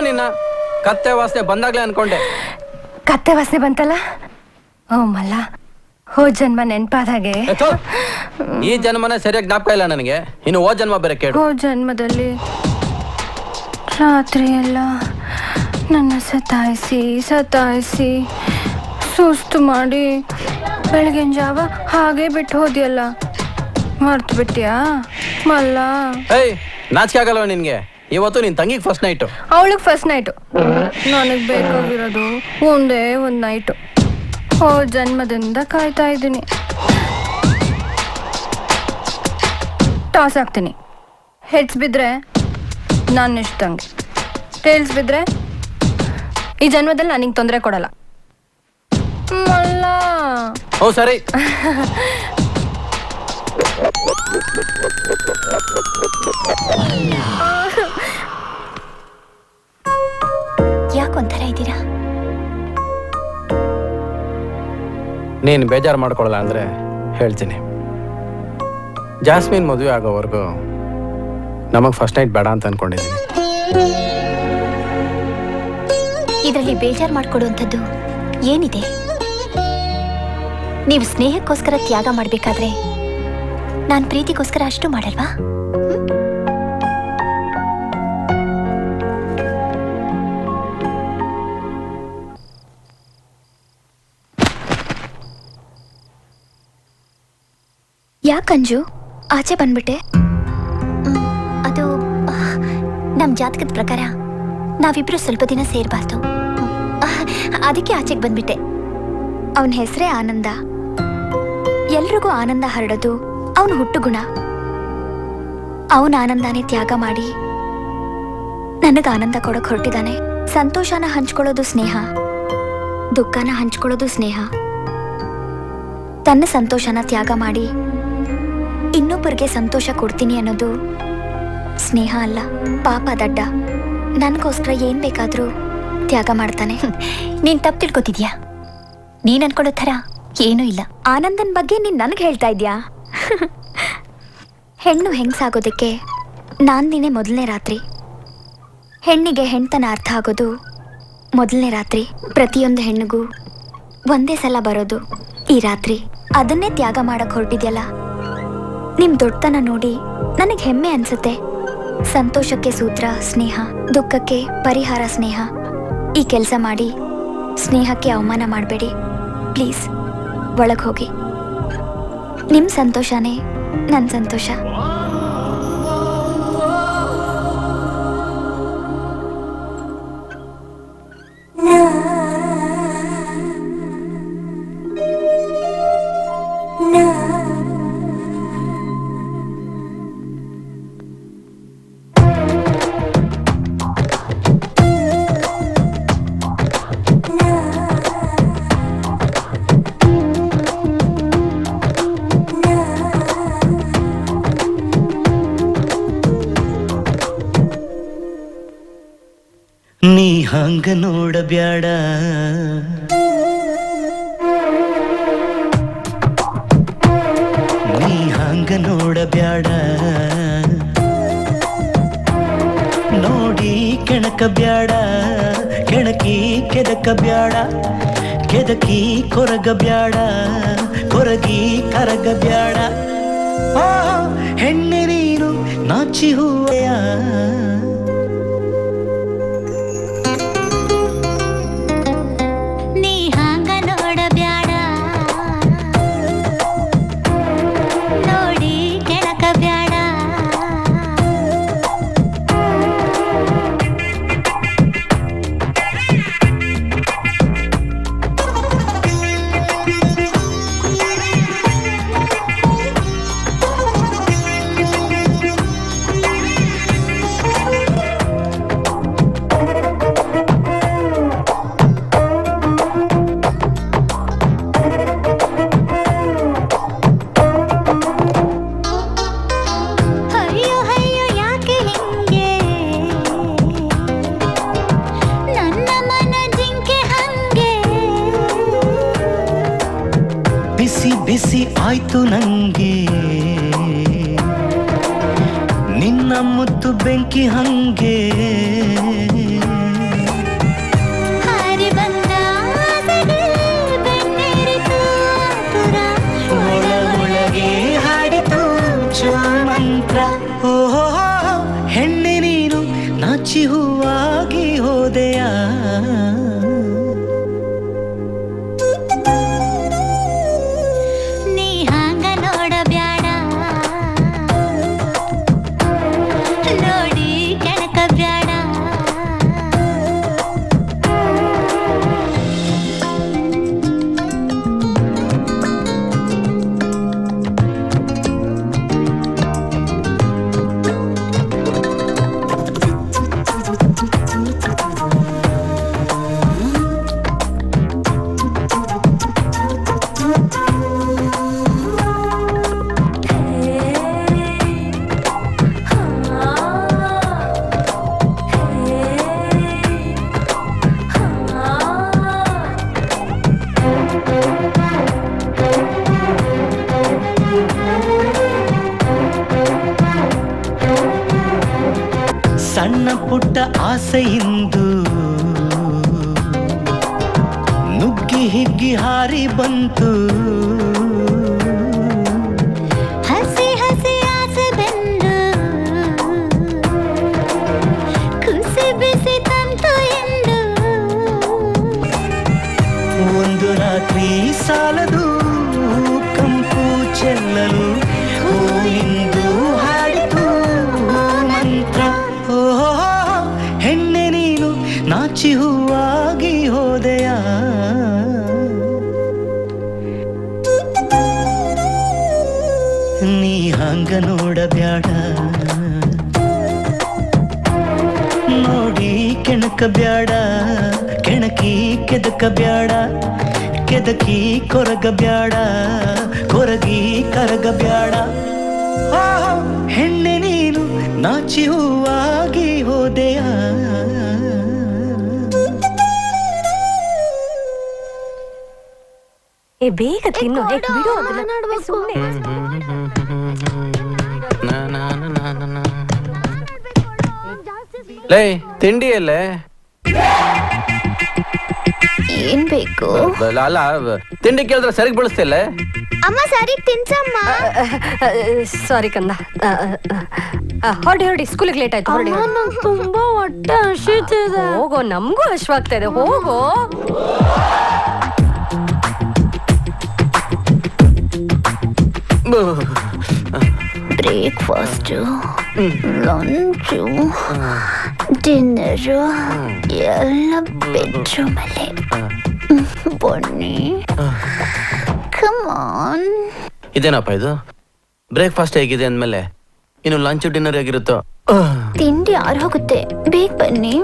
ನಿನ್ನ ಕತ್ತೆ ವಾಸನೆ ಬಂದಾಗ್ಲೇ ಅನ್ಕೊಂಡೆ. ಕತ್ತೆ ವಾಸನೆ ಬಂತಲ್ಲ? ಓ ಮಲ್ಲ, ಹೋದ ಜನ್ಮ ನೆನ್ಪಾದಾಗೆ. ಈ ಜನ್ಮನೇ ಸರಿಯಾಗಿ ಜ್ಞಾಪಕ ಇಲ್ಲ ನನಗೆ, ಇನ್ನು ಹೋದ ಜನ್ಮ ಬೇರೆ ಕೇಳು. ಹೋದ ಜನ್ಮದಲ್ಲಿ ರಾತ್ರಿ ಎಲ್ಲ ನನ್ನ ಸತಾಯಿಸಿ ಸುಸ್ತು ಮಾಡಿ ಬೆಳಗಿನ ಜಾವ ಹಾಗೆ ಬಿಟ್ಟು ಹೋದ್ಯಲ್ಲ, ಮರ್ತು ಬಿಟ್ಯಾ ಮಲ್ಲ? ಏಯ್, ನಾಚಿಕೆ ಆಗಲ್ವ ನಿನ್ಗೆ? ಇವತ್ತು ನಿನ್ ತಂಗಿಗೆ ಫಸ್ಟ್ ನೈಟು. ಅವಳಿಗೆ ಫಸ್ಟ್ ನೈಟು, ನನಗೆ ಬೇಕಾಗಿರೋದು ಒಂದೇ ಒಂದು ನೈಟು. ಹೋದ ಜನ್ಮದಿಂದ ಕಾಯ್ತಾ ಇದ್ದೀನಿ. ಟಾಸ್ ಹಾಕ್ತೀನಿ. ಹೆಡ್ಸ್ ಬಿದ್ರೆ ನಾನು ಇಷ್ಟಂಗೆ, ಟೇಲ್ಸ್ ಬಿದ್ರೆ ಈ ಜನ್ಮದಲ್ಲಿ ನನಗೆ ತೊಂದರೆ ಕೊಡಲ್ಲ. ಮಲ್ಲ. ಓ ಸರಿ. ಯಾಕೊಂಥರ ಇದ್ದೀರಾ? ನೀನು ಬೇಜಾರು ಮಾಡ್ಕೊಳ್ಳಲ್ಲ ಅಂದ್ರೆ ಹೇಳ್ತೀನಿ. ಜಾಸ್ಮಿನ್ ಮದುವೆ ಆಗೋವರೆಗೂ ನಮಗೆ ಫಸ್ಟ್ ನೈಟ್ ಬೇಡ ಅಂತ ಅನ್ಕೊಂಡಿದ್ದೀನಿ. ಇದರಲ್ಲಿ ಬೇಜಾರು ಮಾಡ್ಕೊಡುವಂಥದ್ದು ಏನಿದೆ? ನೀವು ಸ್ನೇಹಕ್ಕೋಸ್ಕರ ತ್ಯಾಗ ಮಾಡಬೇಕಾದ್ರೆ ನಾನು ಪ್ರೀತಿಗೋಸ್ಕರ ಅಷ್ಟು ಮಾಡಲ್ವಾ? ಯಾಕಂಜು ಆಚೆ ಬಂದ್ಬಿಟ್ಟೆ? ಅದು ನಮ್ಮ ಜಾತಕದ ಪ್ರಕಾರ ನಾವಿಬ್ರು ಸ್ವಲ್ಪ ದಿನ ಸೇರಬಾರ್ದು, ಅದಕ್ಕೆ ಆಚೆಗೆ ಬಂದ್ಬಿಟ್ಟೆ. ಅವನ ಹೆಸರೇ ಆನಂದ. ಎಲ್ರಿಗೂ ಆನಂದ ಹರಡೋದು ಅವನ ಹುಟ್ಟು ಗುಣ. ಅವನ ಆನಂದನೇ ತ್ಯಾಗ ಮಾಡಿ ನನಗೆ ಆನಂದ ಕೊಡೋಕೆ ಹೊರಟಿದ್ದಾನೆ. ಸಂತೋಷನ ಹಂಚ್ಕೊಳ್ಳೋದು ಸ್ನೇಹ, ದುಃಖನ ಹಂಚ್ಕೊಳ್ಳೋದು ಸ್ನೇಹ. ತನ್ನ ಸಂತೋಷನ ತ್ಯಾಗ ಮಾಡಿ ಇನ್ನೊಬ್ಬರಿಗೆ ಸಂತೋಷ ಕೊಡ್ತೀನಿ ಅನ್ನೋದು ಸ್ನೇಹ ಅಲ್ಲ, ಪಾಪ ದಡ್ಡ. ನನಗೋಸ್ಕರ ಏನ್ ಬೇಕಾದ್ರೂ ತ್ಯಾಗ ಮಾಡ್ತಾನೆ. ನೀನ್ ತಪ್ಪು ತಿಳ್ಕೊತಿದ್ಯಾ? ನೀನ್ ಅನ್ಕೊಳ್ಳೋ ಥರ ಏನೂ ಇಲ್ಲ. ಆನಂದನ್ ಬಗ್ಗೆ ನೀನ್ ನನಗೆ ಹೇಳ್ತಾ ಇದ್ಯಾ? ಹೆಣ್ಣು ಹೆಂಗ್ಸಾಗೋದಕ್ಕೆ ನಾಂದಿನೇ ಮೊದಲನೇ ರಾತ್ರಿ. ಹೆಣ್ಣಿಗೆ ಹೆಣ್ತನ ಅರ್ಥ ಆಗೋದು ಮೊದಲನೇ ರಾತ್ರಿ. ಪ್ರತಿಯೊಂದು ಹೆಣ್ಣಿಗೂ ಒಂದೇ ಸಲ ಬರೋದು ಈ ರಾತ್ರಿ. ಅದನ್ನೇ ತ್ಯಾಗ ಮಾಡಕ್ ಹೊರಟಿದ್ಯಲ್ಲ, ನಿಮ್ ದೊಡ್ಡತನ ನೋಡಿ ನನಗೆ ಹೆಮ್ಮೆ ಅನ್ಸುತ್ತೆ. ಸಂತೋಷಕ್ಕೆ ಸೂತ್ರ ಸ್ನೇಹ, ದುಃಖಕ್ಕೆ ಪರಿಹಾರ ಸ್ನೇಹ. ಈ ಕೆಲಸ ಮಾಡಿ ಸ್ನೇಹಕ್ಕೆ ಅವಮಾನ ಮಾಡಬೇಡಿ ಪ್ಲೀಸ್. ಒಳಗೆ ಹೋಗಿ. ನಿಮ್ ಸಂತೋಷನೇ ನನ್ನ ಸಂತೋಷ. ನೀ ಹಂಗ ನೋಡಬ್ಯಾಡ, ನೀ ಹಂಗ ನೋಡಬ್ಯಾಡ, ನೋಡಿ ಕೆಣಕ ಬ್ಯಾಡ, ಕೆಣಕಿ ಕೆದಕ ಬ್ಯಾಡ, ಕೆದಕಿ ಕೊರಗ ಬ್ಯಾಡ, ಕೊರಗಿ ಕರಗ ಬ್ಯಾಡ. ಹೆಣ್ಣೆ ನೀನು ನಾಚಿ ಹೂವೆಯ, ಬಿಸಿ ಆಯ್ತು ನಂಗೆ ನಿನ್ನ ಮುತ್ತು ಬೆಂಕಿ ಹಂಗೆ. ಒಳಗೆ ಹಾಡಿತು ಮಂತ್ರ. ಓಹೋ ಹೆಣ್ಣೆ ನೀನು ನಾಚಿ ಹೂವಾಗಿ ಹೋದೆಯ. ಸಣ್ಣ ಪುಟ್ಟ ಆಸೆಯಿಂದು ನುಗ್ಗಿ ಹಿಗ್ಗಿ ಹಾರಿ ಬಂತು. ಹಸಿ ಹಸಿ ಆಸೆ ಬೆಂದು ಕುಸಿ ಬಿಸಿ ತಂತು ಎಂದು. ಒಂದು ರಾತ್ರಿ ಸಾಲದು ಕಂಪು ಚೆಲ್ಲಲು ಹೂವಿಂದು ಹಾಡಿತು ಮಂತ್ರ. ಹೆಣ್ಣೆ ನೀನು ನಾಚಿ ಹೂವಾಗಿ ಹೋದೆಯ. ನೀ ಹಂಗ ನೋಡಬ್ಯಾಡ, ನೋಡಿ ಕೆಣಕ ಬ್ಯಾಡ, ಕೆಣಕ ಕೆಣಕಿ ಕೆದಕ ಬ್ಯಾಡ ಕೆದಕಿ ಕೊರಗ ಬ್ಯಾಡ ಕೊರಗಿ ಕರಗ ಬ್ಯಾಡ ಹೆಣ್ಣೆ ನೀನು ನಾಚಿ ಹೂವಾಗಿ ಹೋದೆಯ ಬೇಗ ತಿನ್ನು ಬಿಡು ಅದನ್ನ ಸುಮ್ನೆ. ಲೇ ತಿಂಡಿ ಅಲ್ಲೇ ಏನ್ ಬೇಕು? ಅಲ್ಲ ತಿಂಡಿ ಕೇಳಿದ್ರೆ ಸರಿಗೆ ಬಳಸ್ತಿಲ್ಲ. ಅಮ್ಮ ಸರಿ ತಿನ್ಸಮ್ಮ. ಸಾರಿ ಕಂದ. ಹೊರಡಿ ಸ್ಕೂಲಿಗೆ ಲೇಟ್ ಆಯ್ತು. ಹೊರಡಿ. ತುಂಬಾ ಹೊಟ್ಟೆ ಹಸಿತಿದೆ. ಹೋಗೋ, ನಮಗೂ ಹಶ್ವಾಗ್ತಾ ಇದೆ. ಹೋಗೋ. ಬ್ರೇಕ್ಫಾಸ್ಟ್, ಲಂಚು, ಡಿನ್ನರು ಎಲ್ಲ ಬೆಡ್ರೂಮಲ್ಲೇ. ಬನ್ನಿ, ಕಮ್ ಆನ್. ಇದೇನಪ್ಪ ಇದು? ಬ್ರೇಕ್ಫಾಸ್ಟ್ ಹೇಗಿದೆ ಅಂದ್ಮೇಲೆ ಇನ್ನು ಲಂಚ್ ಡಿನ್ನರ್ ಹೇಗಿರುತ್ತೋ? ತಿಂಡಿ ಆರು ಹೋಗುತ್ತೆ, ಬೇಗ ಬನ್ನಿ.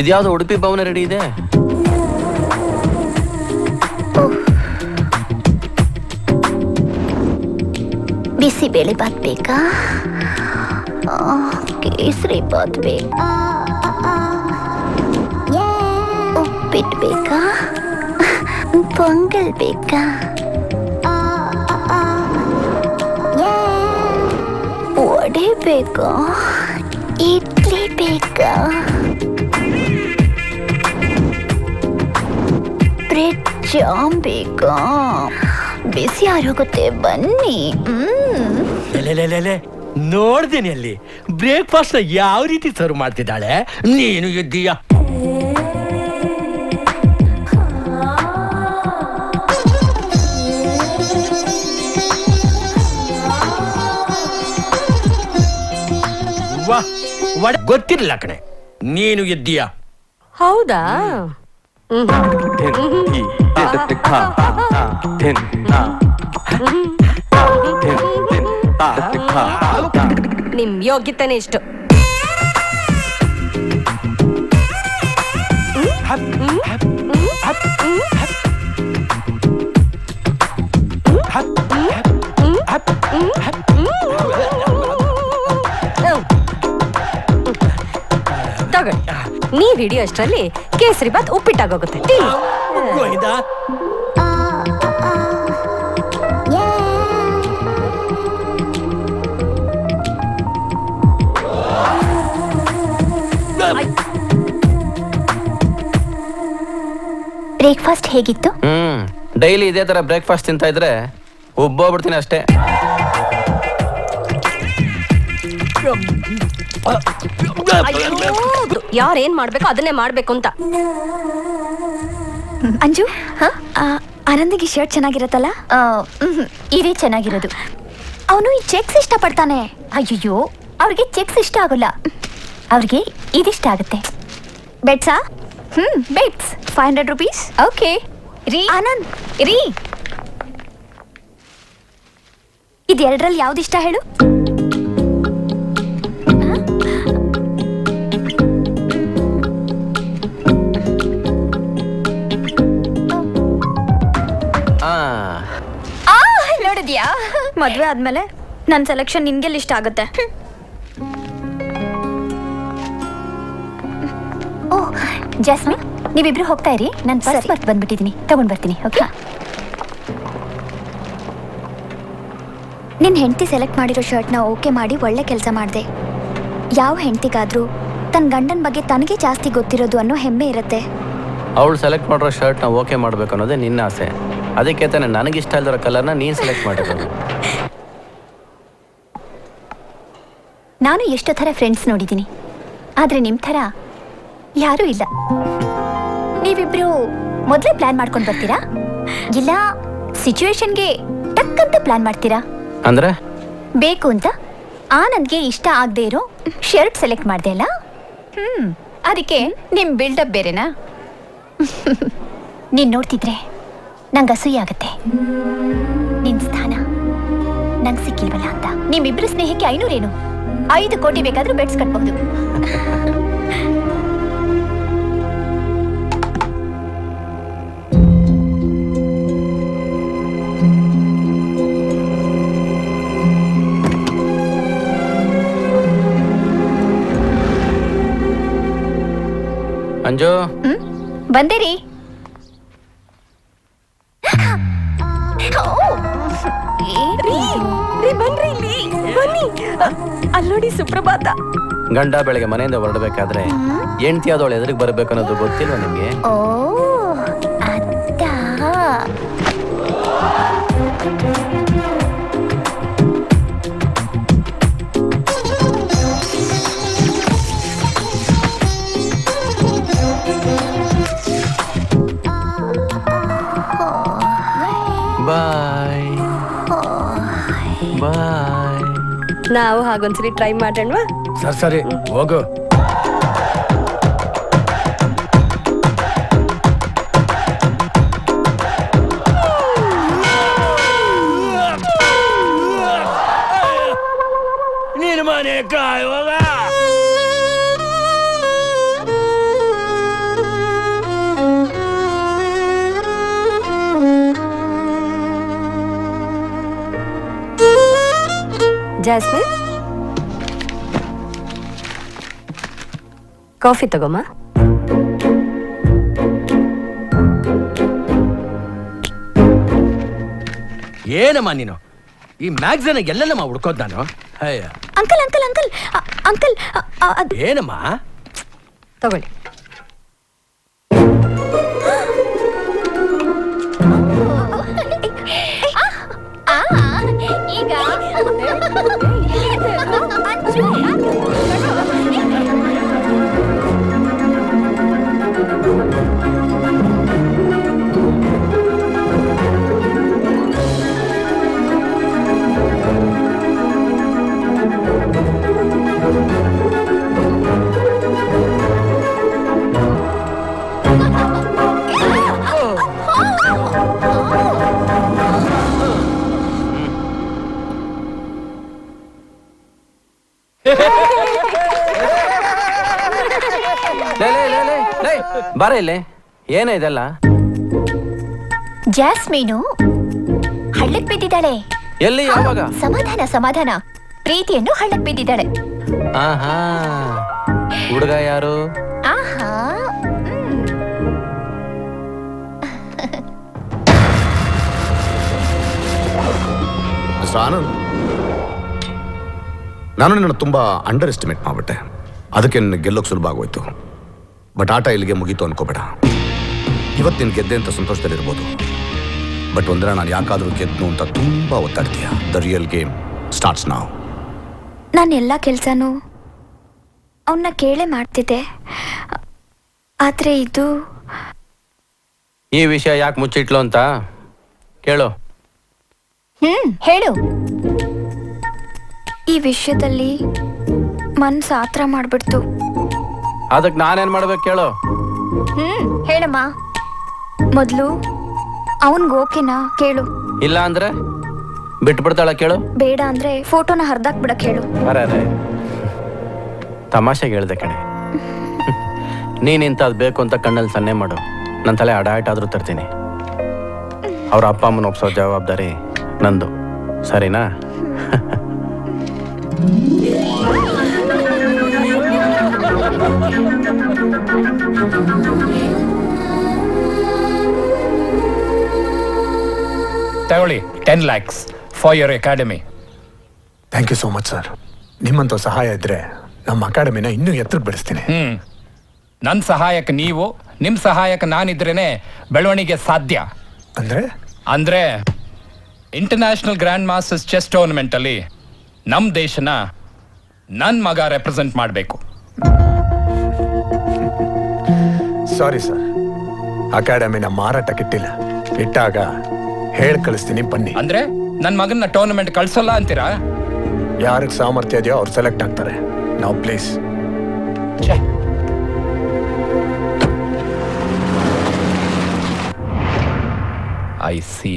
ಇದ್ಯಾವ್ದು ಉಡುಪಿ ಭವನ ರೆಡಿ ಇದೆ? ಬಿಸಿಬೇಳೆ ಬಾತ್ ಬೇಕಾ? ಕೇಸರಿ ಬಾತ್ ಬೇಕಾ? ಉಪ್ಪಿಟ್ಟು ಬೇಕಾ? ಪೊಂಗಲ್ ಬೇಕಾ? ವಡೆ ಬೇಕಾ? ಇಡ್ಲಿ ಬೇಕಾ? ಬ್ರೆಡ್ ಜಾಮ್ ಬೇಕಾ? ಬಿಸಿ ಆರೋಗುತ್ತೆ, ಬನ್ನಿ. ನೋಡ್ದೇನೆ ಅಲ್ಲಿ ಬ್ರೇಕ್ಫಾಸ್ಟ್ ಯಾವ ರೀತಿ ಸರ್ವ್ ಮಾಡ್ತಿದ್ದಾಳೆ. ನೀನು ಇದ್ದೀಯ. ಗೊತ್ತಿರಲಿಲ್ಲ ಕಣೆ, ನೀನು ಇದ್ದೀಯ. ಹೌದಾ? ನಿಮ್ ಯೋಗ್ಯತೆನೆ ಇಷ್ಟು. ತಗೊಳ್ಳಿ, ನೀವ್ ಹಿಡಿಯೋ ಅಷ್ಟರಲ್ಲಿ ಕೇಸರಿ ಬಾತ್ ಉಪ್ಪಿಟ್ಟಾಗೋಗುತ್ತೆ. ಬ್ರೇಕ್ಫಾಸ್ಟ್ ಹೇಗಿತ್ತು? ಡೈಲಿ ಇದೇ ತರ ಬ್ರೇಕ್ಫಾಸ್ಟ್ ತಿಂತಾ ಇದ್ರೆ ಉಬ್ಬೋಗ್ಬಿಡ್ತೀನಿ ಅಷ್ಟೇ. ಯಾರೇನ್ ಮಾಡ್ಬೇಕು ಅದನ್ನೇ ಮಾಡ್ಬೇಕು ಅಂತ. ಅಂಜು, ಆನಂದಿಗೆ ಶರ್ಟ್ ಚೆನ್ನಾಗಿರತ್ತಲ್ಲ? ಇದೇ ಚೆನ್ನಾಗಿರೋದು. ಅವನು ಈ ಚೆಕ್ಸ್ ಇಷ್ಟಪಡ್ತಾನೆ. ಅಯ್ಯೋ, ಅವ್ರಿಗೆ ಚೆಕ್ಸ್ ಇಷ್ಟ ಆಗೋಲ್ಲ, ಅವ್ರಿಗೆ ಇದಿಷ್ಟ ಆಗುತ್ತೆ. ಬೆಟ್ಸಾ? Bets 500 rupees. ಓಕೆ. ರೀ ಆನಂದ್, ರೀ, ಇದೆರಡರಲ್ಲಿ ಯಾವ್ದು ಇಷ್ಟ ಹೇಳು? ನೋಡಿದ್ಯಾ? ಮದ್ವೆ ಆದ್ಮೇಲೆ ನನ್ನ ಸೆಲೆಕ್ಷನ್ ನಿನ್ಗೆಲ್ಲ ಇಷ್ಟ ಆಗುತ್ತೆ. ಓಹ್ ಜಾಸ್ಮಿನ್, ನೀವಿಬ್ರು ಹೋಗ್ತಾ ಇರಿ, ನಾನು ಪರ್ಸ್ ಮರ್ತು ಬಂದ್ಬಿಟ್ಟಿದ್ದೀನಿ, ತಗೊಂಡ್ ಬರ್ತೀನಿ. ಓಕೆ. ನಿನ್ನ ಹೆಂಡತಿ ಸೆಲೆಕ್ಟ್ ಮಾಡಿರೋ ಶರ್ಟ್ನ ಓಕೆ ಮಾಡಿ ಒಳ್ಳೆ ಕೆಲಸ ಮಾಡಿದೆ. ಯಾವ ಹೆಂಡತಿಗಾದ್ರೂ ತನ್ನ ಗಂಡನ ಬಗ್ಗೆ ತನಗೆ ಜಾಸ್ತಿ ಗೊತ್ತಿರೋದು ಅನ್ನೋ ಹೆಮ್ಮೆ ಇರುತ್ತೆ. ಅವಳು ಸೆಲೆಕ್ಟ್ ಮಾಡಿರೋ ಶರ್ಟ್ನ ಓಕೆ ಮಾಡ್ಬೇಕು ಅನ್ನೋದೇ ನಿನ್ನ ಆಸೆ. ಅದಕ್ಕೆ ತಾನೆ ನನಗಿಷ್ಟ ಇಲ್ದಿರೋ ಕಲರ್ನ ನೀನು ಸೆಲೆಕ್ಟ್ ಮಾಡಿರೋದು. ನಾನು ಎಷ್ಟೋ ಥರ ಫ್ರೆಂಡ್ಸ್ ನೋಡಿದ್ದೀನಿ, ಆದರೆ ನಿಮ್ಮ ಥರ ಯಾರೂ ಇಲ್ಲ. ನೀವಿಬ್ರು ಮೊದಲೇ ಪ್ಲಾನ್ ಮಾಡ್ಕೊಂಡು ಬರ್ತೀರಾ, ಇಲ್ಲ ಸಿಚುವೇಶನ್ಗೆ ಟಕ್ಕಂತ ಪ್ಲಾನ್ ಮಾಡ್ತೀರಾ? ಅಂದ್ರೆ ಬೇಕು ಅಂತ ಆನಂದ್ಗೆ ಇಷ್ಟ ಆಗದೆ ಇರೋ ಶರ್ಟ್ ಸೆಲೆಕ್ಟ್ ಮಾಡ್ದೆ ಅಲ್ಲ, ಅದಕ್ಕೆ ನಿಮ್ ಬಿಲ್ಡಪ್ ಬೇರೆನಾ? ನೀನ್ ನೋಡ್ತಿದ್ರೆ ನಂಗೆ ಅಸೂಯೆ ಆಗತ್ತೆ. ನಿನ್ ಸ್ಥಾನ ನಂಗೆ ಸಿಕ್ಕಿಲ್ವಲ್ಲ ಅಂತ. ನಿಮ್ಮಿಬ್ರು ಸ್ನೇಹಕ್ಕೆ 500 ಏನು 5 ಕೋಟಿ ಬೇಕಾದ್ರೂ ಬೆಡ್ಸ್ ಕಟ್ಬಹುದು. ಅಂಜು ಬಂದೇರಿ? ಅಲ್ಲೋಡಿ ಸುಪ್ರಭಾತ. ಗಂಡ ಬೆಳಗ್ಗೆ ಮನೆಯಿಂದ ಹೊರಡಬೇಕಾದ್ರೆ ಹೆಂಡತಿ ಆದವಳು ಎದುರಿಗೆ ಬರಬೇಕು ಅನ್ನೋದು ಗೊತ್ತಿಲ್ವ ನಿಮ್ಗೆ? ಓ ಅದಾ. ಬಾಯ್ ಬಾಯ್. ನಾವು ಹಾಗೊಂದ್ಸರಿ ಟ್ರೈ ಮಾಡೋಣವಾ? ಸರಿ ಹೋಗು. ನೀನು ಮನೆ ಕಾಯುವಾಗ ಜಾಸ್ಮಿನ್, ಕಾಫಿ ತಗೋಮ್ಮ. ಏನಮ್ಮ ನೀನು ಈ ಮ್ಯಾಗ್ಝಿನ್ ಎಲ್ಲೆಲ್ಲಮ್ಮ ಹುಡ್ಕೋದ್ ನಾನು? ಅಯ್ಯ ಅಂಕಲ್ ಅಂಕಲ್ ಅಂಕಲ್ ಅಂಕಲ್ ಏನಮ್ಮ? ತಗೊಳ್ಳಿ. ಈಗ ಬಾರ ಇಲ್ಲಿ. ಏನ ಇದೆಲ್ಲ? ಜಾಸ್ಮೀನು ಹಳ್ಳಕ್ ಬಿದ್ದಿದ್ದಾಳೆ. ಎಲ್ಲಿ? ಯಾವಾಗ? ಸಮಾಧಾನ ಸಮಾಧಾನ. ಪ್ರೀತಿಯನ್ನು ಹಳ್ಳಕ್ ಬಿದ್ದಿದ್ದಾಳೆ. ಆಹಾ, ಹುಡುಗ ಯಾರು? ಆಹಾ, ಮಿಸ್ಟರ್ ಆನಂದ್, ನಾನು ನಿನ್ನ ತುಂಬಾ ಅಂಡರ್ ಎಸ್ಟಿಮೇಟ್ ಮಾಡ್ಬಿಟ್ಟೆ. ಅದಕ್ಕೆ ನಿನ್ನ ಗೆಲ್ಲೋಕೆ ಸುಲಭ ಆಗೋಯ್ತು. ಬಟ್ ಆಟ ಇಲ್ಲಿಗೆ ಮುಗೀತು ಅನ್ಕೋಬೇಡ. ಇವತ್ತು ನೀನು ಗೆದ್ದೆ ಅಂತ ಸಂತೋಷದಲ್ಲಿರ್ಬೋದು, ಬಟ್ ಒಂದಿನ ನಾನು ಯಾಕಾದ್ರೂ ಗೆದ್ದು ಅಂತ ತುಂಬಾ ಒತ್ತಾಡ್ತೀಯ. The real game starts now. ನಾನು ಎಲ್ಲ ಕೆಲಸನೂ ಅವನ್ನ ಕೇಳೇ ಮಾಡ್ತಿದ್ದೆ. ಆದ್ರೆ ಇದು ಈ ವಿಷಯ ಯಾಕೆ ಮುಚ್ಚಿಟ್ಲು ಅಂತ ಕೇಳು. ಹೇಳು. ಈ ವಿಷಯದಲ್ಲಿ ಮನ್ಸು ಆತ್ರ ಮಾಡ್ಬಿಡ್ತು. ಅದಕ್ಕೆ ನಾನೇನ್ ಮಾಡ್ಬೇಕು ಕೇಳು. ಹೇಳಮ್ಮ. ಮೊದಲು ಅವನ್ಗೆ ಓಕೆನಾ ಕೇಳು. ಇಲ್ಲ ಅಂದ್ರೆ ಬಿಟ್ಬಿಡ್ತಾಳ ಕೇಳು. ಬೇಡ ಅಂದ್ರೆ ಫೋಟೋನ ಹರಿದಾಕ್ಬಿಡಕ್ ಹೇಳು. ಅರೆ ತಮಾಷೆಗೆ ಹೇಳ್ದೆ ಕಣೆ. ನೀನ್ ಇಂಥದ್ದು ಬೇಕು ಅಂತ ಕಣ್ಣಲ್ಲಿ ಸನ್ನೆ ಮಾಡು, ನನ್ನ ತಲೆ ಅಡಾಟಾದ್ರೂ ತರ್ತೀನಿ. ಅವ್ರ ಅಪ್ಪ ಅಮ್ಮನ ಒಪ್ಸೋ ಜವಾಬ್ದಾರಿ ನಂದು, ಸರಿನಾ? ತಗೊಳ್ಳಿ 10 lakhs for your academy. Thank you so much sir. ನಿಮ್ಮಂತ ಸಹಾಯ ಇದ್ರೆ ನಮ್ಮ ಅಕಾಡೆಮಿನ ಇನ್ನೂ ಎತ್ತರಕ್ಕೆ ಬೆಳೆಸ್ತೀನಿ. ನನ್ನ ಸಹಾಯಕ ನೀವು, ನಿಮ್ಮ ಸಹಾಯಕ ನಾನಿದ್ರೇನೆ ಬೆಳವಣಿಗೆ ಸಾಧ್ಯ. ಅಂದ್ರೆ international grandmasters chess tournament ಅಲ್ಲಿ ನಮ್ಮ ದೇಶನ ನನ್ನ ಮಗ ರೆಪ್ರೆಸೆಂಟ್ ಮಾಡಬೇಕು. ಸಾರಿ ಸರ್, ಅಕಾಡೆಮಿನ ಮಾರಾಟಕ್ಕಿಟ್ಟಿಲ್ಲ. ಇಟ್ಟಾಗ ಹೇಳಿ ಕಳಿಸ್ತೀನಿ, ಬನ್ನಿ. ಅಂದ್ರೆ ನನ್ನ ಮಗನ ಟೂರ್ನಮೆಂಟ್ ಕಳ್ಸಲ್ಲ ಅಂತೀರಾ? ಯಾರಿಗೆ ಸಾಮರ್ಥ್ಯ ಇದೆಯೋ ಅವ್ರು ಸೆಲೆಕ್ಟ್ ಆಗ್ತಾರೆ. ನಾವು ಪ್ಲೀಸ್. I C.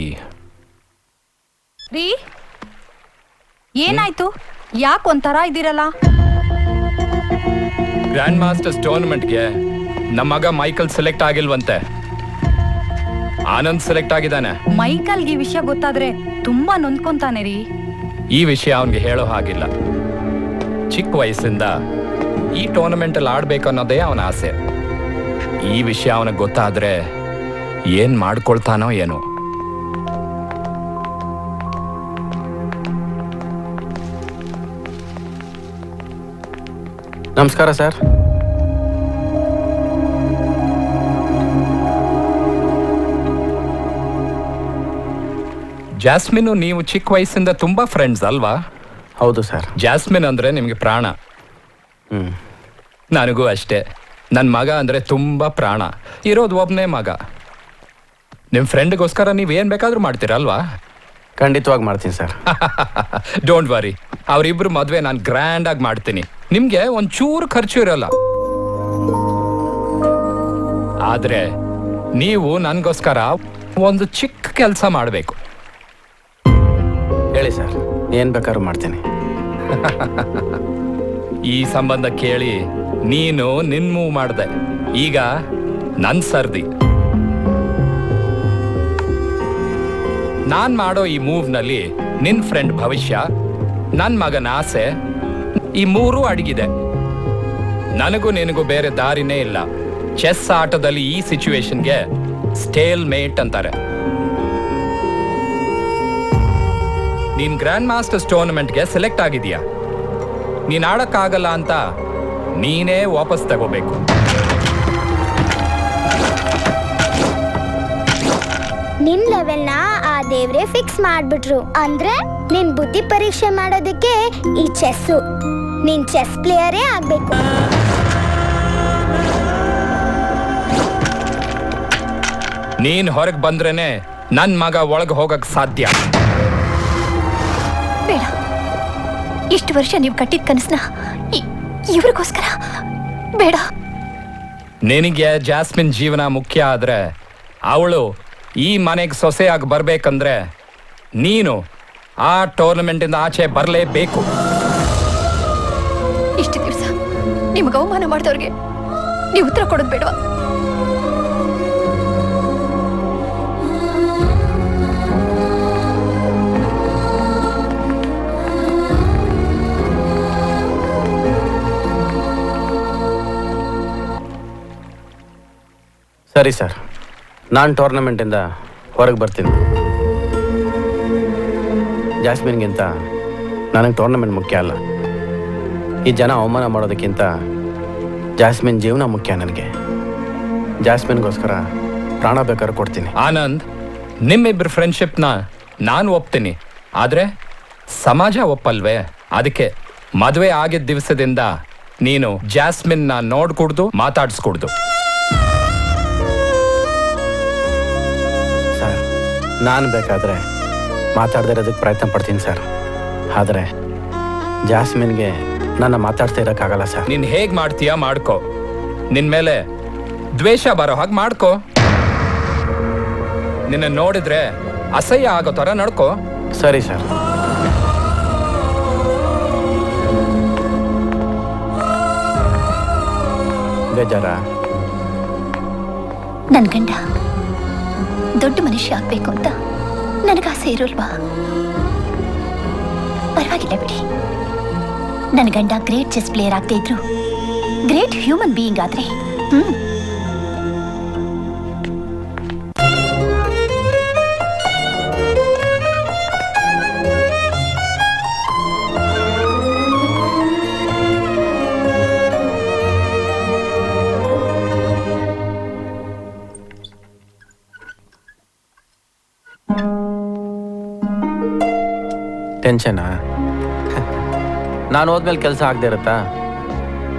ರೀ ಏನಾಯ್ತು? ಯಾಕೆ ಒಂಥರ ಇದ್ದೀರಲ್ಲ? ಗ್ರ್ಯಾಂಡ್ ಮಾಸ್ಟರ್ಸ್ ಟೂರ್ನಮೆಂಟ್ಗೆ ನಮ್ಮ ಮಗ ಮೈಕಲ್ ಸೆಲೆಕ್ಟ್ ಆಗಿಲ್ವಂತೆ. ಆನಂದ್ ಸೆಲೆಕ್ಟ್ ಆಗಿದ್ದಾನೆ. ಮೈಕಲ್ಗೆ ಈ ವಿಷಯ ಗೊತ್ತಾದ್ರೆ ತುಂಬಾ ನೊಂದ್ಕೊಂತಾನೆ ರೀ. ಈ ವಿಷಯ ಅವನಿಗೆ ಹೇಳೋ ಹಾಗಿಲ್ಲ. ಚಿಕ್ಕ ವಯಸ್ಸಿಂದ ಈ ಟೂರ್ನಮೆಂಟ್ ಅಲ್ಲಿ ಆಡ್ಬೇಕು ಅನ್ನೋದೇ ಅವನ ಆಸೆ. ಈ ವಿಷಯ ಅವನಿಗೆ ಗೊತ್ತಾದ್ರೆ ಏನ್ ಮಾಡ್ಕೊಳ್ತಾನೋ ಏನೋ. ನಮಸ್ಕಾರ ಸರ್. ಜಾಸ್ಮಿನ್ ನೀವು ಚಿಕ್ಕ ವಯಸ್ಸಿಂದ ತುಂಬಾ ಫ್ರೆಂಡ್ಸ್ ಅಲ್ವಾ? ಹೌದು ಸರ್. ಜಾಸ್ಮಿನ್ ಅಂದ್ರೆ ನಿಮ್ಗೆ ಪ್ರಾಣ. ನನಗೂ ಅಷ್ಟೇ. ನನ್ನ ಮಗ ಅಂದ್ರೆ ತುಂಬಾ ಪ್ರಾಣ. ಇರೋದು ಒಬ್ಬನೇ ಮಗ. ನಿಮ್ಮ ಫ್ರೆಂಡ್ಗೋಸ್ಕರ ನೀವೇನ್ ಬೇಕಾದ್ರೂ ಮಾಡ್ತೀರಲ್ವಾ? ಖಂಡಿತವಾಗಿ ಮಾಡ್ತೀನಿ ಸರ್. ಡೋಂಟ್ ವರಿ, ಅವರಿಬ್ರು ಮದ್ವೆ ನಾನು ಗ್ರ್ಯಾಂಡ್ ಆಗಿ ಮಾಡ್ತೀನಿ. ನಿಮ್ಗೆ ಒಂಚೂರು ಖರ್ಚು ಇರಲ್ಲ. ಆದ್ರೆ ನೀವು ನನ್ಗೋಸ್ಕರ ಒಂದು ಚಿಕ್ಕ ಕೆಲಸ ಮಾಡಬೇಕು. ಹೇಳಿ ಸರ್, ಏನ್ ಬೇಕಾದ್ರೂ ಮಾಡ್ತೀನಿ. ಈ ಸಂಬಂಧ ಕೇಳಿ ನೀನು ನಿನ್ ಮೂವ್ ಮಾಡ್ದೆ. ಈಗ ನನ್ ಸರ್ದಿ. ನಾನ್ ಮಾಡೋ ಈ ಮೂವ್ ನಲ್ಲಿ ನಿನ್ ಫ್ರೆಂಡ್ ಭವಿಷ್ಯ, ನನ್ ಮಗನ ಆಸೆ, ಈ ಮೂರೂ ಅಡಗಿದೆ. ನನಗೂ ನಿನಗೂ ಬೇರೆ ದಾರಿನೇ ಇಲ್ಲ. ಚೆಸ್ ಆಟದಲ್ಲಿ ಈ ಸಿಚುವೇಶನ್ಗೆ ಸ್ಟೇಲ್ ಮೇಟ್ ಅಂತಾರೆ. ನೀನ್ ಗ್ರ್ಯಾಂಡ್ ಮಾಸ್ಟರ್ಸ್ ಟೂರ್ನಮೆಂಟ್ಗೆ ಸೆಲೆಕ್ಟ್ ಆಗಿದೀಯಾ. ನೀನ್ ಆಡಕ್ಕಾಗಲ್ಲ ಅಂತ ನೀನೇ ವಾಪಸ್ ತಗೋಬೇಕು. ನಿನ್ ಲೆವೆಲ್ನ ಆ ದೇವ್ರೆ ಫಿಕ್ಸ್ ಮಾಡ್ಬಿಟ್ರು. ಅಂದ್ರೆ ನಿನ್ ಬುದ್ಧಿ ಪರೀಕ್ಷೆ ಮಾಡೋದಕ್ಕೆ ಈ ಚೆಸ್ಸು. ನೀನ್ ಚೆಸ್ ಪ್ಲೇಯರೇ ಆಗ್ಬೇಕು. ನೀನ್ ಹೊರಗೆ ಬಂದ್ರೇನೆ ನನ್ ಮಗ ಒಳಗೆ ಹೋಗಕ್ ಸಾಧ್ಯ. ಬೇಡ, ಇಷ್ಟು ವರ್ಷ ನೀವು ಕಟ್ಟಿದ ಕನಸನ್ನ ಇವ್ರಿಗೋಸ್ಕರ ಬೇಡ. ನಿನಗೆ ಜಾಸ್ಮಿನ್ ಜೀವನ ಮುಖ್ಯ ಆದ್ರೆ, ಅವಳು ಈ ಮನೆಗೆ ಸೊಸೆಯಾಗಿ ಬರ್ಬೇಕಂದ್ರೆ ನೀನು ಆ ಟೂರ್ನಮೆಂಟ್ ಇಂದ ಆಚೆ ಬರಲೇಬೇಕು. ಇಷ್ಟು ದಿವಸ ನಿಮ್ಗೆ ಅವಮಾನ ಮಾಡಿದವ್ರಿಗೆ ನೀವು ಉತ್ತರ ಕೊಡೋದು ಬೇಡವಾ? ಸರಿ ಸರ್, ನಾನು ಟೂರ್ನಮೆಂಟಿಂದ ಹೊರಗೆ ಬರ್ತೀನಿ. ಜಾಸ್ಮಿನ್ಗಿಂತ ನನಗೆ ಟೂರ್ನಮೆಂಟ್ ಮುಖ್ಯ ಅಲ್ಲ. ಈ ಜನ ಅವಮಾನ ಮಾಡೋದಕ್ಕಿಂತ ಜಾಸ್ಮಿನ್ ಜೀವನ ಮುಖ್ಯ ನನಗೆ. ಜಾಸ್ಮಿನ್ಗೋಸ್ಕರ ಪ್ರಾಣ ಬೇಕಾದ್ರೆ ಕೊಡ್ತೀನಿ. ಆನಂದ್, ನಿಮ್ಮಿಬ್ಬರ ಫ್ರೆಂಡ್ಶಿಪ್ನ ನಾನು ಒಪ್ತೀನಿ. ಆದ್ರೆ ಸಮಾಜ ಒಪ್ಪಲ್ವೇ? ಅದಕ್ಕೆ ಮದುವೆ ಆಗಿದ್ದ ದಿವಸದಿಂದ ನೀನು ಜಾಸ್ಮಿನ್ನ ನೋಡ್ಕೊಡ್ದು ಮಾತಾಡ್ಸ್ಕೊಡ್ದು. ಸರ್, ನಾನು ಬೇಕಾದರೆ ಮಾತಾಡದೇ ಇರೋದಕ್ಕೆ ಪ್ರಯತ್ನ ಪಡ್ತೀನಿ ಸರ್. ಆದರೆ ಜಾಸ್ಮಿನ್ಗೆ ನನ್ನ ಮಾತಾಡ್ತಾ ಇರೋಕ್ಕಾಗಲ್ಲ ಸರ್. ನೀನ್ ಹೇಗ್ ಮಾಡ್ತೀಯಾ ಮಾಡ್ಕೋ. ನಿನ್ ಮೇಲೆ ದ್ವೇಷ ಬರೋ ಹಾಗೆ ಮಾಡ್ಕೋ. ನಿನ್ನ ನೋಡಿದ್ರೆ ಅಸಹ್ಯ ಆಗೋ ಥರ ನಡ್ಕೋ. ಸರಿ ಸರ್. ಬೇಜಾರ? ನನ್ ಗಂಡ ದೊಡ್ಡ ಮನುಷ್ಯ ಆಗ್ಬೇಕು ಅಂತ ನನಗಾಸೆ ಇರೋಲ್ವಾ? ಪರವಾಗಿಲ್ಲ ಬಿಡಿ. ನನ್ನ ಗಂಡ ಗ್ರೇಟ್ ಚೆಸ್ ಪ್ಲೇಯರ್ ಆಗದೆ ಇದ್ರು ಗ್ರೇಟ್ ಹ್ಯೂಮನ್ ಬೀಯಿಂಗ್ ಆದ್ರೆ ಟೆನ್ಷನಾ? ನಾನು ಹೋದ್ಮೇಲೆ ಕೆಲಸ ಆಗದೆ ಇರುತ್ತಾ?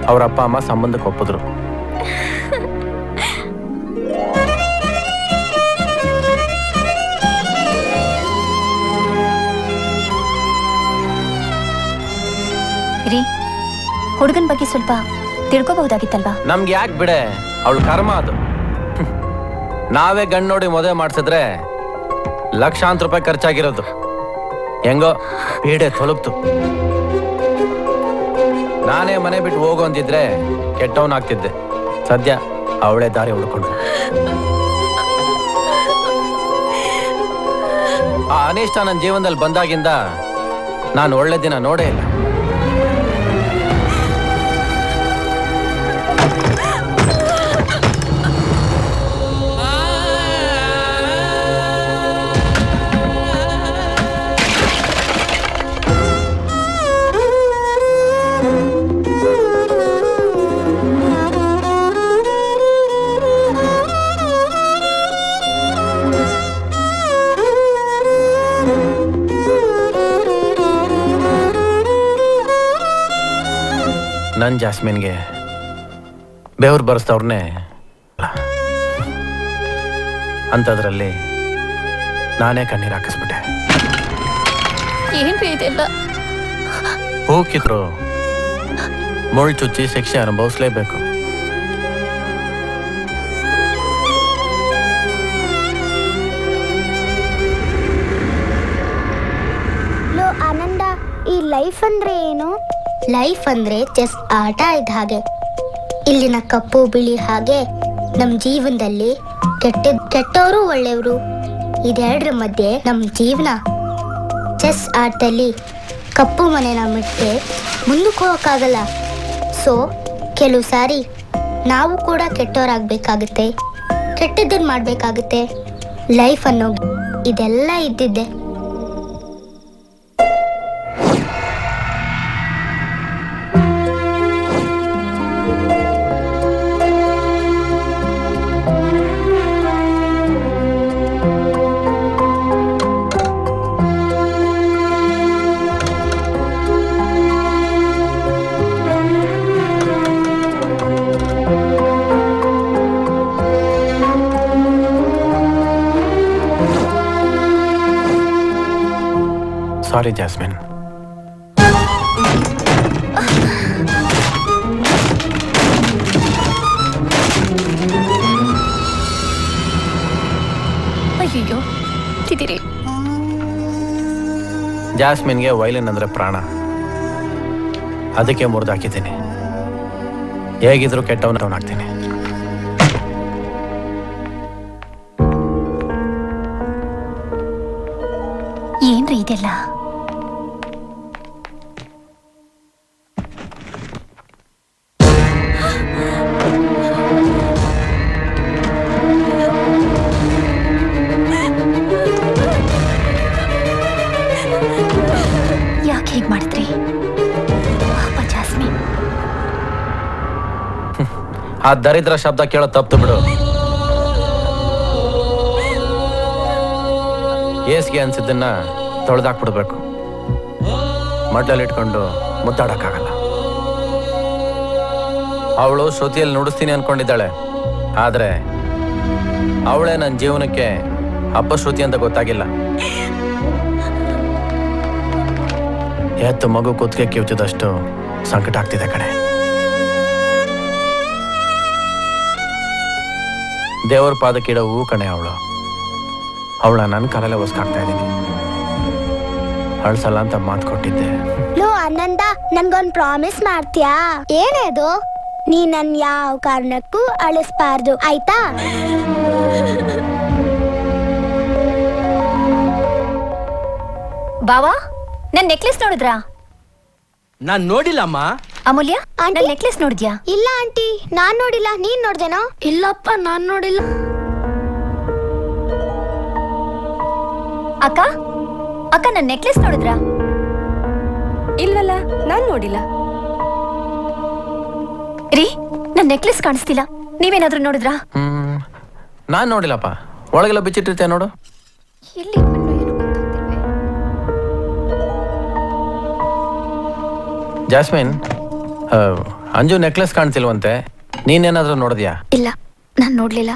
ಅವ್ರ ಅಪ್ಪ ಅಮ್ಮ ಸಂಬಂಧಕ್ಕೆ ಒಪ್ಪಿದ್ರು. ರೀ, ಹುಡುಗನ ಬಗ್ಗೆ ಸ್ವಲ್ಪ ತಿಳ್ಕೋಬಹುದಾಗಿತ್ತಲ್ವಾ? ನಮ್ಗೆ ಯಾಕೆ ಬಿಡೆ, ಅವಳು ಕರ್ಮ ಅದು. ನಾವೇ ಗಂಡು ನೋಡಿ ಮದುವೆ ಮಾಡಿಸಿದ್ರೆ ಲಕ್ಷಾಂತರ ರೂಪಾಯಿ ಖರ್ಚಾಗಿರೋದು. ಹೆಂಗೋ ಪೀಡೆ ತೊಲಗ್ತು. ನಾನೇ ಮನೆ ಬಿಟ್ಟು ಹೋಗು ಅಂದಿದ್ರೆ ಕೆಟ್ಟವನಾಗ್ತಿದ್ದೆ. ಸದ್ಯ ಅವಳೇ ದಾರಿ ಹುಡ್ಕೊಂಡು. ಆ ಅನಿಷ್ಟ ನನ್ನ ಜೀವನದಲ್ಲಿ ಬಂದಾಗಿಂದ ನಾನು ಒಳ್ಳೆ ದಿನ ನೋಡೇ ಇಲ್ಲ. ನನ್ನ ಜಾಸ್ಮಿನ್ಗೆ ಬೆವರು ಬರೆಸ್ತವ್ರನ್ನೇ ಅಂಥದ್ರಲ್ಲಿ ನಾನೇ ಕಣ್ಣೀರು ಹಾಕಿಸ್ಬಿಟ್ಟೆ. ಏನ್ರಿ ಇದೆಲ್ಲ? ಹೋಗಿದ್ರು ಮುಳ್ಳು ಚುಚ್ಚಿ ಶಿಕ್ಷೆ ಅನುಭವಿಸ್ಲೇಬೇಕು. ಲೋ ಆನಂದ, ಈ ಲೈಫ್ ಅಂದ್ರೆ ಏನು? ಲೈಫ್ ಅಂದ್ರೆ ಚೆಸ್ ಆಟ ಇದ್ದ ಹಾಗೆ. ಇಲ್ಲಿನ ಕಪ್ಪು ಬಿಳಿ ಹಾಗೆ ನಮ್ ಜೀವನದಲ್ಲಿ ಕೆಟ್ಟವರು ಒಳ್ಳೆಯವರು ಇದೆರಡರ ಮಧ್ಯೆ ನಮ್ ಜೀವನ. ಚೆಸ್ ಆಟದಲ್ಲಿ ಕಪ್ಪು ಮನೆನ ಬಿಟ್ಟೆ ಮುಂದಕ್ಕೆ ಹೋಗಕ್ಕಾಗಲ್ಲ. ಸೊ ಕೆಲವು ಸಾರಿ ನಾವು ಕೂಡ ಕೆಟ್ಟವರಾಗಬೇಕಾಗುತ್ತೆ, ಕೆಟ್ಟದ್ದನ್ನು ಮಾಡಬೇಕಾಗುತ್ತೆ. ಲೈಫ್ ಅನ್ನೋ ಇದೆಲ್ಲ ಇದ್ದಿದ್ದೆ. ಸಾರಿ ಜಾಸ್ಮಿನ್. ಅಯ್ಯೋ ತಿದಿರಿ. ಜಾಸ್ಮಿನ್ಗೆ ವೈಲಿನ್ ಅಂದ್ರೆ ಪ್ರಾಣ. ಅದಕ್ಕೆ ಮುರಿದಾಕಿದ್ದೀನಿ. ಹೇಗಿದ್ರು ಕೆಟ್ಟವನಾಗ್ತೀನಿ. ಏನ್ರಿ ಇದೆಲ್ಲ? ಯಾಕೆ ಹೀಗೆ ಮಾಡಿದ್ರಿ ಪಾಪ ಜಾಸ್ಮಿನ್? ಆ ದರಿದ್ರ ಶಬ್ದ ಕೇಳೋ ತಪ್ಪು ಬಿಡು. ಏಸ್ಗೆ ಅನ್ಸಿದ್ದನ್ನ ತೊಳೆದಾಕ್ಬಿಡ್ಬೇಕು. ಮಡ್ಲಲ್ಲಿಟ್ಕೊಂಡು ಮುದ್ದಾಡಕ್ಕಾಗಲ್ಲ. ಅವಳು ಶ್ರುತಿಯಲ್ಲಿ ನುಡಿಸ್ತೀನಿ ಅನ್ಕೊಂಡಿದ್ದಾಳೆ. ಆದ್ರೆ ಅವಳೇ ನನ್ನ ಜೀವನಕ್ಕೆ ಅಪಶ್ರುತಿ ಅಂತ ಗೊತ್ತಾಗಿಲ್ಲ. ಎತ್ತು ಮಗು ಕುತ್ತಿಗೆ ಕಿವುಚಿದಷ್ಟು ಸಂಕಟ ಆಗ್ತಿದೆ ಕಡೆ. ದೇವರ ಪಾದಕ್ಕಿಡೋ ಹೂ ಕಣೆ ಅವಳು. ಅವಳ ನನ್ನ ಕಾಲಲ್ಲೇ ಒಸ್ಕಾಗ್ತಾ ಇದ್ದೀನಿ. ಅಳ್ಸಲ್ಲ ಅಂತ ಮಾತು ಕೊಟ್ಟಿದ್ದೆ. ಲೋ ಆನಂದ, ನನ್ಗೊಂದ್ ಪ್ರಾಮಿಸ್ ಮಾಡ್ತೀಯಾ? ಏನೇದು? ನೀ ನನ್ ಯಾವ ಕಾರಣಕ್ಕೂ ಅಳಿಸ್ಬಾರ್ದು, ಆಯ್ತಾ? ಬಾವಾ, ನನ್ ನೆಕ್ಲೆಸ್ ನೋಡಿದ್ರಾ? ನಾನ್ ನೋಡಿಲ್ಲಮ್ಮ. ಅಮೂಲ್ಯ, ನನ್ ನೆಕ್ಲೆಸ್ ನೋಡಿದ್ಯಾ? ಇಲ್ಲ ಆಂಟಿ, ನಾನ್ ನೋಡಿಲ್ಲ. ನೀನ್ ನೋಡ್ದೇನೋ? ಇಲ್ಲಪ್ಪ, ನಾನ್ ನೋಡಿಲ್ಲ. ಅಕ್ಕ ಅಕ್ಕ, ನನ್ ನೆಕ್ಲೆಸ್ ನೋಡಿದ್ರಾ? ಇಲ್ವಲ್ಲ, ನಾನ್ ನೋಡಿಲ್ಲ. ರೀ, ನನ್ ನೆಕ್ಲೆಸ್ ಕಾಣಿಸ್ತಿಲ್ಲ. ನೀವೇನಾದ್ರೂ ನೋಡಿದ್ರಾ? ನಾನ್ ನೋಡಿಲ್ಲಪ್ಪ. ಒಳಗೆಲ್ಲ ಬಿಚ್ಚಿಟ್ಟಿರ್ತೆ ನೋಡು. ಎಲ್ಲಿ ಜಾಸ್ಮಿನ್, ಅಂಜು ನೆಕ್ಲೆಸ್ ಕಾಣ್ತಿಲ್ವಂತೆ. ನೀನೇನಾದ್ರೂ ನೋಡಿದ್ಯಾ? ಇಲ್ಲ, ನಾನ್ ನೋಡ್ಲಿಲ್ಲ.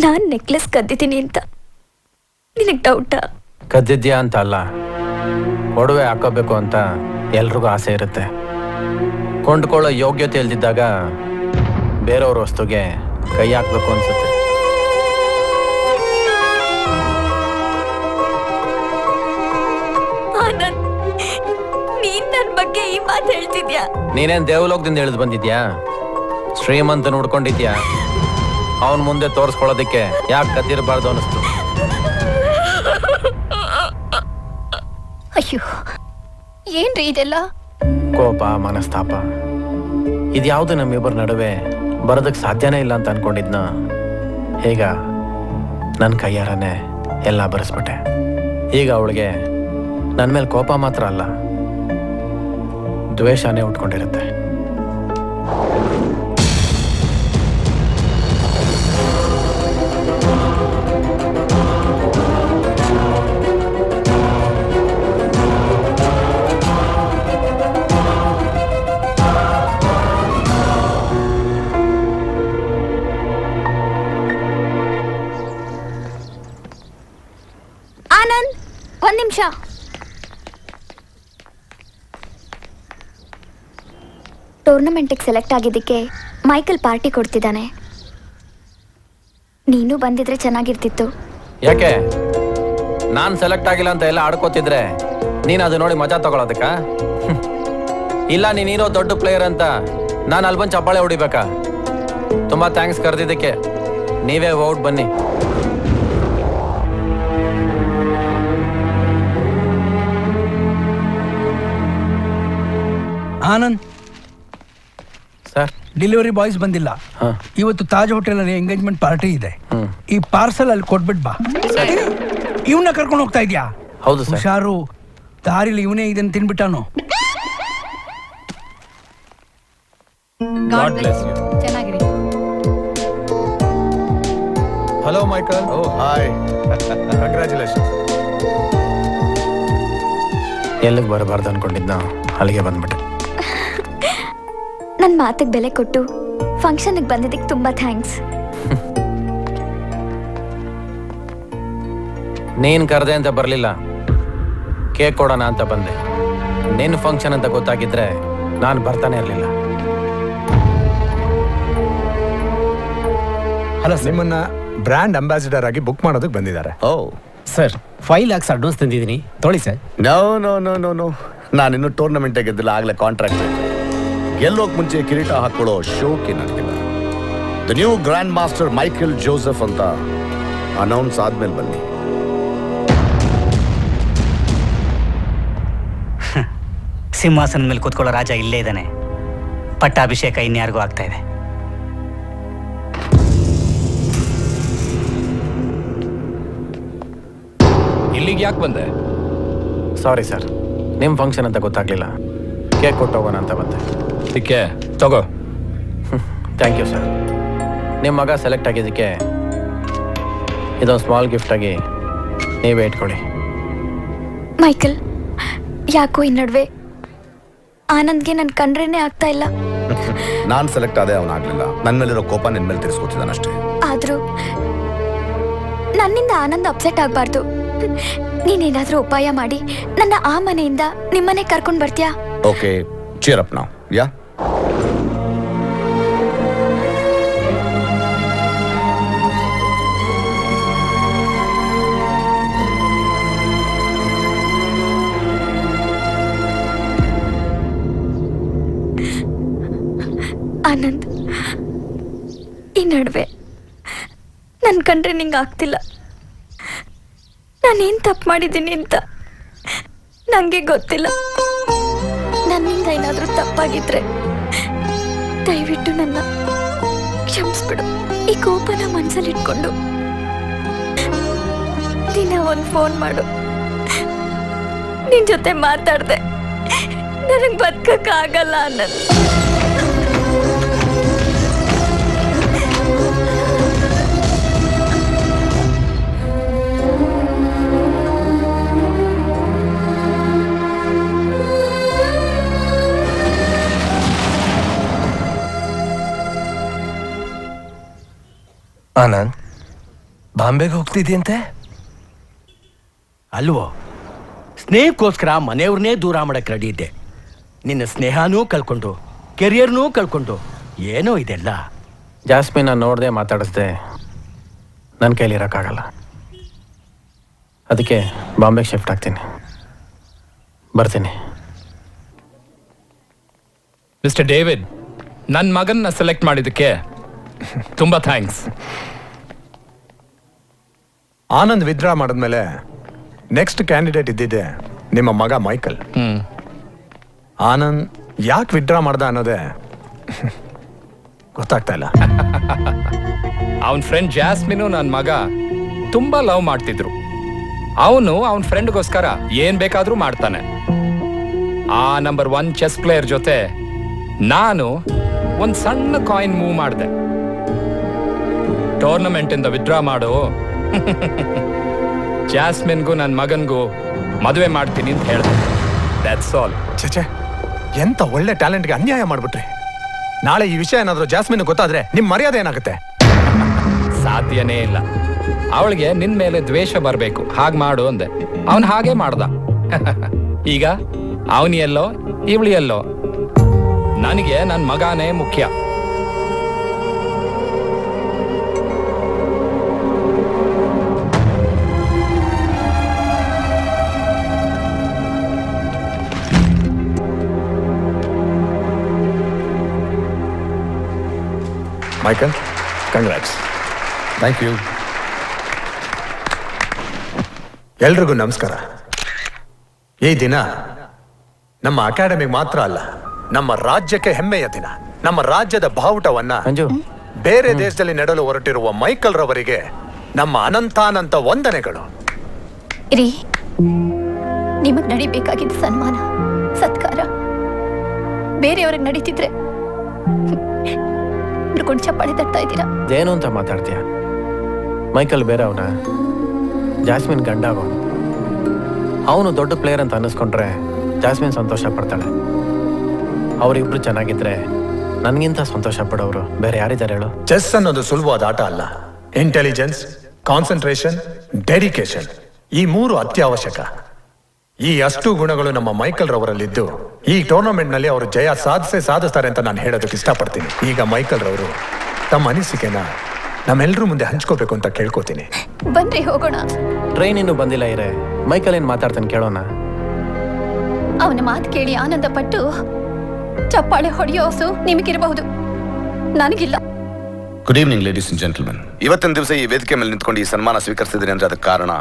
ನಾನ್ ನೆಕ್ಲೆಸ್ ಕದ್ದಿದ್ದೀನಿ ಅಂತ ನಿನಗ್ ಡೌಟಾ? ಕದ್ದಿದ್ಯಾ ಅಂತ ಅಲ್ಲ, ಒಡವೆ ಹಾಕೋಬೇಕು ಅಂತ ಎಲ್ರಿಗೂ ಆಸೆ ಇರುತ್ತೆ. ಕೊಂಡ್ಕೊಳ್ಳೋ ಯೋಗ್ಯತೆ ಇಲ್ದಿದ್ದಾಗ ಬೇರೆಯವ್ರ ವಸ್ತುಗೆ ಕೈ ಹಾಕ್ಬೇಕು ಅನ್ಸುತ್ತೆ. ಆನಂದ್, ನೀನ್ ನನ್ ಬಗ್ಗೆ ಈ ಮಾತು ಹೇಳ್ತಿದ್ಯಾ? ನೀನೇನ್ ದೇವಲೋಕದಿಂದ ಇಳಿದು ಬಂದಿದ್ಯಾ? ಶ್ರೀಮಂತ ನೋಡ್ಕೊಂಡಿದ್ಯಾ? ಅವನ್ ಮುಂದೆ ತೋರಿಸ್ಕೊಳ್ಳೋದಕ್ಕೆ ಯಾಕೆ ಕದ್ದಿರಬಾರ್ದು ಅನಿಸ್ತು? ಅಯ್ಯೋ, ಏನ್ರಿ ಇದೆಲ್ಲ? ಕೋಪ, ಮನಸ್ತಾಪ ಇದ್ಯಾವುದು ನಮ್ಮಿಬ್ಬರ ನಡುವೆ ಬರೋದಕ್ಕೆ ಸಾಧ್ಯನೇ ಇಲ್ಲ ಅಂತ ಅನ್ಕೊಂಡಿದ್ನ. ಈಗ ನನ್ನ ಕೈಯಾರನೆ ಎಲ್ಲ ಬರೆಸ್ಬಿಟ್ಟೆ. ಈಗ ಅವಳಿಗೆ ನನ್ನ ಮೇಲೆ ಕೋಪ ಮಾತ್ರ ಅಲ್ಲ, ದ್ವೇಷನೇ ಉಟ್ಕೊಂಡಿರುತ್ತೆ. ಆನಂದ್, ಒಂದ್ ನಿಮಿಷ. ಟೂರ್ನಮೆಂಟಿಗೆ ಸೆಲೆಕ್ಟ್ ಆಗಿದ್ದಕ್ಕೆ ಮೈಕಲ್ ಪಾರ್ಟಿ ಕೊಡ್ತಿದ್ದಾನೆ. ನೀನು ಬಂದಿದ್ರೆ ಚೆನ್ನಾಗಿರ್ತಿತ್ತು. ಯಾಕೆ ನಾನು ಸೆಲೆಕ್ಟ್ ಆಗಿಲ್ಲ ಅಂತ ಎಲ್ಲ ಆಡ್ಕೋತಿದ್ರೆ ನೀನು ಅದು ನೋಡಿ ಮಜಾ ತಗೊಳೋದಕ್ಕ? ಇಲ್ಲ, ನೀನಿರೋ ದೊಡ್ಡ ಪ್ಲೇಯರ್ ಅಂತ ನಾನು ಅಲ್ಲಿ ಬಂದು ಚಪ್ಪಾಳೆ ಹೊಡಿಬೇಕಾ? ತುಂಬಾ ಥ್ಯಾಂಕ್ಸ್ ಕರೆದಿದ್ದಕ್ಕೆ. ನೀವೇ ಔಟ್ ಬನ್ನಿ. ಆನಂದ್ ಸರ್, ಡೆಲಿವರಿ ಬಾಯ್ಸ್ ಬಂದಿಲ್ಲ. ಇವತ್ತು ತಾಜ್ ಹೋಟೆಲ್ ಅಲ್ಲಿ ಎಂಗೇಜ್ಮೆಂಟ್ ಪಾರ್ಟಿ ಇದೆ. ಈ ಪಾರ್ಸಲ್ ಅಲ್ಲಿ ಕೊಟ್ಬಿಟ್ ಬಾ. ಇವನ್ನ ಕರ್ಕೊಂಡು ಹೋಗ್ತಾ ಇದ್ಯಾ? ಹೌದು ಸರ್. ಹುಷಾರು, ದಾರಿಲಿ ಇವನೇ ಇದನ್ನ ತಿನ್ಬಿಟ್ಟಾನು. ಚೆನ್ನಾಗಿರಿ. Hello Michael. Oh hi, congratulation. ಎಲ್ಲಿಗೆ ಬರಬಾರ್ದು ಅನ್ಕೊಂಡಿದ್ನ, ಅಲ್ಲಿಗೆ ಬಂದ್ಬಿಟ್ಟೆ. ನನ್ನ ಮಾತಿಗೆ ಬೆಲೆ ಕೊಟ್ಟು ಫಂಕ್ಷನ್ಗೆ ಬಂದಿದ್ದಕ್ಕೆ ತುಂಬಾ ಥ್ಯಾಂಕ್ಸ್. ನೀನ್ ಕರೆದೆ ಅಂತ ಬರಲಿಲ್ಲ, ಕೇಕ್ ಕೊಡೋಣ ಅಂತ ಬಂದೆ. ನಿನ್ನ ಫಂಕ್ಷನ್ ಅಂತ ಗೊತ್ತಾಗಿದ್ರೆ ನಾನು ಬರ್ತಾನೆ ಇರಲಿಲ್ಲ. ಹಲೋ, ನಿಮ್ಮನ್ನ ಬ್ರ್ಯಾಂಡ್ ಅಂಬಾಸಿಡರ್ ಆಗಿ ಬುಕ್ ಮಾಡೋದಕ್ಕೆ ಬಂದಿದ್ದಾರೆ. ಓ ಸರ್, 5 lakhs ಅಡ್ವಾನ್ಸ್ ತಂದಿದ್ದೀನಿ, ತೊಳಿ sir. No no no no no, ನಾನಿನ್ನು ಟೂರ್ನಮೆಂಟೇ ಗೆದ್ದಿಲ್ಲ, ಆಗಲೇ ಕಾಂಟ್ರಾಕ್ಟ್. ಗೆಲ್ಲೋಕ್ ಮುಂಚೆ ಕಿರೀಟ ಹಾಕೊಳ್ಳೋ ಶೋಕಿ ನನಗಿಲ್ಲ. The new grand master Michael Joseph ಅಂತ ಅನೌನ್ಸ್ ಆದ್ಮೇಲೆ ಬನ್ನಿ. ಸಿಂಹಾಸನದ ಮೇಲೆ ಕೂತ್ಕೊಳ್ಳೋ ರಾಜ ಇಲ್ಲೇ ಇದ್ದಾನೆ. ಪಟ್ಟಾಭಿಷೇಕ ಇನ್ಯಾರಿಗೂ ಆಗ್ತಾ ಇದೆ. ಇಲ್ಲಿಗೆ ಯಾಕೆ ಬಂದೆ? ಸಾರಿ ಸರ್, ನಿಮ್ಮ ಫಂಕ್ಷನ್ ಅಂತ ಗೊತ್ತಾಗ್ಲಿಲ್ಲ, ಕೇಕ್ ಕೊಟ್ಟು ಹೋಗೋಣ ಅಂತ ಬಂದೆ. ಇದಕ್ಕೆ ತಗೋ. Thank you sir. ನಿಮ್ಮ ಮಗ ಸೆಲೆಕ್ಟ್ ಆಗಿದ್ದಕ್ಕೆ ಇದೊಂದು ಸ್ಮಾಲ್ ಗಿಫ್ಟ್ ಆಗಿ ನೀವೇ ಇಟ್ಕೊಳ್ಳಿ. ಮೈಕಲ್, ಯಾಕೋ ಈ ನಡುವೆ ಆನಂದ್ಗೆ ನನ್ ಕಂಡ್ರೇನೆ ಆಗ್ತಾ ಇಲ್ಲ. ನಾನು ಸೆಲೆಕ್ಟ್ ಆದೆ, ಅವನಾಗ್ಲಿಲ್ಲ. ನನ್ನ ಮೇಲಿರೋ ಕೋಪ ನಿನ್ನ ಮೇಲೆ ತಿರ್ಸ್ಕೊತಿದ್ದಾನಷ್ಟೇ. ಆದ್ರೂ ನನ್ನಿಂದ ಆನಂದ್ ಅಪ್ಸೆಟ್ ಆಗ್ಬಾರ್ದು. ನೀನೇನಾದ್ರೂ ಉಪಾಯ ಮಾಡಿ ನನ್ನ ಆ ಮನೆಯಿಂದ ನಿಮ್ಮನೆ ಕರ್ಕೊಂಡ್ ಬರ್ತೀಯಾ? Okay, cheer up now. Yeah? Anand, ಈ ನಡುವೆ ನನ್ ಕಂಡ್ರೆ ನಿಂಗೆ ಆಗ್ತಿಲ್ಲ. ನಾನೇನ್ ತಪ್ಪು ಮಾಡಿದ್ದೀನಿ ಅಂತ ನಂಗೆ ಗೊತ್ತಿಲ್ಲ. ನನ್ನಿಂದ ಏನಾದ್ರೂ ತಪ್ಪಾಗಿದ್ರೆ ದಯವಿಟ್ಟು ನನ್ನ ಕ್ಷಮಿಸ್ಬಿಡು. ಈ ಕೋಪನ ಮನ್ಸಲ್ಲಿಟ್ಕೊಂಡು ದಿನ ಒಂದು ಫೋನ್ ಮಾಡು. ನಿನ್ ಜೊತೆ ಮಾತಾಡ್ದೆ ನನಗ್ ಬದುಕಕ್ಕಾಗಲ್ಲ ಆನಂದ್. ಆನಂದ್, ಬಾಂಬೆಗೆ ಹೋಗ್ತಿದ್ಯಂತೆ? ಅಲ್ವೋ, ಸ್ನೇಹಕ್ಕೋಸ್ಕರ ಮನೆಯವ್ರನ್ನೇ ದೂರ ಮಾಡಕ್ ರೆಡಿ ಇದ್ದೆ. ನಿನ್ನ ಸ್ನೇಹನೂ ಕಳ್ಕೊಂಡು ಕೆರಿಯರ್ನೂ ಕಳ್ಕೊಂಡು ಏನೋ ಇದೆಲ್ಲ. ಜಾಸ್ಮಿನ್ ನೋಡದೆ ಮಾತಾಡಿಸ್ದೆ ನನ್ನ ಕೈಲಿ ಇರೋಕ್ಕಾಗಲ್ಲ. ಅದಕ್ಕೆ ಬಾಂಬೆಗೆ ಶಿಫ್ಟ್ ಆಗ್ತೀನಿ. ಬರ್ತೀನಿ. ಮಿಸ್ಟರ್ ಡೇವಿಡ್, ನನ್ನ ಮಗನ್ನ ಸೆಲೆಕ್ಟ್ ಮಾಡಿದ್ದಕ್ಕೆ ತುಂಬಾ ಥ್ಯಾಂಕ್ಸ್. ಆನಂದ್ ವಿತ್ಡ್ರಾ ಮಾಡಿದ್ಮೇಲೆ ನೆಕ್ಸ್ಟ್ ಕ್ಯಾಂಡಿಡೇಟ್ ಇದ್ದಿದ್ದೆ ನಿಮ್ಮ ಮಗ ಮೈಕಲ್. ಆನಂದ್ ಯಾಕೆ ವಿತ್ಡ್ರಾ ಮಾಡ್ದ ಅನ್ನೋದೇ ಗೊತ್ತಾಗ್ತಾ ಇಲ್ಲ. ಅವನ ಫ್ರೆಂಡ್ ಜಾಸ್ಮಿನು ನನ್ನ ಮಗ ತುಂಬಾ ಲವ್ ಮಾಡ್ತಿದ್ರು. ಅವನು ಅವನ ಫ್ರೆಂಡ್ಗೋಸ್ಕರ ಏನ್ ಬೇಕಾದ್ರೂ ಮಾಡ್ತಾನೆ. ಆ ನಂಬರ್ 1 ಚೆಸ್ ಪ್ಲೇಯರ್ ಜೊತೆ ನಾನು ಒಂದ್ ಸಣ್ಣ ಕಾಯಿನ್ ಮೂವ್ ಮಾಡಿದೆ. ಟೂರ್ನಮೆಂಟ್ ಇಂದ ವಿತ್ಡ್ರಾ ಮಾಡು, ಜಾಸ್ಮಿನ್ಗೂ ನನ್ನ ಮಗನ್ಗೂ ಮದುವೆ ಮಾಡ್ತೀನಿ ಅಂತ ಹೇಳ್ದೆ. That's all. ಚೇಚೆ, ಎಂತ ಒಳ್ಳೆ ಟ್ಯಾಲೆಂಟ್ಗೆ ಅನ್ಯಾಯ ಮಾಡ್ಬಿಟ್ರಿ. ನಾಳೆ ಈ ವಿಷಯ ಏನಾದ್ರೂ ಜಾಸ್ಮಿನ್ ಗೊತ್ತಾದ್ರೆ ನಿಮ್ ಮರ್ಯಾದೆ ಏನಾಗುತ್ತೆ? ಸಾಧ್ಯನೇ ಇಲ್ಲ. ಅವಳಿಗೆ ನಿನ್ ಮೇಲೆ ದ್ವೇಷ ಬರಬೇಕು, ಹಾಗೆ ಮಾಡು ಅಂದೆ. ಅವನ್ ಹಾಗೆ ಮಾಡ್ದ. ಈಗ ಅವನಿ ಎಲ್ಲೋ ಇವಳಿ ಎಲ್ಲೋ, ನನಗೆ ನನ್ನ ಮಗನೇ ಮುಖ್ಯ. Michael, congrats. Thank you. ಎಲ್ರಿಗೂ ನಮಸ್ಕಾರ. ಈ ದಿನ ನಮ್ಮ ಅಕಾಡೆಮಿಗೆ ಮಾತ್ರ ಅಲ್ಲ, ನಮ್ಮ ರಾಜ್ಯಕ್ಕೆ ಹೆಮ್ಮೆಯ ದಿನ. ನಮ್ಮ ರಾಜ್ಯದ ಬಾವುಟವನ್ನ ಬೇರೆ ದೇಶದಲ್ಲಿ ನೆಡಲು ಹೊರಟಿರುವ ಮೈಕಲ್ ರವರಿಗೆ ನಮ್ಮ ಅನಂತಾನಂತ ವಂದನೆಗಳು. ರೀ, ನಿಮಗ್ ನಡಿಬೇಕಾಗಿದ್ದ ಸನ್ಮಾನ ಸತ್ಕಾರ ಬೇರೆಯವ್ರಿಗೆ ನಡೀತಿದ್ರೆ ಕೊಂಡು ಚಪ್ಪಾಳೆ ತಟ್ತಾ ಇದ್ದೀರಾ. ಏನು ಅಂತ ಮಾತಾಡ್ತೀಯ? ಮೈಕಲ್ ಬೇರೆ ಅವನ, ಜಾಸ್ಮಿನ್ ಗಂಡ ಅವನು ದೊಡ್ಡ ಪ್ಲೇಯರ್ ಅಂತ ಅನ್ನಿಸ್ಕೊಂಡ್ರೆ ಜಾಸ್ಮಿನ್ ಸಂತೋಷ ಪಡ್ತಾಳೆ. ಅವರಿಬ್ರು ಚೆನ್ನಾಗಿದ್ರೆ ನನಗಿಂತ ಸಂತೋಷ ಪಡೋರು ಬೇರೆ ಯಾರಿದ್ದಾರೆ ಹೇಳು? ಚೆಸ್ ಅನ್ನೋದು ಸುಲಭವಾದ ಆಟ ಅಲ್ಲ. ಇಂಟೆಲಿಜೆನ್ಸ್, ಕಾನ್ಸಂಟ್ರೇಷನ್, ಡೆಡಿಕೇಶನ್, ಈ 3 ಅತ್ಯವಶ್ಯಕ. ಈ ಅಷ್ಟು ಗುಣಗಳು ನಮ್ಮ ಮೈಕಲ್ ರವರಲ್ಲಿದ್ದು ಈ ಟೂರ್ನಮೆಂಟ್ ನಲ್ಲಿ ಅವರು ಜಯ ಸಾಧಿಸ್ತಾರೆ ಅಂತ ನಾನು ಹೇಳೋದಕ್ಕೆ ಇಷ್ಟಪಡ್ತೀನಿ. ಈಗ ಮೈಕಲ್ ರವರು ತಮ್ಮ ಅನಿಸಿಕೆನ ನಮ್ಮೆಲ್ಲರೂ ಮುಂದೆ ಹಂಚ್ಕೋಬೇಕು ಅಂತ ಕೇಳ್ಕೊತೀನಿ. ಬನ್ರಿ ಹೋಗೋಣ. ಟ್ರೈನ್ ಇನ್ನೂ ಬಂದಿಲ್ಲ ಇರೇ. ಮೈಕಲ್ ಏನ್ ಮಾತಾಡ್ತಾನೆ ಕೇಳೋಣ. ಅವನ ಮಾತು ಕೇಳಿ ಆನಂದ ಪಟ್ಟು ಚಪ್ಪಾಳೆ ಹೊಡೆಯೋಸು ನಿಮಗಿರಬಹುದು, ನನಗಿಲ್ಲ. Good evening ladies and gentlemen. ಇವತ್ತಿನ ದಿವಸ ಈ ವೇದಿಕೆ ಮೇಲೆ ನಿಂತ್ಕೊಂಡು ಈ ಸನ್ಮಾನ ಸ್ವೀಕರಿಸಿದ್ರೆ ಅಂದ್ರೆ ಅದಕ್ಕೆ ಕಾರಣ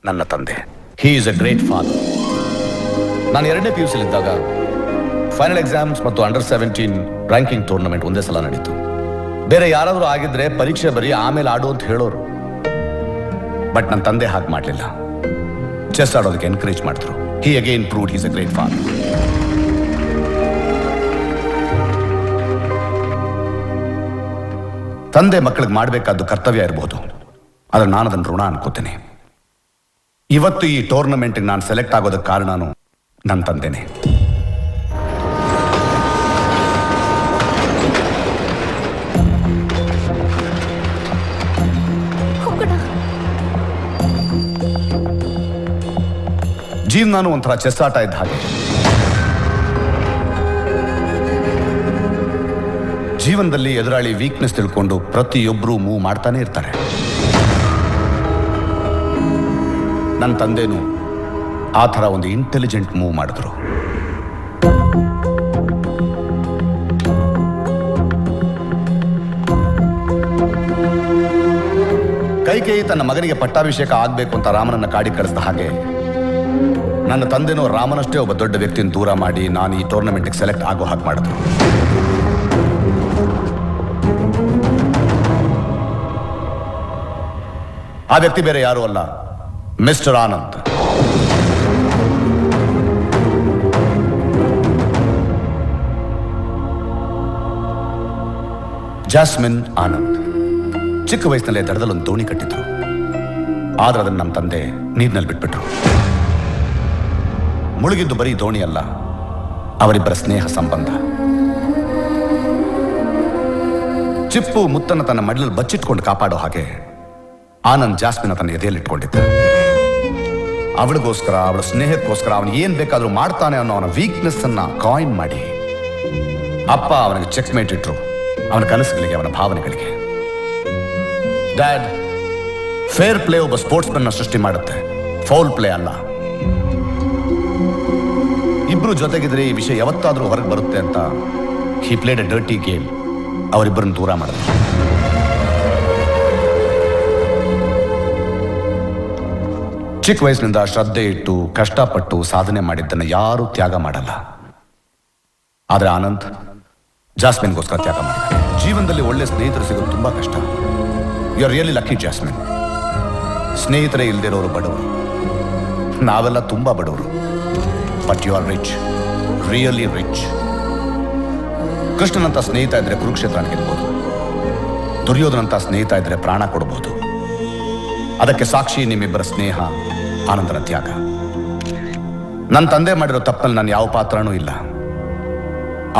ನನ್ನ ತಂದೆ. He is a great father. ನಾನು 2ನೇ PUC ಇದ್ದಾಗ ಫೈನಲ್ ಎಕ್ಸಾಮ್ಸ್ ಮತ್ತು ಅಂಡರ್ 17 ರ್ಯಾಂಕಿಂಗ್ ಟೂರ್ನಮೆಂಟ್ ಒಂದೇ ಸಲ ನಡೀತು. ಬೇರೆ ಯಾರಾದರೂ ಆಗಿದ್ರೆ ಪರೀಕ್ಷೆ ಬರೀ ಆಮೇಲೆ ಆಡು ಅಂತ ಹೇಳೋರು. ಬಟ್ ನನ್ನ ತಂದೆ ಹಾಗೆ ಮಾಡಲಿಲ್ಲ. ಚೆಸ್ ಆಡೋದಕ್ಕೆ ಎನ್ಕರೇಜ್ ಮಾಡಿದ್ರು. He again proved he's a great father. ತಂದೆ ಮಕ್ಕಳಿಗೆ ಮಾಡಬೇಕಾದ್ದು ಕರ್ತವ್ಯ ಇರಬಹುದು, ಆದ್ರೆ ನಾನು ಅದನ್ನು ಋಣ ಅನ್ಕೋತೇನೆ. ಇವತ್ತು ಈ ಟೂರ್ನಮೆಂಟ್ಗೆ ನಾನು ಸೆಲೆಕ್ಟ್ ಆಗೋದಕ್ಕೆ ಕಾರಣನು ನನ್ನ ತಂದೆನೇ. ಜೀವನಾನು ಒಂಥರ ಚೆಸ್ ಆಟ ಇದ್ದ ಹಾಗೆ. ಜೀವನದಲ್ಲಿ ಎದುರಾಳಿ ವೀಕ್ನೆಸ್ ತಿಳ್ಕೊಂಡು ಪ್ರತಿಯೊಬ್ಬರೂ ಮೂವ್ ಮಾಡ್ತಾನೆ ಇರ್ತಾರೆ. ನನ್ನ ತಂದೆನೂ ಆ ಥರ ಒಂದು ಇಂಟೆಲಿಜೆಂಟ್ ಮೂವ್ ಮಾಡಿದ್ರು. ಕೈಕೇಯಿ ತನ್ನ ಮಗನಿಗೆ ಪಟ್ಟಾಭಿಷೇಕ ಆಗ್ಬೇಕು ಅಂತ ರಾಮನನ್ನ ಕಾಡಿ ಕಳಿಸಿದ ಹಾಗೆ ನನ್ನ ತಂದೆನೂ ರಾಮನಷ್ಟೇ ಒಬ್ಬ ದೊಡ್ಡ ವ್ಯಕ್ತಿಯನ್ನು ದೂರ ಮಾಡಿ ನಾನು ಈ ಟೂರ್ನಮೆಂಟ್ಗೆ ಸೆಲೆಕ್ಟ್ ಆಗೋ ಹಾಗೆ ಮಾಡಿದ್ರು. ಆ ವ್ಯಕ್ತಿ ಬೇರೆ ಯಾರೂ ಅಲ್ಲ, ಮಿಸ್ಟರ್ ಆನಂದ್. ಜಾಸ್ಮಿನ್ ಆನಂದ್ ಚಿಕ್ಕ ವಯಸ್ಸಿನಲ್ಲೇ ದಡದಲ್ಲಿ ಒಂದು ದೋಣಿ ಕಟ್ಟಿದ್ರು. ಆದ್ರೆ ಅದನ್ನು ನಮ್ಮ ತಂದೆ ನೀರಿನಲ್ಲಿ ಬಿಟ್ಬಿಟ್ರು. ಮುಳುಗಿದ್ದು ಬರೀ ದೋಣಿ ಅಲ್ಲ, ಅವರಿಬ್ಬರ ಸ್ನೇಹ ಸಂಬಂಧ. ಚಿಪ್ಪು ಮುತ್ತನ್ನ ತನ್ನ ಮಡಿಲಲ್ಲಿ ಬಚ್ಚಿಟ್ಕೊಂಡು ಕಾಪಾಡೋ ಹಾಗೆ ಆನಂದ್ ಜಾಸ್ಮಿನ ತನ್ನ ಎದೆಯಲ್ಲಿಟ್ಕೊಂಡಿದ್ದ. ಅವಳಿಗೋಸ್ಕರ, ಅವಳ ಸ್ನೇಹಕ್ಕೋಸ್ಕರ ಅವನು ಏನ್ ಬೇಕಾದ್ರೂ ಮಾಡ್ತಾನೆ ಅನ್ನೋ ಅವನ ವೀಕ್ನೆಸ್ ಅನ್ನ ಕಾಯಿನ್ ಮಾಡಿ ಅಪ್ಪ ಅವನಿಗೆ ಚೆಕ್ ಮೇಟ್ ಇಟ್ರು, ಅವನ ಕನಸುಗಳಿಗೆ, ಅವನ ಭಾವನೆಗಳಿಗೆ. ಡ್ಯಾಡ್, ಫೇರ್ ಪ್ಲೇ ಒಬ್ಬ ಸ್ಪೋರ್ಟ್ಸ್ ಮನ್ ಸೃಷ್ಟಿ ಮಾಡುತ್ತೆ, ಫೌಲ್ ಪ್ಲೇ ಅಲ್ಲ. ಇಬ್ರು ಜೊತೆಗಿದ್ರೆ ಈ ವಿಷಯ ಯಾವತ್ತಾದ್ರೂ ಹೊರಗೆ ಬರುತ್ತೆ ಅಂತ ಹಿ ಪ್ಲೇಡ್ ಎ ಡರ್ಟಿ ಗೇಮ್. ಅವರಿಬ್ಬರನ್ನು ದೂರ ಮಾಡಿದ್ರು. ಚಿಕ್ಕ ವಯಸ್ಸಿನಿಂದ ಶ್ರದ್ಧೆ ಇಟ್ಟು ಕಷ್ಟಪಟ್ಟು ಸಾಧನೆ ಮಾಡಿದ್ದನ್ನು ಯಾರೂ ತ್ಯಾಗ ಮಾಡಲ್ಲ. ಆದ್ರೆ ಆನಂದ್ ಜಾಸ್ಮಿನ್ಗೋಸ್ಕರ ತ್ಯಾಗ ಮಾಡಿದ್ದಾರೆ. ಜೀವನದಲ್ಲಿ ಒಳ್ಳೆ ಸ್ನೇಹಿತರು ಸಿಗೋದು ತುಂಬಾ ಕಷ್ಟ. You are really lucky Jasmine. ಸ್ನೇಹಿತರೇ ಇಲ್ದಿರೋರು ಬಡವರು, ನಾವೆಲ್ಲ ತುಂಬಾ ಬಡವರು. But you are rich, really rich. ಕೃಷ್ಣನಂತ ಸ್ನೇಹಿತ ಇದ್ರೆ ಕುರುಕ್ಷೇತ್ರ ಗೆಲ್ಬಹುದು, ದುರ್ಯೋಧನಂತ ಸ್ನೇಹಿತ ಇದ್ರೆ ಪ್ರಾಣ ಕೊಡಬಹುದು. ಅದಕ್ಕೆ ಸಾಕ್ಷಿ ನಿಮ್ಮಿಬ್ಬರ ಸ್ನೇಹ, ಆನಂದನ ತ್ಯಾಗ. ನನ್ನ ತಂದೆ ಮಾಡಿರೋ ತಪ್ಪಲ್ಲಿ ನಾನು ಯಾವ ಪಾತ್ರನೂ ಇಲ್ಲ.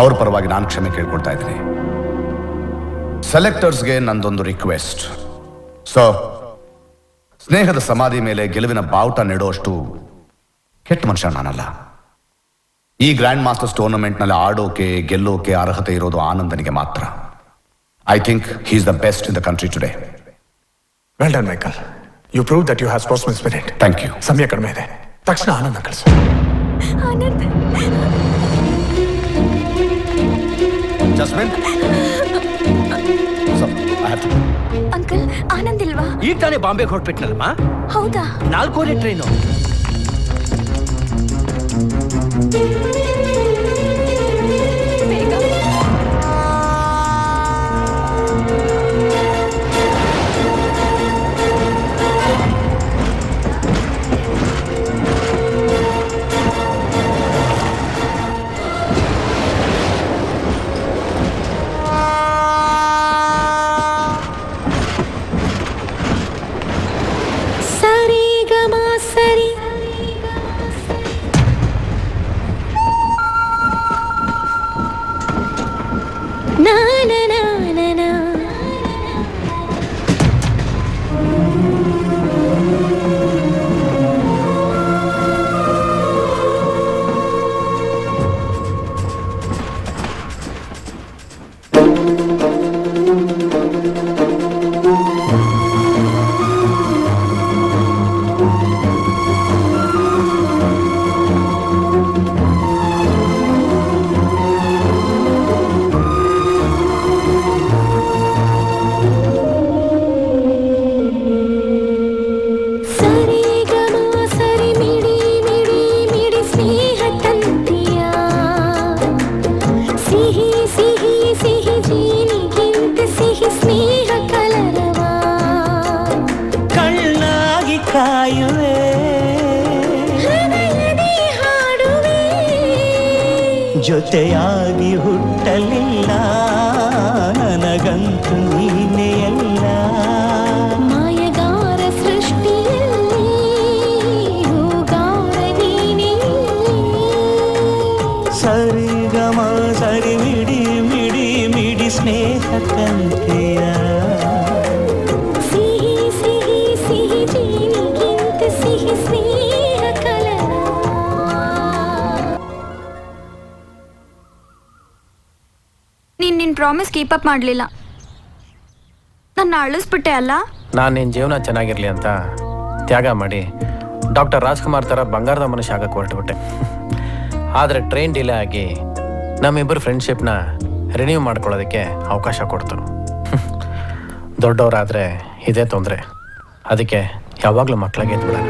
ಅವ್ರ ಪರವಾಗಿ ನಾನು ಕ್ಷಮೆ ಕೇಳ್ಕೊಳ್ತಾ ಇದ್ದೀನಿ. ಸೆಲೆಕ್ಟರ್ಸ್ಗೆ ನಂದೊಂದು ರಿಕ್ವೆಸ್ಟ್. ಸೊ ಸ್ನೇಹದ ಸಮಾಧಿ ಮೇಲೆ ಗೆಲುವಿನ ಬಾವುಟ ನೆಡೋಷ್ಟು ಕೆಟ್ಟ ಮನುಷ್ಯ ನಾನಲ್ಲ. ಈ ಗ್ರ್ಯಾಂಡ್ ಮಾಸ್ಟರ್ಸ್ ಟೂರ್ನಮೆಂಟ್ನಲ್ಲಿ ಆಡೋಕೆ ಗೆಲ್ಲೋಕೆ ಅರ್ಹತೆ ಇರೋದು ಆನಂದನಿಗೆ ಮಾತ್ರ. I think he is the best in the country today. Well done Michael. You prove that you have sportsman spirit. Thank you. ಸಮಯ ಕಡಿಮೆ ಇದೆ, ತಕ್ಷಣ ಆನಂದ ಕಳಿಸು. ಜಸ್ಮಿನ್, ಅಂಕಲ್, ಆನಂದ್ ಇಲ್ವಾ? ಈಗ ತಾನೇ ಬಾಂಬೆಗೆ ಹೊರಟ್ಬಿಟ್ನಲ್ಲಮ್ಮ. ಹೌದಾ? 4 ಟ್ರೈನು. ಜೊತೆಯಾಗಿ ಹುಟ್ಟಲಿಲ್ಲ ನನಗಂತೂ ನೀನೇ ಎಲ್ಲ. ಮಾಯಗಾರ ಸೃಷ್ಟಿಯಲ್ಲಿ ಹೂಗಾರ ನೀನೇ. ಸರಿಗಮ ಸರಿ ಮಿಡಿ ಮಿಡಿ ಮಿಡಿ ಸ್ನೇಹ ಕಂತೆಯ. ಸಿಹಿ ಸಿಹಿ ಸಿಹಿ ಜೀನಿಗಿಂತ ಸಿಹಿ ಸ್ನೇಹ ಕಲರ. ನಿನ್ ಪ್ರಾಮಿಸ್ ಕೀಪ್ ಅಪ್ ಮಾಡ್ಲಿಲ್ಲ, ನನ್ನ ಅಳಿಸ್ಬಿಟ್ಟೆ ಅಲ್ಲ. ನಾನು ನಿನ್ನ ಜೀವನ ಚೆನ್ನಾಗಿರ್ಲಿ ಅಂತ ತ್ಯಾಗ ಮಾಡಿ ಡಾಕ್ಟರ್ ರಾಜ್ಕುಮಾರ್ ಥರ ಬಂಗಾರದ ಮನುಷ್ಯ ಆಗಕ್ಕೆ ಹೊರಟುಬಿಟ್ಟೆ. ಆದರೆ ಟ್ರೈನ್ ಡಿಲೇ ಆಗಿ ನಮ್ಮಿಬ್ಬರು ಫ್ರೆಂಡ್ಶಿಪ್ನ ರಿನ್ಯೂ ಮಾಡ್ಕೊಳ್ಳೋದಕ್ಕೆ ಅವಕಾಶ ಕೊಡ್ತು. ದೊಡ್ಡವರಾದರೆ ಇದೇ ತೊಂದರೆ, ಅದಕ್ಕೆ ಯಾವಾಗಲೂ ಮಕ್ಕಳಿಗೆ ಎದ್ಬಿಡೋಣ.